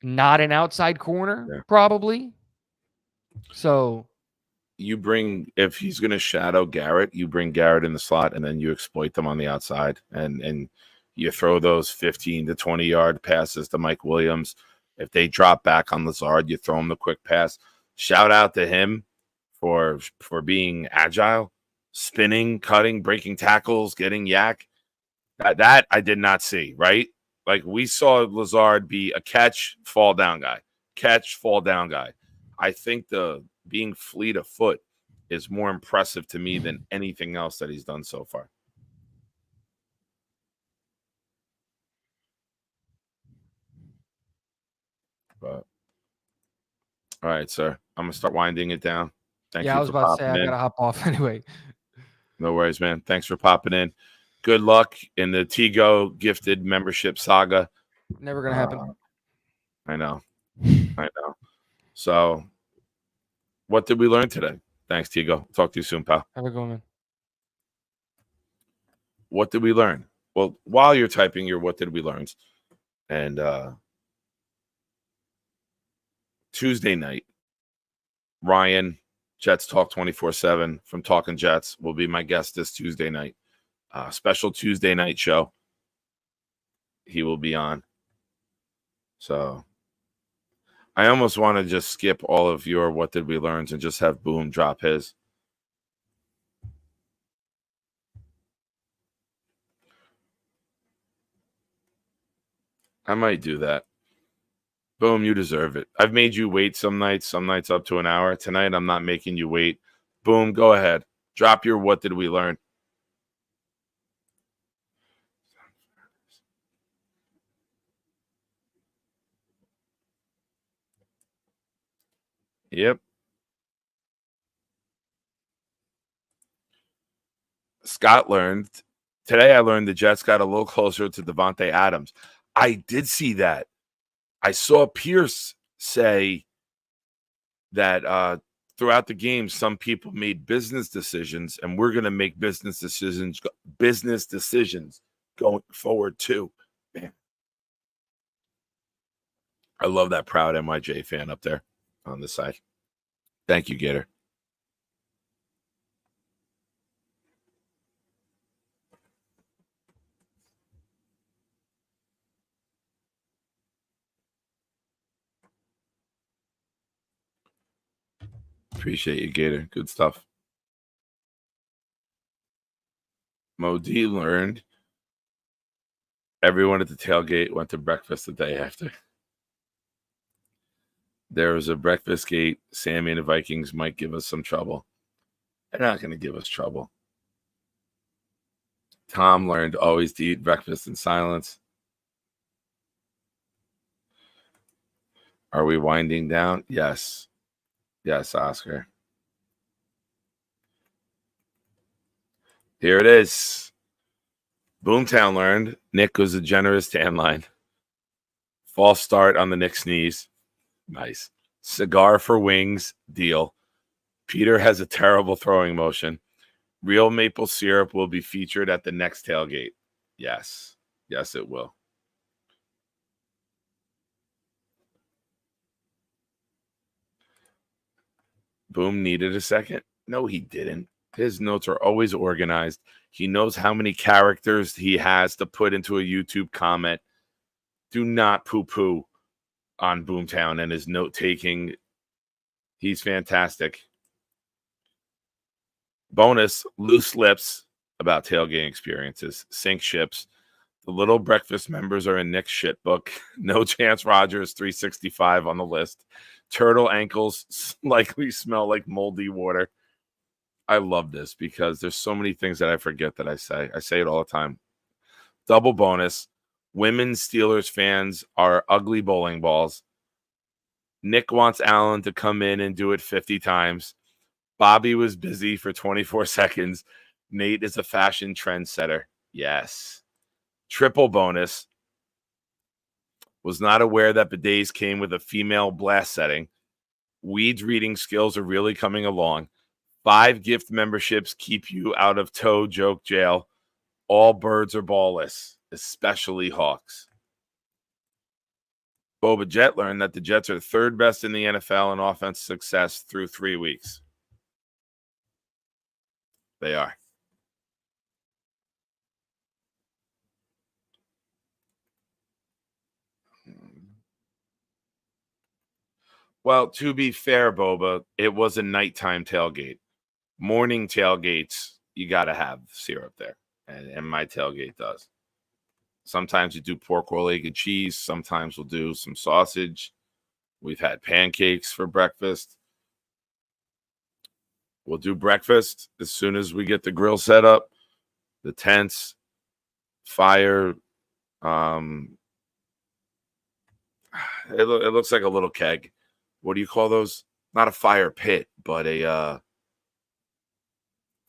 not an outside corner, probably. So if he's going to shadow Garrett, you bring Garrett in the slot, and then you exploit them on the outside, and you throw those 15 to 20-yard passes to Mike Williams. If they drop back on Lazard, you throw him the quick pass. Shout out to him for being agile, spinning, cutting, breaking tackles, getting yak. That I did not see, right? Like, we saw Lazard be a catch, fall down guy. Catch, fall down guy. I think the being fleet of foot is more impressive to me than anything else that he's done so far. But all right, sir. I'm gonna start winding it down. Thank you. I was about to say I gotta hop off anyway. No worries, man. Thanks for popping in. Good luck in the Tigo gifted membership saga. Never gonna happen. I know. So, what did we learn today? Thanks, Tigo. Talk to you soon, pal. Have a good one, man. What did we learn? Well, while you're typing your what did we learn, and Tuesday night, Ryan Jets Talk 24/7 from Talking Jets will be my guest this Tuesday night. Special Tuesday night show. He will be on. So I almost want to just skip all of your What Did We Learn and just have Boom drop his. I might do that. Boom, you deserve it. I've made you wait some nights up to an hour. Tonight, I'm not making you wait. Boom, go ahead. Drop your What Did We Learn? Yep. Scott learned. Today I learned the Jets got a little closer to Devontae Adams. I did see that. I saw Pierce say that throughout the game, some people made business decisions, and we're going to make business decisions going forward too. Man. I love that proud MYJ fan up there on the side. Thank you, Gator. Appreciate you, Gator. Good stuff. Mo D learned everyone at the tailgate went to breakfast the day after. There was a breakfast gate. Sammy and the Vikings might give us some trouble. They're not going to give us trouble. Tom learned always to eat breakfast in silence. Are we winding down? Yes. Yes, Oscar. Here it is. Boomtown learned Nick was a generous tan line. False start on the Nick sneeze. Nice. Cigar for wings. Deal. Peter has a terrible throwing motion. Real maple syrup will be featured at the next tailgate. Yes. Yes, it will. Boom needed a second. No, he didn't. His notes are always organized. He knows how many characters he has to put into a YouTube comment. Do not poo-poo on Boomtown and his note-taking. He's fantastic. Bonus, loose lips about tailgating experiences. Sink ships. The little breakfast members are in Nick's shit book. No Chance Rogers 365 on the list. Turtle ankles likely smell like moldy water. I love this because there's so many things that I forget that I say. I say it all the time. Double bonus. Women Steelers fans are ugly bowling balls. Nick wants Allen to come in and do it 50 times. Bobby was busy for 24 seconds. Nate is a fashion trendsetter. Yes. Triple bonus. Was not aware that bidets came with a female blast setting. Weeds reading skills are really coming along. 5 gift memberships keep you out of toe joke jail. All birds are ballless, especially Hawks. Boba Jet learned that the Jets are third best in the NFL in offense success through 3 weeks. They are. Well, to be fair, Boba, it was a nighttime tailgate. Morning tailgates, you got to have syrup there. And my tailgate does. Sometimes you do pork roll, egg, and cheese. Sometimes we'll do some sausage. We've had pancakes for breakfast. We'll do breakfast as soon as we get the grill set up, the tents, fire. It looks like a little keg. What do you call those? Not a fire pit, but a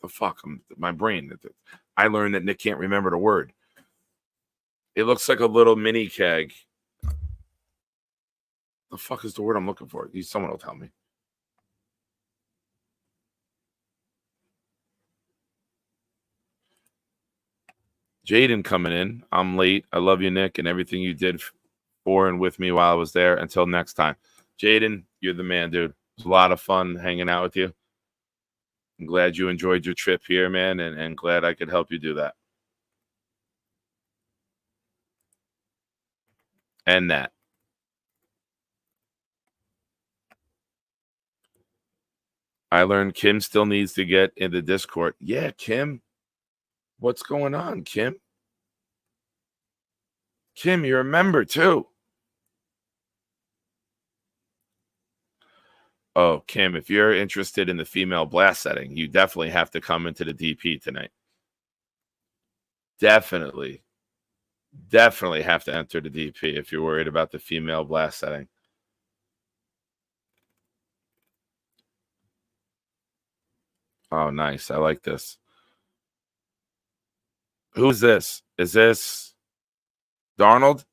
the fuck? My brain. I learned that Nick can't remember the word. It looks like a little mini keg. The fuck is the word I'm looking for? Someone will tell me. Jaden coming in. I'm late. I love you, Nick, and everything you did for and with me while I was there. Until next time. Jaden, you're the man, dude. It was a lot of fun hanging out with you. I'm glad you enjoyed your trip here, man, and glad I could help you do that. And that. I learned Kim still needs to get in the Discord. Yeah, Kim. What's going on, Kim? Kim, you're a member too. Oh, Kim, if you're interested in the female blast setting, you definitely have to come into the DP tonight. Definitely have to enter the DP if you're worried about the female blast setting. Oh, nice. I like this. Who's this? Is this Darnold?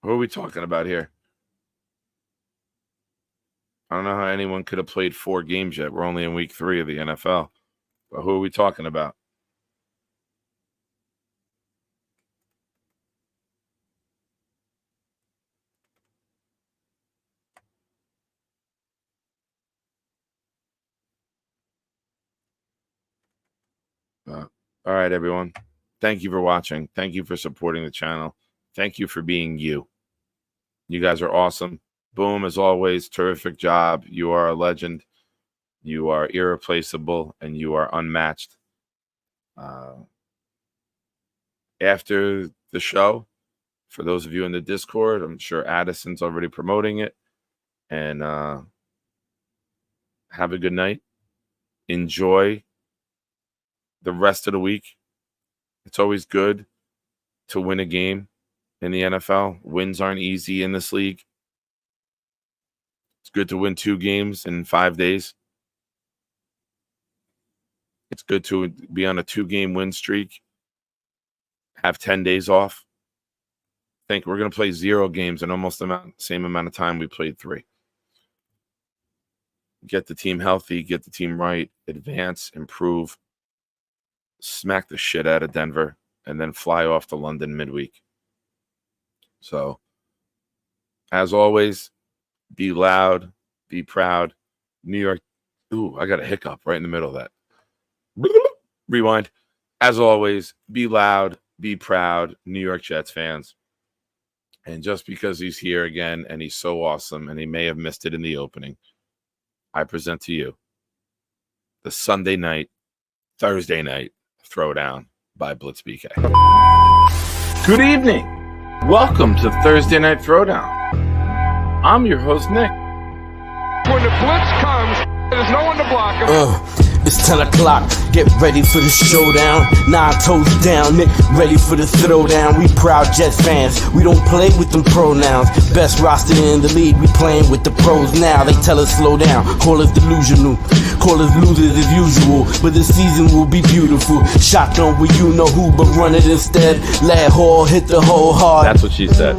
Who are we talking about here? I don't know how anyone could have played 4 games yet. We're only in week 3 of the NFL. But who are we talking about? All right, everyone. Thank you for watching. Thank you for supporting the channel. Thank you for being you. You guys are awesome. Boom, as always, terrific job. You are a legend. You are irreplaceable, and you are unmatched. After the show, for those of you in the Discord, I'm sure Addison's already promoting it. And have a good night. Enjoy the rest of the week. It's always good to win a game in the NFL. Wins aren't easy in this league. It's good to win 2 games in 5 days. It's good to be on a 2-game win streak. Have 10 days off. I think we're going to play 0 games in almost the same amount of time we played 3. Get the team healthy, get the team right, advance, improve, smack the shit out of Denver, and then fly off to London midweek. So, as always, be loud, be proud. New York. Ooh, I got a hiccup right in the middle of that. Rewind. As always, be loud, be proud, New York Jets fans. And just because he's here again and he's so awesome and he may have missed it in the opening, I present to you the Sunday night, Thursday night Throwdown by Blitz BK. Good evening. Welcome to Thursday Night Throwdown. I'm your host, Nick. When the blitz comes, there's no one to block him. It's 10 o'clock, get ready for the showdown. 9 toes down, Nick, ready for the throwdown. We proud Jets fans, we don't play with them pronouns. Best roster in the league, we playing with the pros now. They tell us slow down, call us delusional, call us losers as usual. But this season will be beautiful. Shotgun with you know who, but run it instead. Lad Hall hit the hole hard. That's what she said.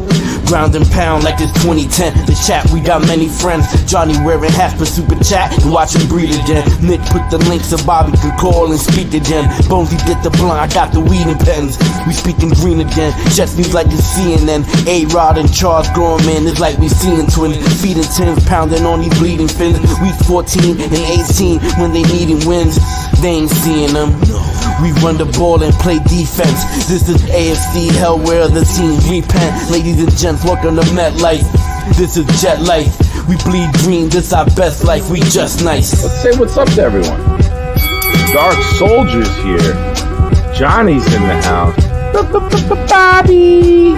Ground and pound like it's 2010. The chat, we got many friends. Johnny wearing hats for super chat and watch him breathe again. Nick put the link so Bobby can call and speak again. Bonesy did the blunt, I got the weed and pens. We speaking green again. Jets news like it's CNN. A-Rod and Charles growing man, it's like we seeing twins. Feeding 10s, pounding on these bleeding fins. Week 14 and 18 when they needing wins. They ain't seeing them. We run the ball and play defense. This is AFC hell where the teams repent. Ladies and gents, welcome to MetLife. This is Jet Life. We bleed green, this our best life. We just nice. Let's say what's up to everyone. Dark Soldier's here. Johnny's in the house. Bobby.